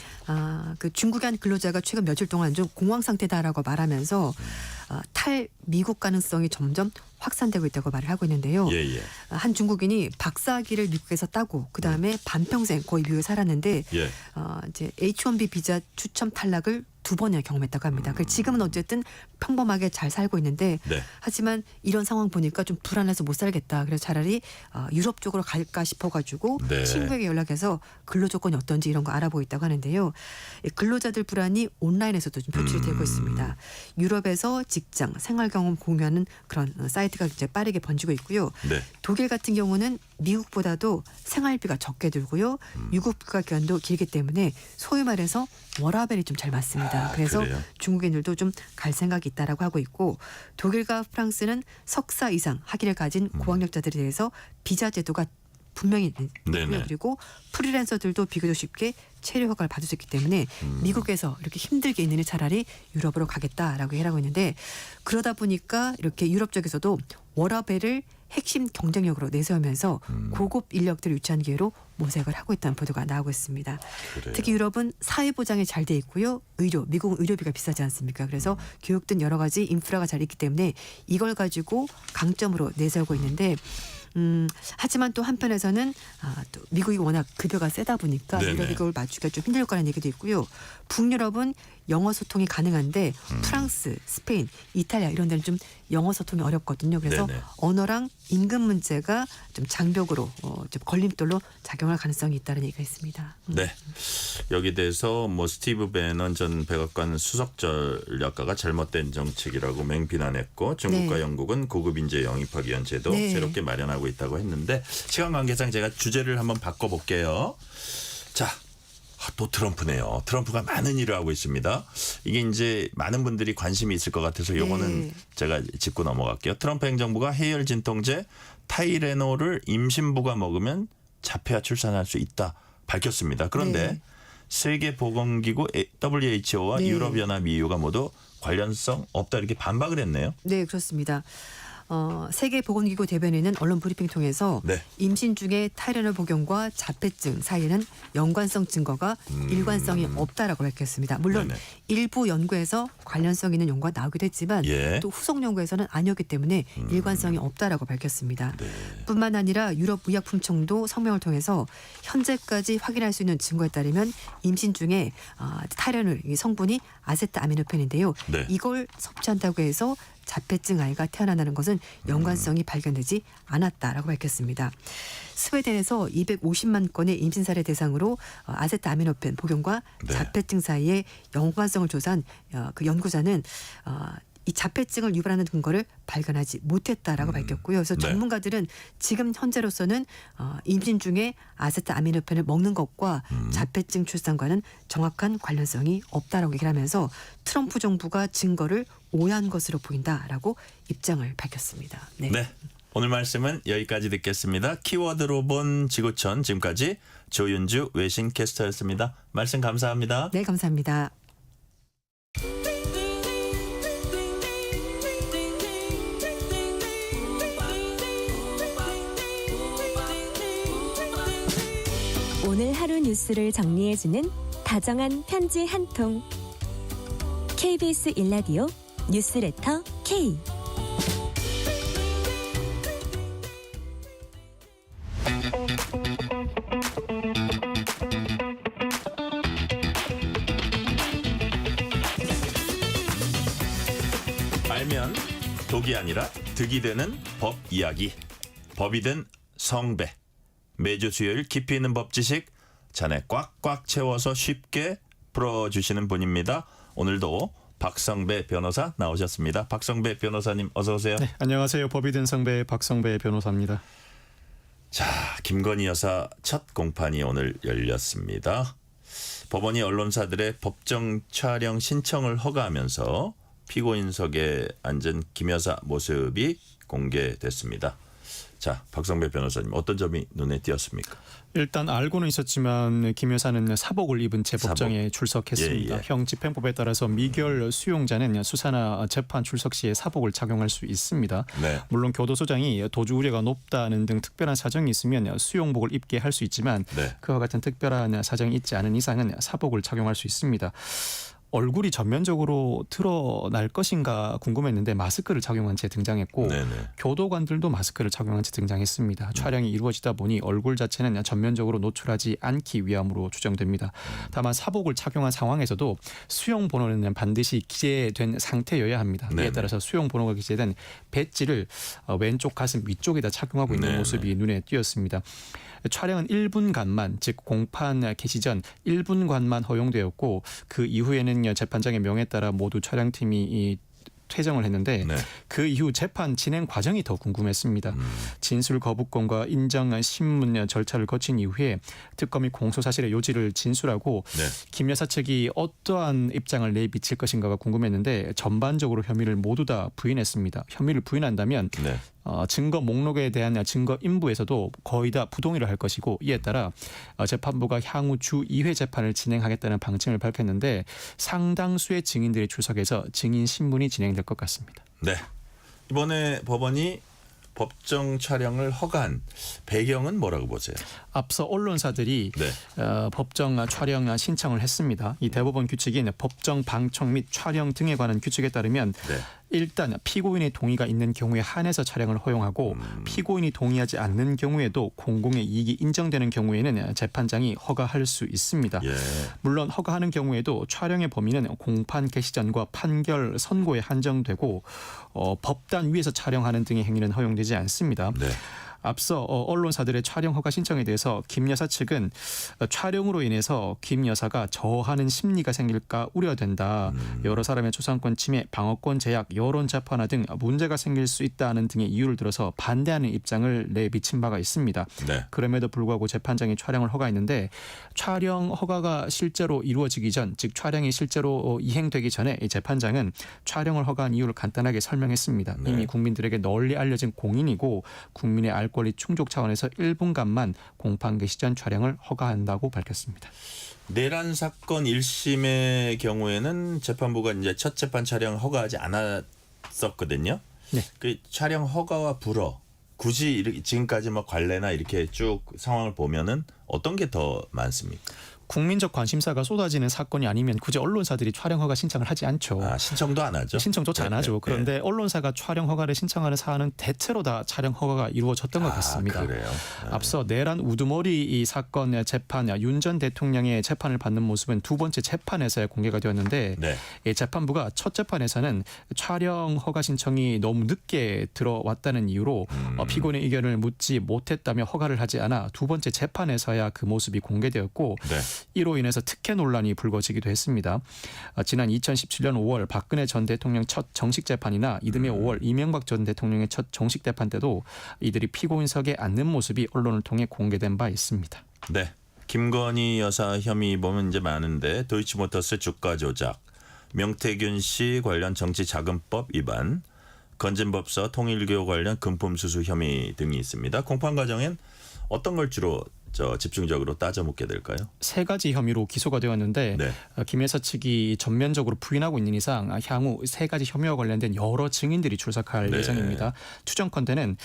그 중국의 한 근로자가 최근 며칠 동안 좀 공황 상태다라고 말하면서 탈미국 가능성이 점점 확산되고 있다고 말을 하고 있는데요. 예. 한 중국인이 박사학위를 미국에서 따고 그 다음에 반평생 거의 미국에 살았는데 예. 이제 H1B 비자 추첨 탈락을 2번이나 경험했다고 합니다. 그래서 지금은 어쨌든 평범하게 잘 살고 있는데 네. 하지만 이런 상황 보니까 좀 불안해서 못 살겠다. 그래서 차라리 유럽 쪽으로 갈까 싶어가지고 네. 친구에게 연락해서 근로 조건이 어떤지 이런 거 알아보고 있다고 하는데요. 이 근로자들 불안이 온라인에서도 좀 표출이 되고 있습니다. 유럽에서 직장, 생활 경험 공유하는 그런 사이트가 이제 빠르게 번지고 있고요. 네. 독일 같은 경우는 미국보다도 생활비가 적게 들고요. 유급휴가 기간도 길기 때문에 소위 말해서 워라밸이 좀 잘 맞습니다. 그래서 그래요? 중국인들도 좀 갈 생각이 있다라고 하고 있고 독일과 프랑스는 석사 이상 학위를 가진 고학력자들에 대해서 비자 제도가 분명히 네네. 있고요. 그리고 프리랜서들도 비교적 쉽게 체류 허가를 받을 수 있기 때문에 미국에서 이렇게 힘들게 있는 일 차라리 유럽으로 가겠다라고 얘기하고 있는데 그러다 보니까 이렇게 유럽 쪽에서도 워라밸을 핵심 경쟁력으로 내세우면서 고급 인력들을 유치한 기회로 모색을 하고 있다는 보도가 나오고 있습니다. 그래요. 특히 유럽은 사회보장이 잘 돼 있고요. 의료, 미국은 의료비가 비싸지 않습니까? 그래서 교육 등 여러 가지 인프라가 잘 있기 때문에 이걸 가지고 강점으로 내세우고 있는데 하지만 또 한편에서는 또 미국이 워낙 급여가 세다 보니까 네네. 유럽이 그걸 맞추기가 좀 힘들 거라는 얘기도 있고요. 북유럽은 영어 소통이 가능한데 프랑스, 스페인, 이탈리아 이런 데는 좀 영어 소통이 어렵거든요. 그래서 네네. 언어랑 임금 문제가 좀 장벽으로 좀 걸림돌로 작용할 가능성이 있다는 얘기가 있습니다. 네. 여기 대해서 뭐 스티브 배넌 전 백악관 수석 전략가가 잘못된 정책이라고 맹비난했고 중국과 네. 영국은 고급 인재 영입하기 위한 제도 네. 새롭게 마련하고 있다고 했는데 시간 관계상 제가 주제를 한번 바꿔볼게요. 자. 또 트럼프네요. 트럼프가 많은 일을 하고 있습니다. 이게 이제 많은 분들이 관심이 있을 것 같아서 요거는 네. 제가 짚고 넘어갈게요. 트럼프 행정부가 해열 진통제 타이레놀을 임신부가 먹으면 자폐아 출산할 수 있다 밝혔습니다. 그런데 네. 세계보건기구 WHO와 네. 유럽연합 EU가 모두 관련성 없다 이렇게 반박을 했네요. 네, 그렇습니다. 세계보건기구 대변인은 언론 브리핑 통해서 네. 임신 중에 타이레놀 복용과 자폐증 사이에는 연관성 증거가 일관성이 없다라고 밝혔습니다. 물론 네네. 일부 연구에서 관련성 있는 연구가 나오기도 했지만 예. 또 후속 연구에서는 아니었기 때문에 일관성이 없다라고 밝혔습니다. 네. 뿐만 아니라 유럽 의약품청도 성명을 통해서 현재까지 확인할 수 있는 증거에 따르면 임신 중에 타이레놀 성분이 아세트아미노펜인데요. 네. 이걸 섭취한다고 해서 자폐증 아이가 태어난다는 것은 연관성이 발견되지 않았다라고 밝혔습니다. 스웨덴에서 250만 건의 임신 사례 대상으로 아세트아미노펜 복용과 네. 자폐증 사이의 연관성을 조사한 그 연구자는 이 자폐증을 유발하는 근거를 발견하지 못했다라고 밝혔고요. 그래서 네. 전문가들은 지금 현재로서는 임신 중에 아세트아미노펜을 먹는 것과 자폐증 출산과는 정확한 관련성이 없다라고 얘기를 하면서 트럼프 정부가 증거를 오해한 것으로 보인다라고 입장을 밝혔습니다. 네. 네. 오늘 말씀은 여기까지 듣겠습니다. 키워드로 본 지구촌 지금까지 조윤주 외신 캐스터였습니다. 말씀 감사합니다. 네, 감사합니다. 오늘 하루 뉴스를 정리해주는 다정한 편지 한 통. KBS 1라디오 뉴스레터 K. 알면 독이 아니라 득이 되는 법 이야기. 법이 된 성배. 매주 수요일 깊이 있는 법 지식 잔에 꽉꽉 채워서 쉽게 풀어주시는 분입니다. 오늘도 박성배 변호사 나오셨습니다. 박성배 변호사님 어서 오세요. 네, 안녕하세요. 법이 된 성배 박성배 변호사입니다. 자, 김건희 여사 첫 공판이 오늘 열렸습니다. 법원이 언론사들의 법정 촬영 신청을 허가하면서 피고인석에 앉은 김 여사 모습이 공개됐습니다. 자, 박성배 변호사님 어떤 점이 눈에 띄었습니까? 일단 알고는 있었지만 김 여사는 사복을 입은 재법정에 출석했습니다. 예, 예. 형 집행법에 따라서 미결 수용자는 수사나 재판 출석 시에 사복을 착용할 수 있습니다. 네. 물론 교도소장이 도주 우려가 높다는 등 특별한 사정이 있으면 수용복을 입게 할 수 있지만 네. 그와 같은 특별한 사정이 있지 않은 이상은 사복을 착용할 수 있습니다. 얼굴이 전면적으로 드러날 것인가 궁금했는데 마스크를 착용한 채 등장했고 네네. 교도관들도 마스크를 착용한 채 등장했습니다. 촬영이 이루어지다 보니 얼굴 자체는 전면적으로 노출하지 않기 위함으로 추정됩니다. 다만 사복을 착용한 상황에서도 수용 번호는 반드시 기재된 상태여야 합니다. 네네. 이에 따라서 수용 번호가 기재된 배지를 왼쪽 가슴 위쪽에다 착용하고 있는 네네. 모습이 눈에 띄었습니다. 촬영은 1분간만, 즉 공판 개시 전 1분간만 허용되었고 그 이후에는 재판장의 명에 따라 모두 촬영팀이 퇴정을 했는데 네. 그 이후 재판 진행 과정이 더 궁금했습니다. 진술 거부권과 인정 신문 절차를 거친 이후에 특검이 공소 사실의 요지를 진술하고 네. 김 여사 측이 어떠한 입장을 내비칠 것인가가 궁금했는데 전반적으로 혐의를 모두 다 부인했습니다. 혐의를 부인한다면 네. 증거 목록에 대한 증거 인부에서도 거의 다 부동의를 할 것이고 이에 따라 재판부가 향후 주 2회 재판을 진행하겠다는 방침을 밝혔는데 상당수의 증인들이 출석해서 증인 신문이 진행될 것 같습니다. 네. 이번에 법원이 법정 촬영을 허가한 배경은 뭐라고 보세요? 앞서 언론사들이 네. 법정 촬영 신청을 했습니다. 이 대법원 규칙인 법정 방청 및 촬영 등에 관한 규칙에 따르면 네. 일단 피고인의 동의가 있는 경우에 한해서 촬영을 허용하고 피고인이 동의하지 않는 경우에도 공공의 이익이 인정되는 경우에는 재판장이 허가할 수 있습니다. 예. 물론 허가하는 경우에도 촬영의 범위는 공판 개시 전과 판결 선고에 한정되고 법단 위에서 촬영하는 등의 행위는 허용되지 않습니다. 네. 앞서 언론사들의 촬영 허가 신청에 대해서 김 여사 측은 촬영으로 인해서 김 여사가 저하는 심리가 생길까 우려된다. 여러 사람의 초상권 침해, 방어권 제약, 여론 자판화 등 문제가 생길 수 있다는 등의 이유를 들어서 반대하는 입장을 내비친 바가 있습니다. 네. 그럼에도 불구하고 재판장이 촬영을 허가했는데 촬영 허가가 실제로 이루어지기 전, 즉 촬영이 실제로 이행되기 전에 이 재판장은 촬영을 허가한 이유를 간단하게 설명했습니다. 네. 이미 국민들에게 널리 알려진 공인이고 국민의 알 권리 충족 차원에서 1분간만 공판 개시 전 촬영을 허가한다고 밝혔습니다. 내란 사건 1심의 경우에는 재판부가 이제 첫 재판 촬영 허가하지 않았었거든요. 네. 그 촬영 허가와 불허 굳이 이렇게 지금까지 뭐 관례나 이렇게 쭉 상황을 보면은 어떤 게 더 많습니까? 국민적 관심사가 쏟아지는 사건이 아니면 굳이 언론사들이 촬영 허가 신청을 하지 않죠. 신청도 안 하죠. 신청조차 안 하죠. 그런데 언론사가 촬영 허가를 신청하는 사안은 대체로 다 촬영 허가가 이루어졌던 것 같습니다. 그래요? 앞서 내란 우두머리 이 사건 재판 윤 전 대통령의 재판을 받는 모습은 두 번째 재판에서야 공개가 되었는데 네. 이 재판부가 첫 재판에서는 촬영 허가 신청이 너무 늦게 들어왔다는 이유로 피고인의 의견을 묻지 못했다며 허가를 하지 않아 두 번째 재판에서야 그 모습이 공개되었고 네. 이로 인해서 특혜 논란이 불거지기도 했습니다. 지난 2017년 5월 박근혜 전 대통령 첫 정식 재판이나 이듬해 5월 이명박 전 대통령의 첫 정식 재판 때도 이들이 피고인석에 앉는 모습이 언론을 통해 공개된 바 있습니다. 네. 김건희 여사 혐의 보면 이제 많은데 도이치모터스 주가 조작, 명태균 씨 관련 정치자금법 위반, 건진법사 통일교 관련 금품 수수 혐의 등이 있습니다. 공판 과정엔 어떤 걸 주로 집중적으로 따져 묻게 될까요? 세 가지 혐의로 기소가 되었는데 네. 김 여사 측이 전면적으로 부인하고 있는 이상 향후 세 가지 혐의와 관련된 여러 증인들이 출석할 네. 예정입니다. 추정컨대는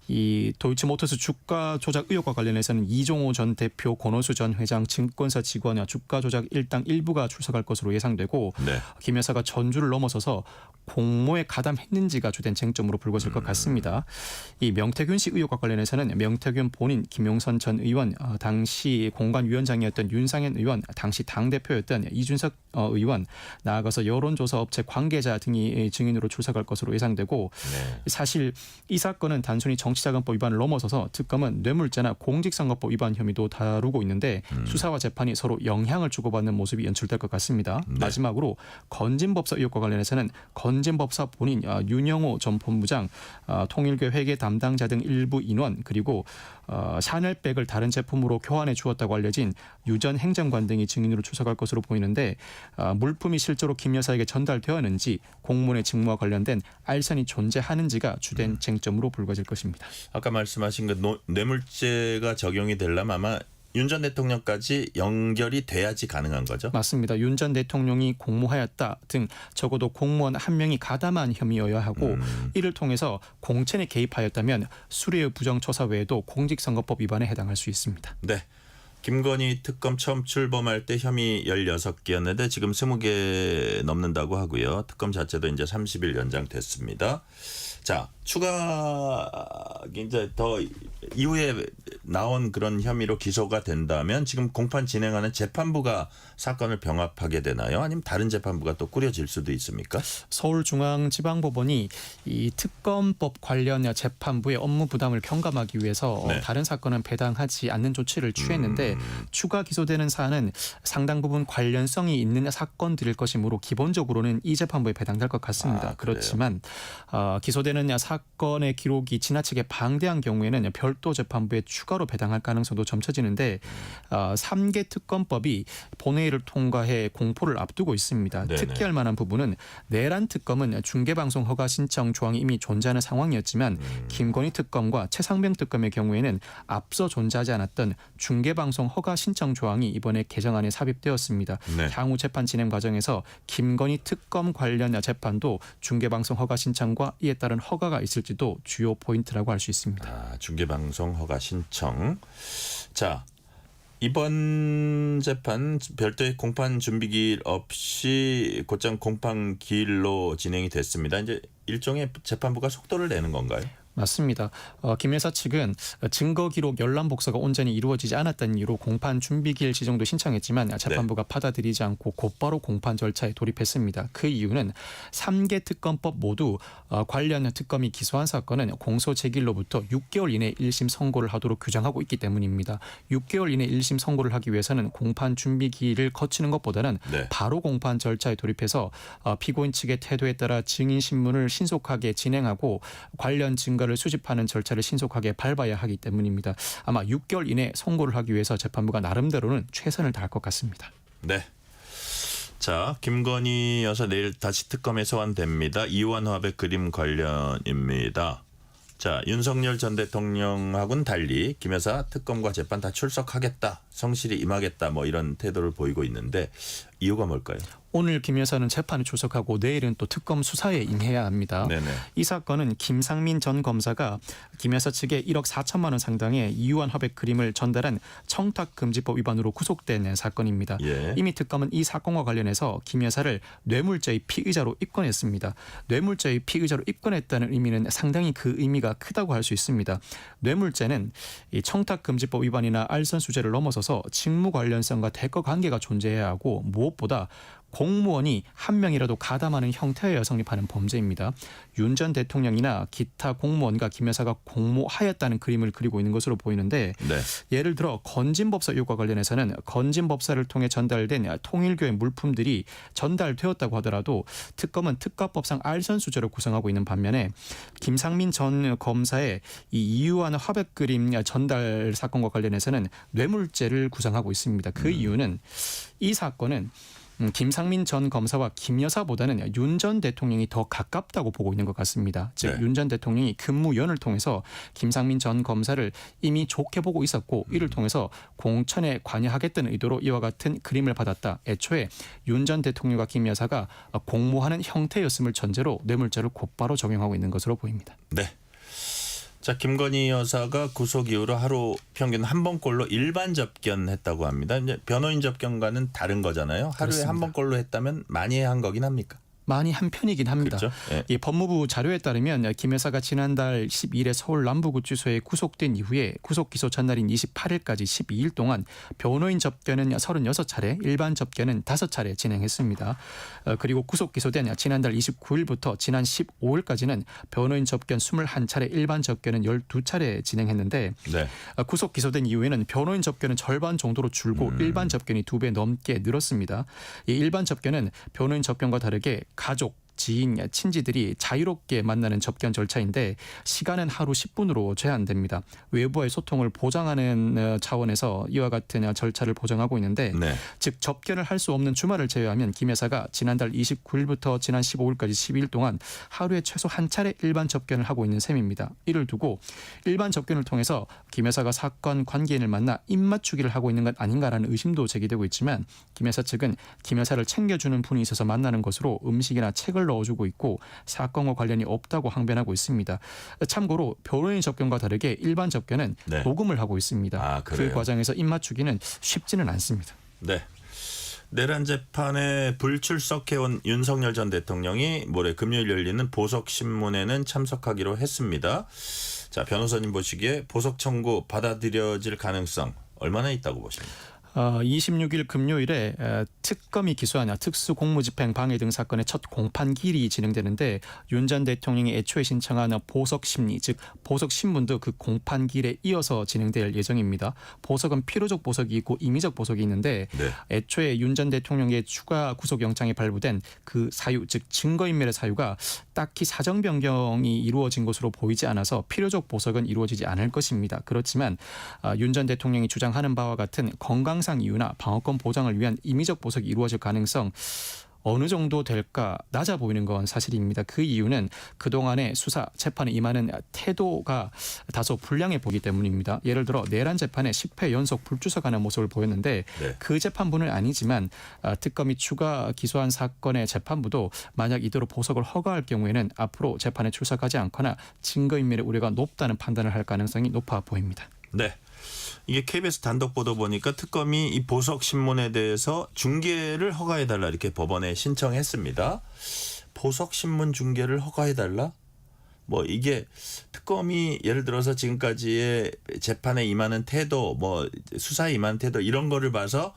이 도이치모터스 주가 조작 의혹과 관련해서는 이종호 전 대표, 권오수 전 회장, 증권사 직원 주가 조작 일당 일부가 출석할 것으로 예상되고 네. 김 여사가 전주를 넘어서서 공모에 가담했는지가 주된 쟁점으로 불거질 것 같습니다. 이 명태균 씨 의혹과 관련해서는 명태균 본인, 김용선 전 의원, 당시 공관위원장이었던 윤상현 의원, 당시 당대표였던 이준석 의원, 나아가서 여론조사 업체 관계자 등이 증인으로 출석할 것으로 예상되고 네. 사실 이 사건은 단순히 정치자금법 위반을 넘어서서 특검은 뇌물죄나 공직선거법 위반 혐의도 다루고 있는데 수사와 재판이 서로 영향을 주고받는 모습이 연출될 것 같습니다. 네. 마지막으로 건진법사 의혹과 관련해서는 건진법사 본인 윤영호 전 본부장, 통일교 회계 담당자 등 일부 인원 그리고 샤넬백을 다른 제품으로 교환해 주었다고 알려진 유 전 행정관 등이 증인으로 출석할 것으로 보이는데 물품이 실제로 김 여사에게 전달되었는지 공무원의 직무와 관련된 알선이 존재하는지가 주된 쟁점으로 불거질 것입니다. 아까 말씀하신 그 뇌물죄가 적용이 되려면 아마 윤 전 대통령까지 연결이 돼야지 가능한 거죠? 맞습니다. 윤 전 대통령이 공모하였다 등 적어도 공무원 한 명이 가담한 혐의여야 하고 이를 통해서 공천에 개입하였다면 수뢰의 부정처사 외에도 공직선거법 위반에 해당할 수 있습니다. 네. 김건희 특검 처음 출범할 때 혐의 16개였는데 지금 20개 넘는다고 하고요. 특검 자체도 이제 30일 연장됐습니다. 자, 추가 이제 더 이후에 나온 그런 혐의로 기소가 된다면 지금 공판 진행하는 재판부가 사건을 병합하게 되나요? 아니면 다른 재판부가 또 꾸려질 수도 있습니까? 서울중앙지방법원이 이 특검법 관련 재판부의 업무 부담을 경감하기 위해서 네. 다른 사건은 배당하지 않는 조치를 취했는데 추가 기소되는 사안은 상당 부분 관련성이 있는 사건들일 것이므로 기본적으로는 이 재판부에 배당될 것 같습니다. 그렇지만 기소되는 사건의 기록이 지나치게 방대한 경우에는 별도 재판부에 추가로 배당할 가능성도 점쳐지는데 3개 특검법이 본회의를 통과해 공포를 앞두고 있습니다. 네네. 특기할 만한 부분은 내란 특검은 중계방송 허가 신청 조항이 이미 존재하는 상황이었지만 김건희 특검과 최상병 특검의 경우에는 앞서 존재하지 않았던 중계방송 허가 신청 조항이 이번에 개정안에 삽입되었습니다. 네. 향후 재판 진행 과정에서 김건희 특검 관련 재판도 중계방송 허가 신청과 이에 따른 허가가 있을지도 주요 포인트라고 할 수 있습니다. 중계방송 허가 신청. 자, 이번 재판 별도의 공판 준비기일 없이 곧장 공판 기일로 진행이 됐습니다. 이제 일종의 재판부가 속도를 내는 건가요? 맞습니다. 김 여사 측은 증거 기록 열람 복사가 온전히 이루어지지 않았다는 이유로 공판 준비기일 지정도 신청했지만 재판부가 받아들이지 않고 곧바로 공판 절차에 돌입했습니다. 그 이유는 3개 특검법 모두 관련 특검이 기소한 사건은 공소 제기일로부터 6개월 이내 1심 선고를 하도록 규정하고 있기 때문입니다. 6개월 이내 1심 선고를 하기 위해서는 공판 준비기일을 거치는 것보다는 바로 공판 절차에 돌입해서 피고인 측의 태도에 따라 증인 신문을 신속하게 진행하고 관련 증거 를 수집하는 절차를 신속하게 밟아야 하기 때문입니다. 아마 6개월 이내 선고를 하기 위해서 재판부가 나름대로는 최선을 다할 것 같습니다. 네. 자, 김건희 여사 내일 다시 특검에 소환됩니다. 이완 화백 그림 관련입니다. 자, 윤석열 전 대통령하고는 달리 김 여사 특검과 재판 다 출석하겠다, 성실히 임하겠다 뭐 이런 태도를 보이고 있는데 이유가 뭘까요? 오늘 김 여사는 재판에 출석하고 내일은 또 특검 수사에 임해야 합니다. 네네. 이 사건은 김상민 전 검사가 김 여사 측에 1억 4천만 원 상당의 이완 화백 그림을 전달한 청탁금지법 위반으로 구속된 사건입니다. 예. 이미 특검은 이 사건과 관련해서 김 여사를 뇌물죄의 피의자로 입건했습니다. 뇌물죄의 피의자로 입건했다는 의미는 상당히 그 의미가 크다고 할 수 있습니다. 뇌물죄는 이 청탁금지법 위반이나 알선수재를 넘어서서 직무 관련성과 대거 관계가 존재해야 하고 무엇보다 공무원이 한 명이라도 가담하는 형태여야 성립하는 범죄입니다. 윤 전 대통령이나 기타 공무원과 김 여사가 공모하였다는 그림을 그리고 있는 것으로 보이는데 예를 들어 건진법사 의혹과 관련해서는 건진법사를 통해 전달된 통일교의 물품들이 전달되었다고 하더라도 특검은 특가법상 알선수재로 구성하고 있는 반면에 김상민 전 검사의 이 이유한 화백 그림 전달 사건과 관련해서는 뇌물죄를 구성하고 있습니다. 그 이유는 이 사건은 김상민 전 검사와 김 여사보다는 윤 전 대통령이 더 가깝다고 보고 있는 것 같습니다. 즉 윤 전 대통령이 근무연을 통해서 김상민 전 검사를 이미 좋게 보고 있었고 이를 통해서 공천에 관여하겠다는 의도로 이와 같은 그림을 받았다. 애초에 윤 전 대통령과 김 여사가 공모하는 형태였음을 전제로 뇌물죄를 곧바로 적용하고 있는 것으로 보입니다. 네. 자, 김건희 여사가 구속 이후로 하루 평균 한 번꼴로 일반 접견했다고 합니다. 이제 변호인 접견과는 다른 거잖아요. 하루에 그렇습니다. 한 번꼴로 했다면 많이 한 거긴 합니까? 많이 한 편이긴 합니다. 그렇죠? 예. 이 법무부 자료에 따르면 김 여사가 지난달 12일에 서울 남부구치소에 구속된 이후에 구속 기소 전날인 28일까지 12일 동안 변호인 접견은 36차례, 일반 접견은 5차례 진행했습니다. 그리고 구속 기소된 지난달 29일부터 지난 15일까지는 변호인 접견 21차례, 일반 접견은 12차례 진행했는데 구속 기소된 이후에는 변호인 접견은 절반 정도로 줄고 일반 접견이 2배 넘게 늘었습니다. 이 일반 접견은 변호인 접견과 다르게 가족, 지인, 친지들이 자유롭게 만나는 접견 절차인데 시간은 하루 10분으로 제한됩니다. 외부와의 소통을 보장하는 차원에서 이와 같은 절차를 보장하고 있는데 네. 즉 접견을 할 수 없는 주말을 제외하면 김 여사가 지난달 29일부터 지난 15일까지 12일 동안 하루에 최소 한 차례 일반 접견을 하고 있는 셈입니다. 이를 두고 일반 접견을 통해서 김 여사가 사건 관계인을 만나 입맞추기를 하고 있는 것 아닌가라는 의심도 제기되고 있지만 김 여사 측은 김 여사를 챙겨주는 분이 있어서 만나는 것으로 음식이나 책을 넣어주고 있고 사건과 관련이 없다고 항변하고 있습니다. 참고로 변호인 접견과 다르게 일반 접견은 네. 녹음을 하고 있습니다. 그 과정에서 입맞추기는 쉽지는 않습니다. 네. 내란 재판에 불출석해온 윤석열 전 대통령이 모레 금요일 열리는 보석 신문에는 참석하기로 했습니다. 자, 변호사님 보시기에 보석 청구 받아들여질 가능성 얼마나 있다고 보십니까? 26일 금요일에 특검이 기소한 특수공무집행 방해 등 사건의 첫 공판기일이 진행되는데 윤 전 대통령이 애초에 신청한 보석심리 즉 보석신문도 그 공판기일에 이어서 진행될 예정입니다. 보석은 필요적 보석이 있고 임의적 보석이 있는데 네. 애초에 윤 전 대통령의 추가 구속영장이 발부된 그 사유 즉 증거인멸의 사유가 딱히 사정 변경이 이루어진 것으로 보이지 않아서 필요적 보석은 이루어지지 않을 것입니다. 그렇지만 윤 전 대통령이 주장하는 바와 같은 건강상 이유나 방어권 보장을 위한 임의적 보석이 이루어질 가능성 어느 정도 될까 낮아 보이는 건 사실입니다. 그 이유는 그동안의 수사, 재판에 임하는 태도가 다소 불량해 보기 때문입니다. 예를 들어 내란 재판에 10회 연속 불출석하는 모습을 보였는데 네. 그 재판부는 아니지만 특검이 추가 기소한 사건의 재판부도 만약 이대로 보석을 허가할 경우에는 앞으로 재판에 출석하지 않거나 증거인멸의 우려가 높다는 판단을 할 가능성이 높아 보입니다. 네. 이게 KBS 단독 보도 보니까 특검이 이 보석 신문에 대해서 중계를 허가해달라 이렇게 법원에 신청했습니다. 보석 신문 중계를 허가해달라? 뭐 이게 특검이 예를 들어서 지금까지의 재판에 임하는 태도, 뭐 수사에 임하는 태도 이런 거를 봐서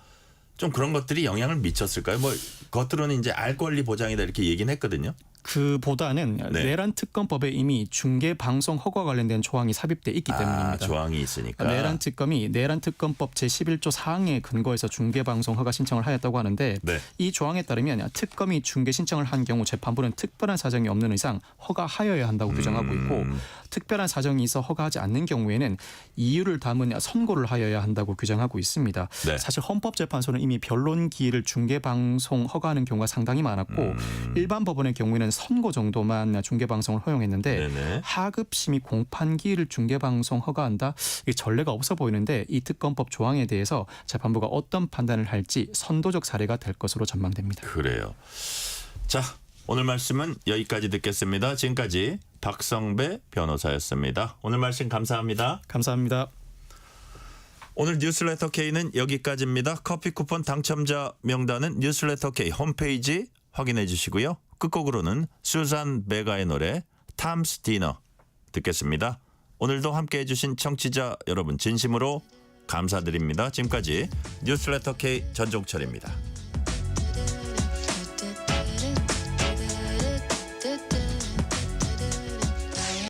좀 그런 것들이 영향을 미쳤을까요? 뭐 겉으로는 이제 알 권리 보장이다 이렇게 얘기는 했거든요. 그보다는 네. 내란 특검법에 이미 중계 방송 허가 관련된 조항이 삽입돼 있기 때문입니다. 조항이 있으니까. 내란 특검이 내란 특검법 제11조 4항에 근거해서 중계 방송 허가 신청을 하였다고 하는데 네. 이 조항에 따르면 특검이 중계 신청을 한 경우 재판부는 특별한 사정이 없는 이상 허가하여야 한다고 규정하고 있고 특별한 사정이 있어 허가하지 않는 경우에는 이유를 담은 선고를 하여야 한다고 규정하고 있습니다. 네. 사실 헌법재판소는 이미 변론 기일을 중계 방송 허가하는 경우가 상당히 많았고 일반 법원의 경우에는 선고 정도만 중계방송을 허용했는데 네네. 하급심이 공판기일을 중계방송 허가한다? 이게 전례가 없어 보이는데 이 특검법 조항에 대해서 재판부가 어떤 판단을 할지 선도적 사례가 될 것으로 전망됩니다. 그래요. 자, 오늘 말씀은 여기까지 듣겠습니다. 지금까지 박성배 변호사였습니다. 오늘 말씀 감사합니다. 감사합니다. 오늘 뉴스레터 K는 여기까지입니다. 커피 쿠폰 당첨자 명단은 뉴스레터 K 홈페이지 확인해 주시고요. 끝곡으로는 수잔 베가의 노래 탐스 디너 듣겠습니다. 오늘도 함께해 주신 청취자 여러분 진심으로 감사드립니다. 지금까지 뉴스레터 K 전종철입니다.